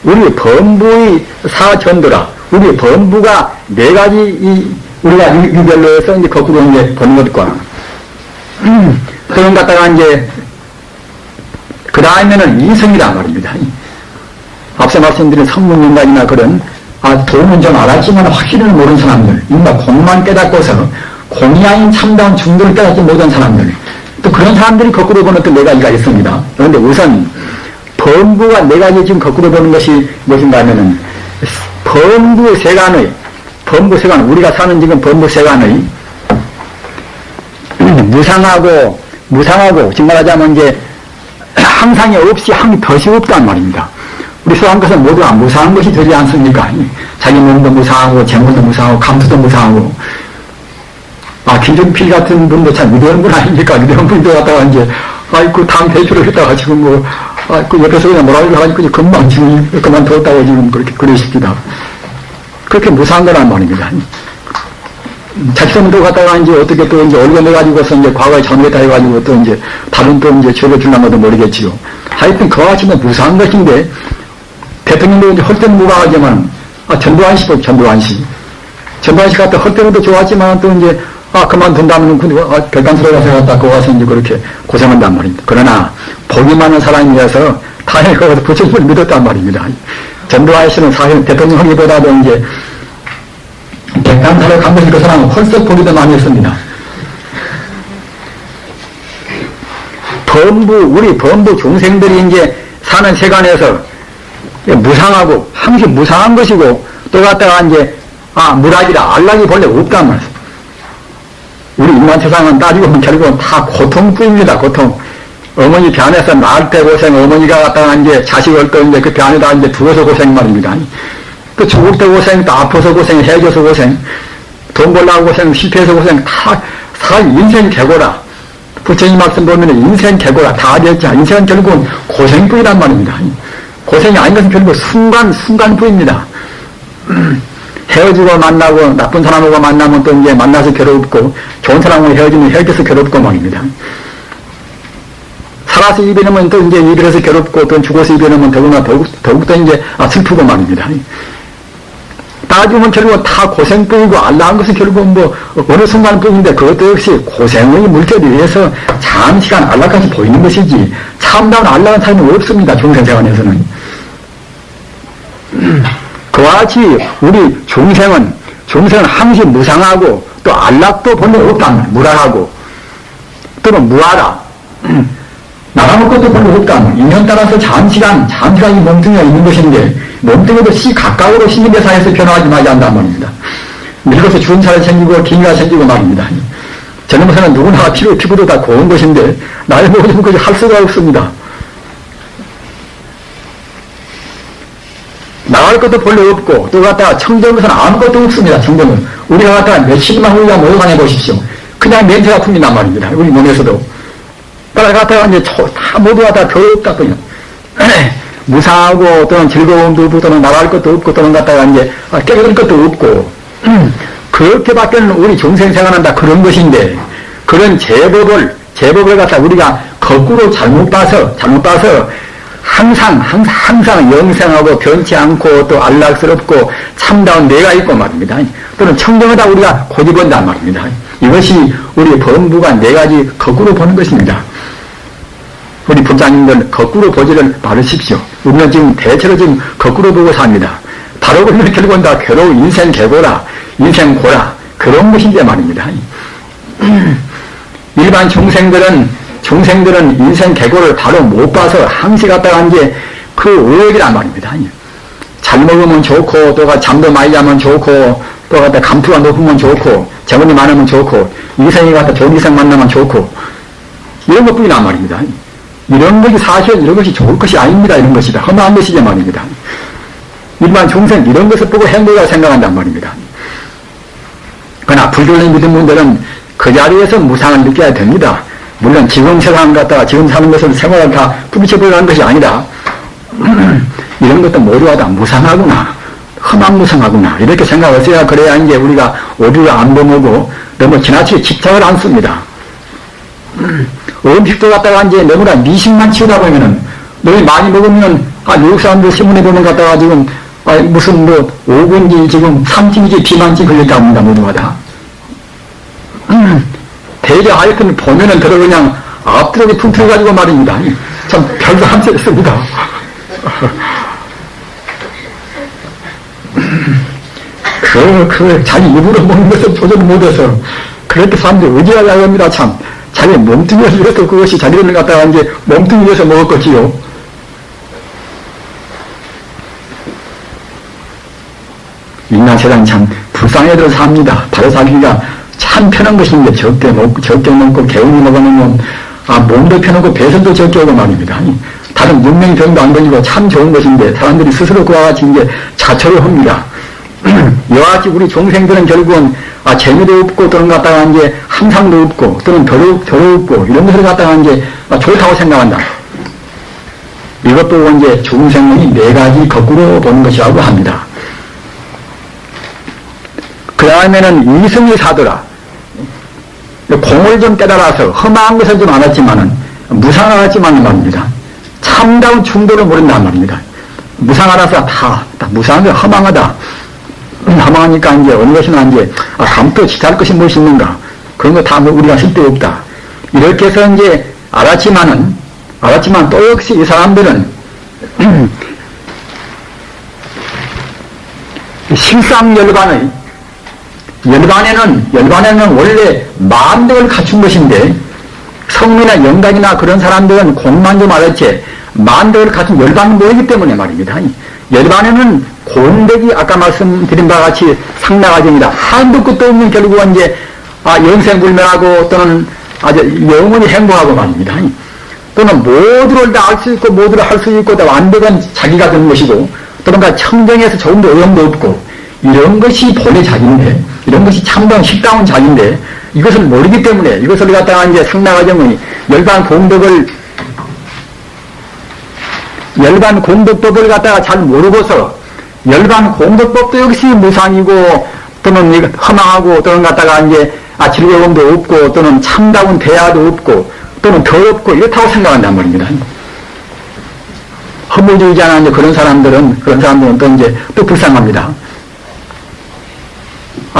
[SPEAKER 1] 우리 범부의 사전도라. 우리 범부가 4가지 우리가 유별로 해서 이제 거꾸로 이제 보는 것과 그런 갖다가 이제 그 다음에는 이성이란 말입니다. 앞서 말씀드린 성문인간이나 그런 도움은 좀 알았지만 확실히는 모르는 사람들, 인가 공만 깨닫고서 공이 아닌 참다운 중도를 깨닫지 못한 사람들, 또 그런 사람들이 거꾸로 보는 또 4가지가 있습니다. 그런데 우선 범부가 4가지 지금 거꾸로 보는 것이 무엇인가 하면은 범부세간의 우리가 사는 지금 범부세간의 무상하고 지금 말하자면 이제 항상이 없이 덫이 없단 말입니다. 우리 소한 것은 모두가 무상한 것이 되지 않습니까? 자기 몸도 무상하고 재물도 무상하고 감수도 무상하고 김정필 같은 분도 참 위대한 분 아닙니까? 위대한 분도 갖다가 이제 당 대표를 했다가 지금 옆에서 그냥 뭐라고 하니까 금방 지금 그만뒀다고 지금 그렇게 그러십니다. 그렇게 무상한 거란 말입니다. 자기 손도 갖다가 이제 어떻게 또 이제 올려내가지고서 이제 과거에 잘못했다 해가지고 또 이제 다른 또 이제 죄를 주려면 모르겠지요. 하여튼 그와 같이 무상한 것인데 대통령도 이제 헐 때는 무방하지만 전두환 씨 같다 헐 때는 좋았지만 또 이제 그만둔다면 결단스러워서 갔다 거기 가서 이제 그렇게 고생한단 말입니다. 그러나 복이 많은 사람이라서 다행히 거기서 부처님을 믿었단 말입니다. 전두환 씨는 사실 대통령 하기보다도 이제 객단사로 간 것이 그 사람은 헐썩 보기도 많이 했습니다. 우리 범부 중생들이 이제 사는 세간에서 무상하고 항상 무상한 것이고 또 갖다가 이제 무락이라 안락이 본래 없단 말이에요. 우리 인간 세상은 따지고 보면 결국은 다 고통뿐입니다. 고통. 어머니 배 안에서 낳을 때 고생, 어머니가 갖다가 이제 자식을 또 이제 그 배 안에다 이제 두어서 고생 말입니다. 또 죽을 때 고생, 또 아파서 고생, 헤어져서 고생, 돈 벌려고 고생, 실패해서 고생, 다 인생 개고라. 부처님 말씀 보면 인생 개고라. 다 됐죠. 인생은 결국은 고생뿐이란 말입니다. 고생이 아닌 것은 결국 순간뿐입니다. 헤어지고 만나고 나쁜 사람하고 만나면 또 이제 만나서 괴롭고 좋은 사람하고 헤어지면 헤어져서 괴롭고 말입니다. 살아서 이별하면 또 이제 이별해서 괴롭고 또 죽어서 이별하면 더욱더 이제 슬프고 말입니다. 따지면 결국 다 고생뿐이고 안락한 것은 결국 어느 순간뿐인데 그것도 역시 고생의 물결에 의해서 장시간 안락까지 보이는 것이지 참다운 안락한 삶은 없습니다. 중생세간에서는. 그와 같이 우리 중생은 항상 무상하고 또 안락도 본래 없다. 무락하고 또는 무아라. 나가는 것도 별로 없다. 인연 따라서 장시간 이 몸뚱이가 있는 것인데 몸뚱이도 각각으로 신경대사에서 변화하지 말지 않단 말입니다. 늙어서 죽은 살이 생기고 기미가 생기고 말입니다. 젊은 누구나 피부도 다 고운 것인데 나이 먹으면 그저 할 수가 없습니다. 나갈 것도 별로 없고 또 갖다가 청정은 것은 아무것도 없습니다. 청정은 우리가 갖다가 며칠만 우리가 모여가해 보십시오. 그냥 냄새가 풍긴단 말입니다. 우리 몸에서도 그걸 갖다가 이제 다 모두가 다 더럽다 그냥 무상하고 또는 즐거움도 없고 또는 나갈 것도 없고 또는 갖다가 이제 깨끗한 것도 없고 그렇게밖에는 우리 중생 생활은 다 그런 것인데 그런 제법을 갖다 우리가 거꾸로 잘못 봐서 항상 영생하고 변치 않고 또 안락스럽고 참다운 내가 있고 말입니다. 또는 청정하다 우리가 고집한단 말입니다. 이것이 우리 범부가 4가지 거꾸로 보는 것입니다. 우리 불자님들 거꾸로 보지를 말으십시오. 우리는 지금 대체로 지금 거꾸로 보고 삽니다. 바로 그러면 결국은 다 괴로운 인생 개고라, 인생 고라, 그런 것인데 말입니다. 일반 중생들은 인생 개고를 바로 못 봐서 항시 갔다 간 게 그 의욕이란 말입니다. 잘 먹으면 좋고, 또 잠도 많이 자면 좋고, 또 갖다 감투가 높으면 좋고, 재물이 많으면 좋고, 이생이 갖다 좋은 이생 만나면 좋고, 이런 것 뿐이란 말입니다. 이런 것이 사실은 이런 것이 좋을 것이 아닙니다. 이런 것이다. 험한 것이지 말입니다. 일반 중생 이런 것을 보고 행복이라고 생각한단 말입니다. 그러나 불교를 믿은 분들은 그 자리에서 무상을 느껴야 됩니다. 물론 지금 세상 갖다가 지금 사는 것을 생활을 다 부딪혀보려고 하는 것이 아니라 이런 것도 모두가 다 무상하구나, 험악무상하구나 이렇게 생각했어야 그래야 이제 우리가 오류를 안 범하고 너무 지나치게 집착을 안 씁니다. 음식도 갖다가 이제 너무나 미식만 치우다 보면은 너무 많이 먹으면 미국 사람들 신문에 보면 갖다가 지금 무슨 5분기 지금 3층이지 비만증 걸렸다 합니다. 모두가 다. 대개 하여튼 보면은 들어 그냥 앞뒤로 퉁퉁해가지고 말입니다. 참 별거 한 세 있습니다. 자기 입으로 먹는 것을 도저히 못해서 그렇게 사람들이 의지하려고 합니다. 참 자기 몸뚱이에서 이렇게 그것이 자기를 갖다가 이제 몸뚱이에서 먹을 것이요. 인간 세상 참 불쌍해들 삽니다. 바로 살기가 참 편한 것인데 적게 먹고 개운히 먹으면 몸도 편하고 배선도 적게 오고 말입니다. 다른 문명이 병도 안 걸리고 참 좋은 것인데 사람들이 스스로 그와 같이 이제 자초를 합니다. 이와 같이 우리 중생들은 결국은 재미도 없고 또는 갖다가 이제 함상도 없고 또는 더럽고 이런 것을 갖다가 이제 좋다고 생각한다. 이것 보고 이제 중생론이 네 가지 거꾸로 보는 것이라고 합니다. 그 다음에는 이승이 사더라. 공을 좀 깨달아서 험한 것은 좀 알았지만은 무상 알았지만은 말입니다. 참다운 충돌을 모른단 말입니다. 무상 알아서 다 무상한 게 허망하다. 허망하니까 이제 어느 것이나 이제 감도 지탈 것이 무엇이 있는가. 그런 거 다 우리가 쓸데없다. 이렇게 해서 이제 알았지만 또 역시 이 사람들은 열반에는 원래 만덕을 갖춘 것인데 성미나 영각이나 그런 사람들은 공만 좀 알았지 만덕을 갖춘 열반은 모르기 때문에 말입니다. 열반에는 공덕이 아까 말씀드린 바와 같이 상나가정이다. 한도 끝도 없는 결국은 이제 영생불멸하고 또는 아주 영원히 행복하고 말입니다. 또는 모두를 다 알 수 있고 모두를 할 수 있고 다 완벽한 자기가 되는 것이고 또는 청정에서 조금도 어려움도 없고 이런 것이 본래 자기인데 이런 것이 참다운 식다운 자기인데 이것을 모르기 때문에 이것을 갖다가 이제 상나가정의 열반 공덕법을 갖다가 잘 모르고서 열반 공덕법도 역시 무상이고 또는 허망하고 또는 갖다가 이제 즐거움도 없고 또는 참다운 대화도 없고 또는 더럽고 이렇다고 생각한단 말입니다. 허무주의자나 이제 그런 사람들은 또 이제 또 불쌍합니다.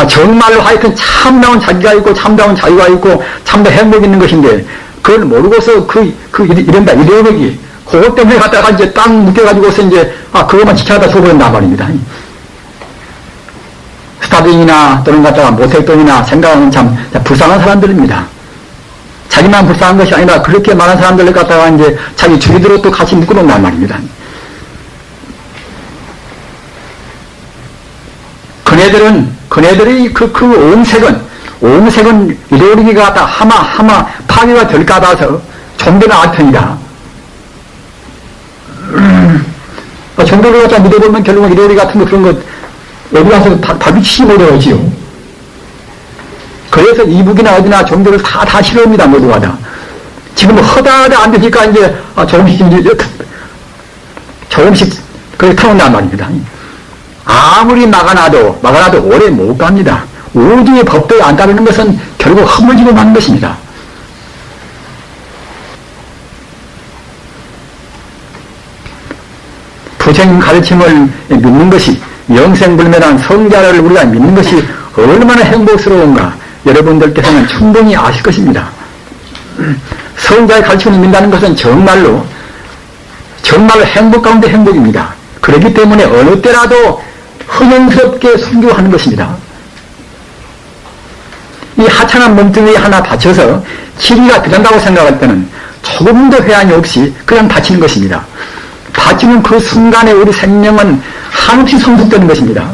[SPEAKER 1] 정말로 하여튼 참다운 자기가 있고 참다운 자유가 있고 참다운 행복이 있는 것인데 그걸 모르고서 이런다 이래버기 그것 때문에 갖다가 이제 딱 묶여가지고서 이제 그것만 지켜하다 줘버린단 말입니다. 스타딩이나 또는 갖다가 모택돈이나 생각하는 참 불쌍한 사람들입니다. 자기만 불쌍한 것이 아니라 그렇게 많은 사람들을 갖다가 이제 자기 주위대로 또 같이 묶어놓는단 말입니다. 그네들의 그 옹색은 이래오르기가 갖다 하마 파괴가 될까 봐서 좀더 나을 편이다. 정도를 갖다 믿어보면 결국은 이래오르기 같은 거 그런 거 어디 가서 다 미치지 못하지요. 그래서 이북이나 어디나 정도를 다 싫어합니다. 모두가 다. 지금 허다하다 안 되니까 이제 조금씩 그렇게 타온단 말입니다. 아무리 막아놔도 오래 못 갑니다. 우주의 법도에 안 따르는 것은 결국 허물지고 마는 것입니다. 부처님 가르침을 믿는 것이 영생불멸한 성자를 우리가 믿는 것이 얼마나 행복스러운가 여러분들께서는 충분히 아실 것입니다. 성자의 가르침을 믿는다는 것은 정말로 행복 가운데 행복입니다. 그렇기 때문에 어느 때라도 헌연스럽게 순교하는 것입니다. 이 하찮은 몸뚱이 하나 바쳐서 치리가 들어간다고 생각할 때는 조금도 회한이 없이 그냥 바치는 것입니다. 바치는 그 순간에 우리 생명은 한없이 성숙되는 것입니다.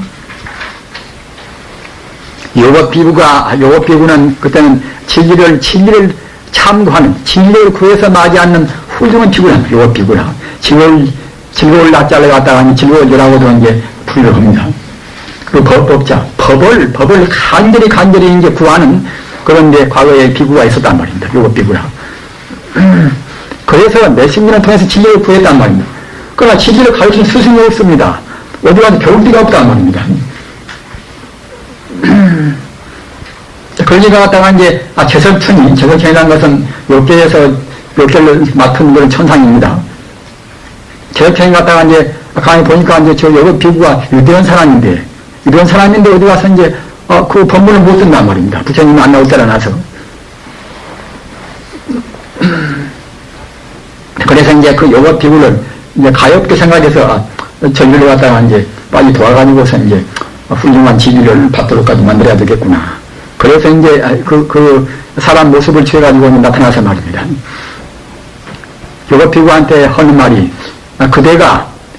[SPEAKER 1] 요법 비구는 그때는 진리를 참고하는, 진리를 구해서 맞지 않는 훌륭한 비구라, 요법 비구라. 즐거울 낮잘래 갔다가 즐거울 여라고도 이제 풀이를 합니다. 그 법자, 법을 간절히 이제 구하는 그런 이제 과거에 비구가 있었단 말입니다. 요법 비구라. 그래서 몇십 년을 통해서 진리를 구했단 말입니다. 그러나 진리를 가르치는 스승이 없습니다. 어디 가서 배울 데가 없단 말입니다. 그러니까 갖다가 이제, 제설천이라는 것은 욕계를 맡은 그런 천상입니다. 제설천이 갖다가 이제, 강의 보니까 이제 여기 비구가 유대한 사람인데 어디 가서 이제, 그 법문을 못 듣는단 말입니다. 부처님이 안 나올 때라 나서. 그래서 이제 그 요법 비구를 이제 가엾게 생각해서, 전류를 갖다가 이제 빨리 도와가지고서 이제 훌륭한 진리를 받도록까지 만들어야 되겠구나. 그래서 이제 그 사람 모습을 취해가지고 나타나서 말입니다. 요법 비구한테 하는 말이,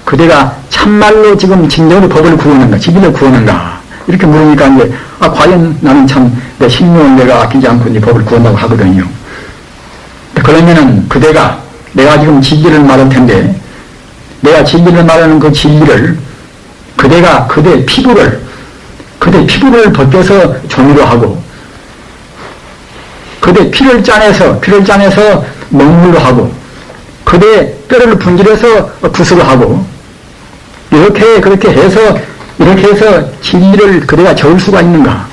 [SPEAKER 1] 그대가 참말로 지금 진정으로 법을 구하는가, 진리를 구하는가. 이렇게 물으니까 이제, 과연 나는 참 내 신명을 내가 아끼지 않고 이제 법을 구한다고 하거든요. 그러면은 내가 지금 진리를 말할 텐데, 내가 진리를 말하는 그 진리를 그대 피부를 벗겨서 종이로 하고, 그대 피를 짜내서 먹물로 하고, 그대 뼈를 분질해서 붓으로 하고, 그렇게 해서 진리를 그대가 적을 수가 있는가?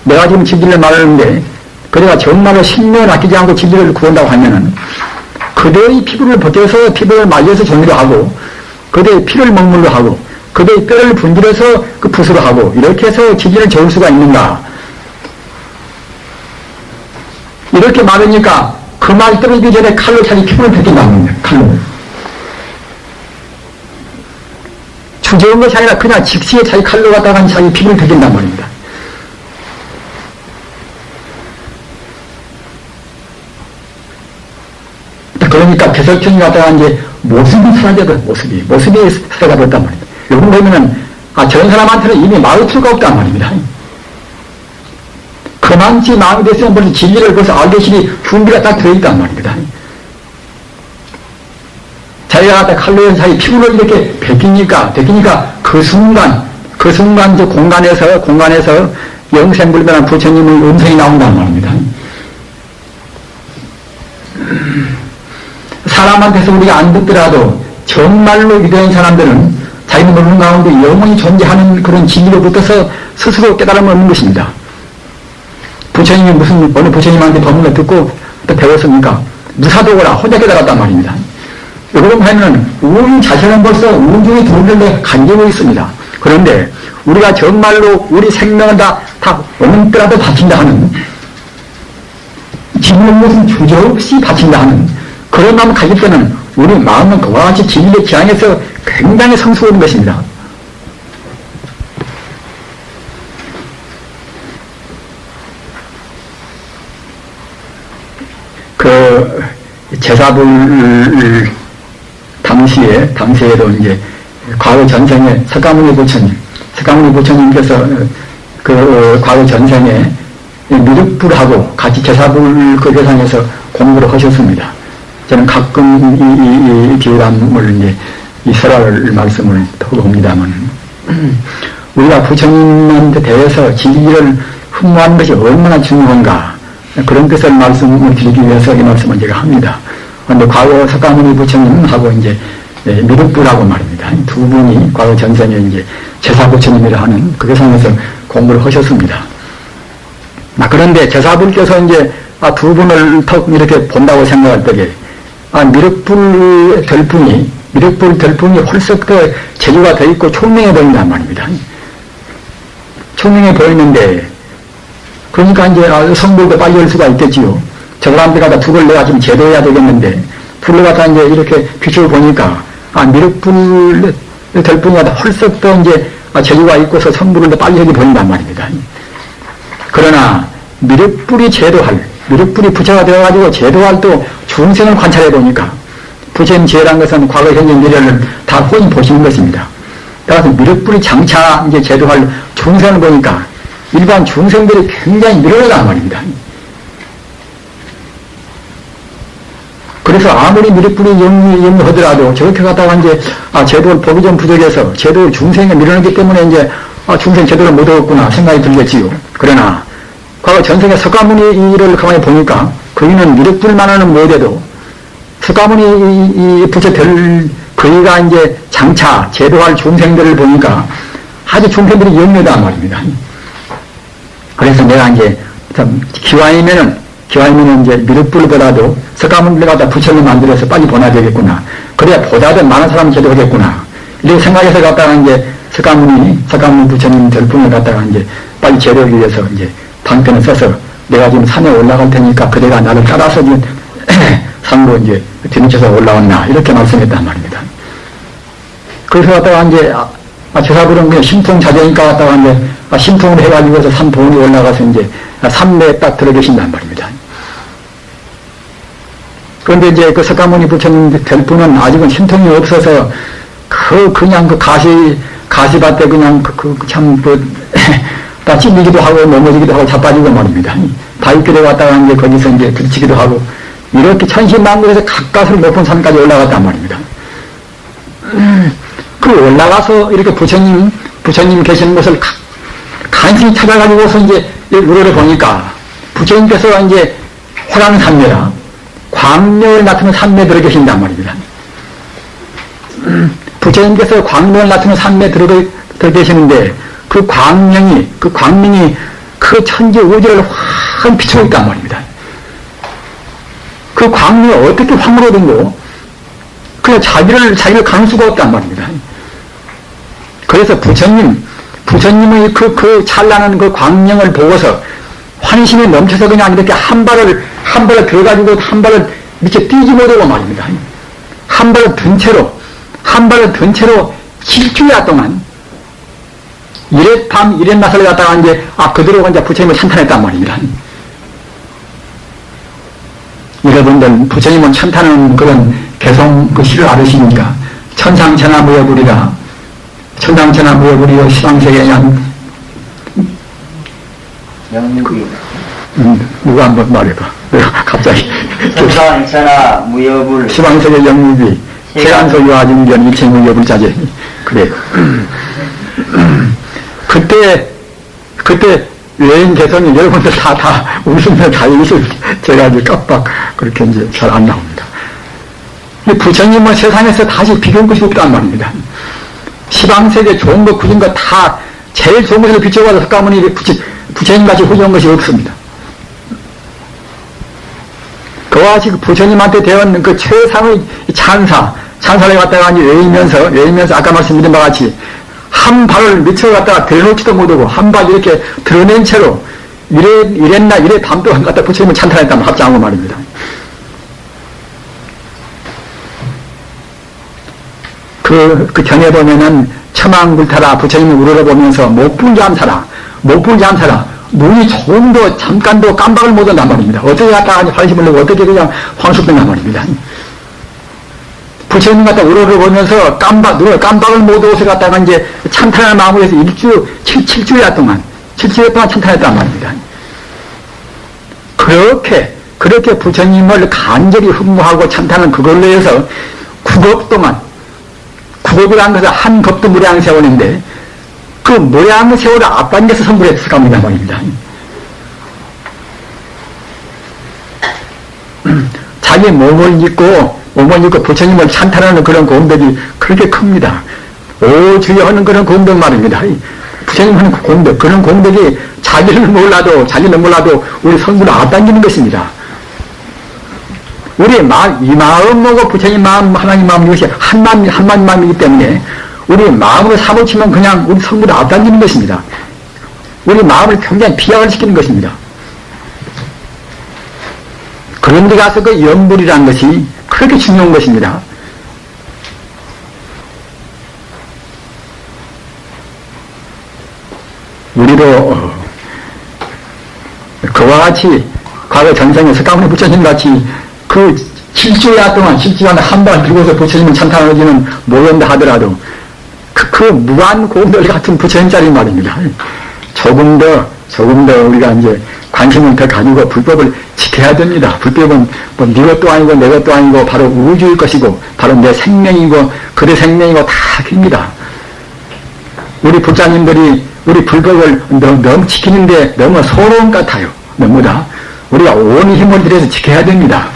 [SPEAKER 1] 내가 지금 진리를 말하는데, 그대가 정말로 신명을 아끼지 않고 진리를 구한다고 하면은, 그대의 피부를 벗겨서 피부를 말려서 종이로 하고, 그대의 피를 먹물로 하고, 그대의 뼈를 분질해서 그 붓으로 하고, 이렇게 해서 진리를 적을 수가 있는가? 이렇게 말하니까 그 말 떨어지기 전에 칼로 자기 피부를 벗긴다는 겁니다. 칼로. 주저한 것이 아니라 그냥 즉시에 자기 칼로 갖다가 자기 피부를 벗긴단 말입니다. 그러니까 배설천이 갖다가 이제 모습이 사라져버린 모습이 사라져버렸단 말입니다. 여러분 보면은, 저런 사람한테는 이미 말을 필요가 없단 말입니다. 그만치 마음이 됐으면 벌써 진리를 벌써 알겠으니 준비가 딱 되어있단 말입니다. 자기가 갖다 칼로 자기 피부를 이렇게 벗기니까 그 순간 저 공간에서 영생불변한 부처님의 음성이 나온단 말입니다. 사람한테서 우리가 안 듣더라도 정말로 위대한 사람들은 자기는 모르는 가운데 영원히 존재하는 그런 진리로부터서 스스로 깨달음을 얻는 것입니다. 부처님이 어느 부처님한테 법문을 듣고 또 배웠습니까? 무사도고라 혼자 깨달았단 말입니다. 여러분 하면은 우리 자신은 벌써 우중에 들어오는데 간직하고 있습니다. 그런데 우리가 정말로 우리 생명은 다 어느 때라도 바친다 하는, 진리는 무슨 주저없이 바친다 하는 그런 마음을 가질 때는 우리 마음은 그와 같이 진리를 지향해서 굉장히 성숙하는 것입니다. 그 제사불 당시에도 이제 과거 전생에 석가모니 부처님께서 그 과거 전생에 미륵불하고 같이 제사불 그 대상에서 공부를 하셨습니다. 저는 가끔 이 기회담을 이제 이 설화를 말씀을 하고 옵니다만, 우리가 부처님한테 대해서 진리를 흠모하는 것이 얼마나 중요한가, 그런 뜻을 말씀을 드리기 위해서 이 말씀을 제가 합니다. 그런데 과거 석가모니 부처님하고 이제 미륵불하고 말입니다. 두 분이 과거 전생에 이제 제사부처님이라 하는 그 대상에서 공부를 하셨습니다. 그런데 제사불께서 이제 두 분을 턱 이렇게 본다고 생각할 때에 미륵불 별풍이 홀썩 더 재주가 더 있고 총명해 보인단 말입니다. 총명해 보이는데, 그러니까 이제 성불도 빨리 할 수가 있겠지요. 저 사람들 갖다 불을 내가 지금 제도해야 되겠는데, 불을 갖다 이제 이렇게 비추어 보니까, 미륵불 될 뿐이 아니라 헐썩 또 이제 재주가 있고서 선불을 빨리 여기 보인단 말입니다. 그러나, 미륵불이 제도할, 미륵불이 부처가 되어가지고 제도할 또 중생을 관찰해 보니까, 부처님 지혜란 것은 과거, 현재, 미래를 다 혼이 보시는 것입니다. 따라서 미륵불이 장차 이제 제도할 중생을 보니까, 일반 중생들이 굉장히 미련하단 말입니다. 그래서 아무리 미륵불이 영유하더라도 저렇게 갖다가 이제 제도를 보기 좀 부족해서 제도를 중생에 미련하기 때문에 이제 중생 제도를 못 얻었구나 생각이 들겠지요. 그러나 과거 전생에 석가모니 일을 가만히 보니까 그이는 미륵불만은 못해도 석가모니 이 부처 될 그이가 이제 장차 제도할 중생들을 보니까 아주 중생들이 영유하단 말입니다. 그래서 내가 이제 기왕이면은 이제 미륵불보다도 석가모니를 갖다 부처를 만들어서 빨리 보내야 되겠구나. 그래야 보다도 많은 사람을 제도하겠구나. 이렇게 생각해서 갖다가 이제 석가모니 부처님 될 분을 갖다가 이제 빨리 제도하기 위해서 이제 방편을 써서 내가 지금 산에 올라갈 테니까 그대가 나를 따라서 지금 산으로 이제 뒤늦혀서 올라왔나. 이렇게 말씀했단 말입니다. 그래서 갖다가 이제 제사부는 그냥 심통자제니까 갖다가 이제 심통을 해가지고서 산 봉우리 올라가서 이제 산내에 딱 들어 계신단 말입니다. 그런데 이제 그 석가모니 부처님 될 분은 아직은 심통이 없어서 그냥 그 가시밭에 그냥 다 찔리기도 하고 넘어지기도 하고 자빠지고 말입니다. 바위길에 갔다가 이제 거기서 이제 부딪히기도 하고 이렇게 천신만고에서 가까스로 높은 산까지 올라갔단 말입니다. 그 올라가서 이렇게 부처님 계시는 곳을 간신히 찾아가지고서 이제 우러러 보니까 부처님께서 이제 호랑산매라 광명을 나타내는 산매에 들어 계신단 말입니다. 부처님께서 광명을 나타내는 산매에 들어 계시는데 그 광명이 그 천지 우주를 확 비추고 있단 말입니다. 그 광명이 어떻게 확 얻은고 그냥 자기를 가는 수가 없단 말입니다. 그래서 부처님의 그 찬란한 그 광명을 보고서 환심이 넘쳐서 그냥 이렇게 한 발을 들어가지고 한 발을 밑에 뛰지 못하고 말입니다. 한 발을 든 채로 일주일 동안 이랫밤 이랫낮을 갖다가 이제 그대로 이제 부처님을 찬탄했단 말입니다. 여러분들 부처님은 찬탄하는 그런 개성 그 시를 알으시니까 천상천하 무여불이라 천상천하 무여불이여 시방세계
[SPEAKER 2] 영육이
[SPEAKER 1] 누가 한번 말해봐. 내가 갑자기
[SPEAKER 2] 천상천하 무여불
[SPEAKER 1] 시방세계 영육이 세간소 유아증견 일체무여불자재. 그래. 그때 여행 개성이 여러분들 다 웃으면 다 여기서 제가 이제 깜빡 그렇게 이제 잘 안 나옵니다. 부처님은 세상에서 다시 비교할 것이 없단 말입니다. 시방세계 좋은 것, 굳은 것 다 제일 좋은 것을 비춰가서 석가모니 부처님같이 훌륭한 것이 없습니다. 그와 같이 부처님한테 대한 그 최상의 찬사를 갖다가 외우면서 아까 말씀드린 바와 같이 한 발을 밑으로 갖다가 들어놓지도 못하고 한 발 이렇게 드러낸 채로 이래 밤 동안 갖다 부처님을 찬탄했다면 합장한 거 말입니다. 그 경에 보면은 처망불타라 부처님을 우러러보면서 목불잠사라 눈이 조금도 잠깐도 깜박을 못한단 말입니다. 어떻게 갖다가 환심을 내고 어떻게 그냥 황숙된단 말입니다. 부처님 갖다 우러러보면서 눈을 깜박을 못하고서 갖다가 이제 찬탄을 마음으로 해서 7주일 동안 찬탄했단 말입니다. 그렇게 부처님을 간절히 흠모하고 찬탄한 그걸로 해서 9급 동안, 9급이라는 것은 한 급도 무량세월인데 그 무량세월을 앞당겨서 선물했을 겁니다 말입니다. 자기 몸을 입고 부처님을 찬탄하는 그런功德이 그렇게 큽니다. 오주여 하는 그런功德 말입니다. 부처님 하는 그런功德이 자기는 몰라도 우리 성부를 앞당기는 것입니다. 우리 이 마음 먹고 부처님 마음, 하나님 마음 이것이 한 마음이기 때문에 우리 마음으로 사무치면 그냥 우리 성부를 앞당기는 것입니다. 우리 마음을 굉장히 비약을 시키는 것입니다. 그런 데 가서 그 염불이라는 것이 그렇게 중요한 것입니다. 우리도 그와 같이 과거 전생에 석가모니 부처님 같이 그 7주야 동안 7주간 한 발 들고서 부처님은 찬탄하지는 모른다 하더라도 그 무한 공덕 같은 부처님 자리 말입니다. 조금 더 우리가 이제 관심을 더 가지고 불법을 지켜야 됩니다. 불법은 뭐 네 것도 아니고 내 것도 아니고 바로 우주일 것이고 바로 내 생명이고 그의 생명이고 다 깁니다. 우리 불자님들이 우리 불법을 너무 지키는데 너무 소로운 것 같아요. 너무 다 우리가 온 힘을 들여서 지켜야 됩니다.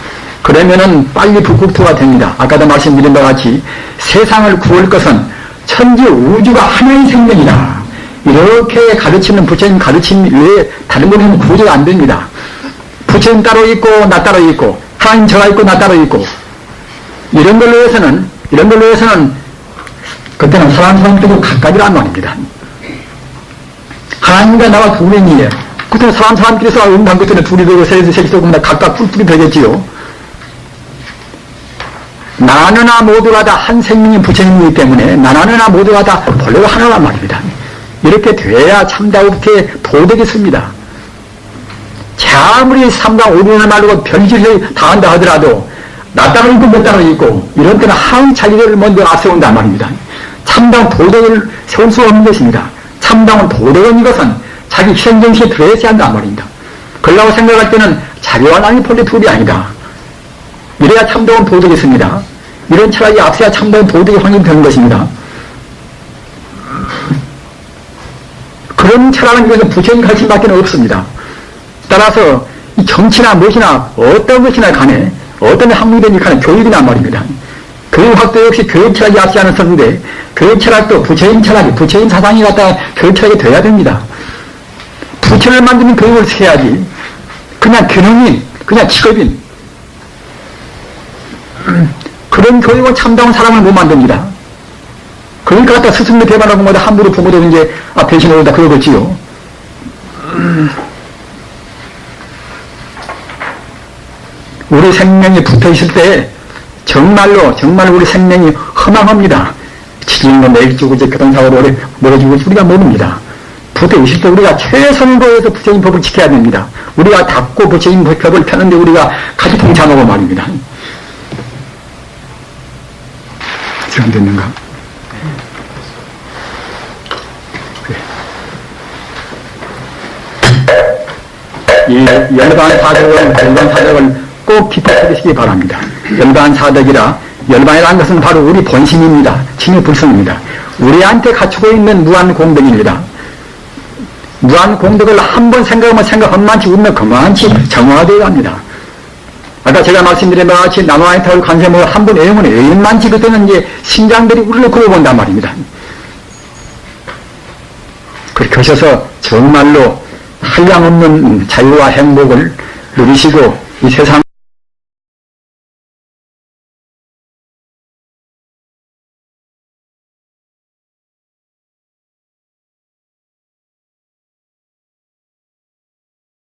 [SPEAKER 1] 그러면은 빨리 불국토가 됩니다. 아까도 말씀드린 바와 같이 세상을 구할 것은 천지 우주가 하나의 생명이다. 이렇게 가르치는 부처님 가르침 외에 다른 분은 구조가 안 됩니다. 부처님 따로 있고 나 따로 있고 하나님 저가 있고 나 따로 있고 이런 걸로 해서는 그때는 사람들도 각각이란 말입니다. 하나님과 나와 두 명이에요. 그때는 사람끼리 싸우면 그때는 둘이 되고 셋이 되고 각각 뿔뿔이 되겠지요. 나누나 모두가 다 한 생명인 부처님이기 때문에 나누나 모두가 다 본래가 하나란 말입니다. 이렇게 돼야 참다우게 도덕이 씁니다. 아무리 삼강 오륜을 말고 별짓을 다 한다 하더라도 나 따로 있고 너 따로 있고 이런 때는 항 자기를 먼저 앞세운단 말입니다. 참다운 도덕을 세울 수 없는 것입니다. 참다운 도덕은 이것은 자기 현정시에 들어야지 한단 말입니다. 그러라고 생각할 때는 자기와 남이 본래 둘이 아니다. 이래야 참다운 도덕이 있습니다. 이런 철학이 앞서야 참다운 도덕이 확립되는 것입니다. 그런 철학은 이것은 부처님 가르침밖에 없습니다. 따라서 이 정치나 무엇이나 어떤 것이나 간에 어떤 학문이든지 간에 교육이란 말입니다. 교육학도 역시 교육 철학이 앞지 않았었는데 교육 철학도 부처님 철학이 부처님 사상이 갖다가 교육 철학이 되어야 됩니다. 부처를 만드는 교육을 시켜야지 그냥 기능인 그냥 직업인 그런 교육을 참다운 사람을 못 만듭니다. 그러니까 갖다 스승도 개발하고 뭐다 함부로 부모도 이제 배신을 하다 그러겠지요. 우리 생명이 붙어 있을 때 정말로 우리 생명이 허망합니다. 지진도 내일 주고 이제 교통사고로 오래 멀어지고 우리가 모릅니다. 붙어 있을 때 우리가 최선을 다해서 부처님 법을 지켜야 됩니다. 우리가 닫고 부처님 법을 펴는데 우리가 같이 동참하고 말입니다. 안 됐는가? 이 열반 사덕을 꼭 기억하시기 바랍니다. 열반 사덕이라 열반이라는 것은 바로 우리 본심입니다. 진의 불성입니다. 우리한테 갖추고 있는 무한 공덕입니다. 무한 공덕을 한번 생각하면 한만치 웃는 그만치 정화되어야 합니다. 아까 제가 말씀드린 바와 같이 남아의 타올 관세모 한 번 애용은 애용만치 그때는 이제 심장들이 우르르 굴러본단 말입니다. 그렇게 하셔서 정말로 한량없는 자유와 행복을 누리시고 이 세상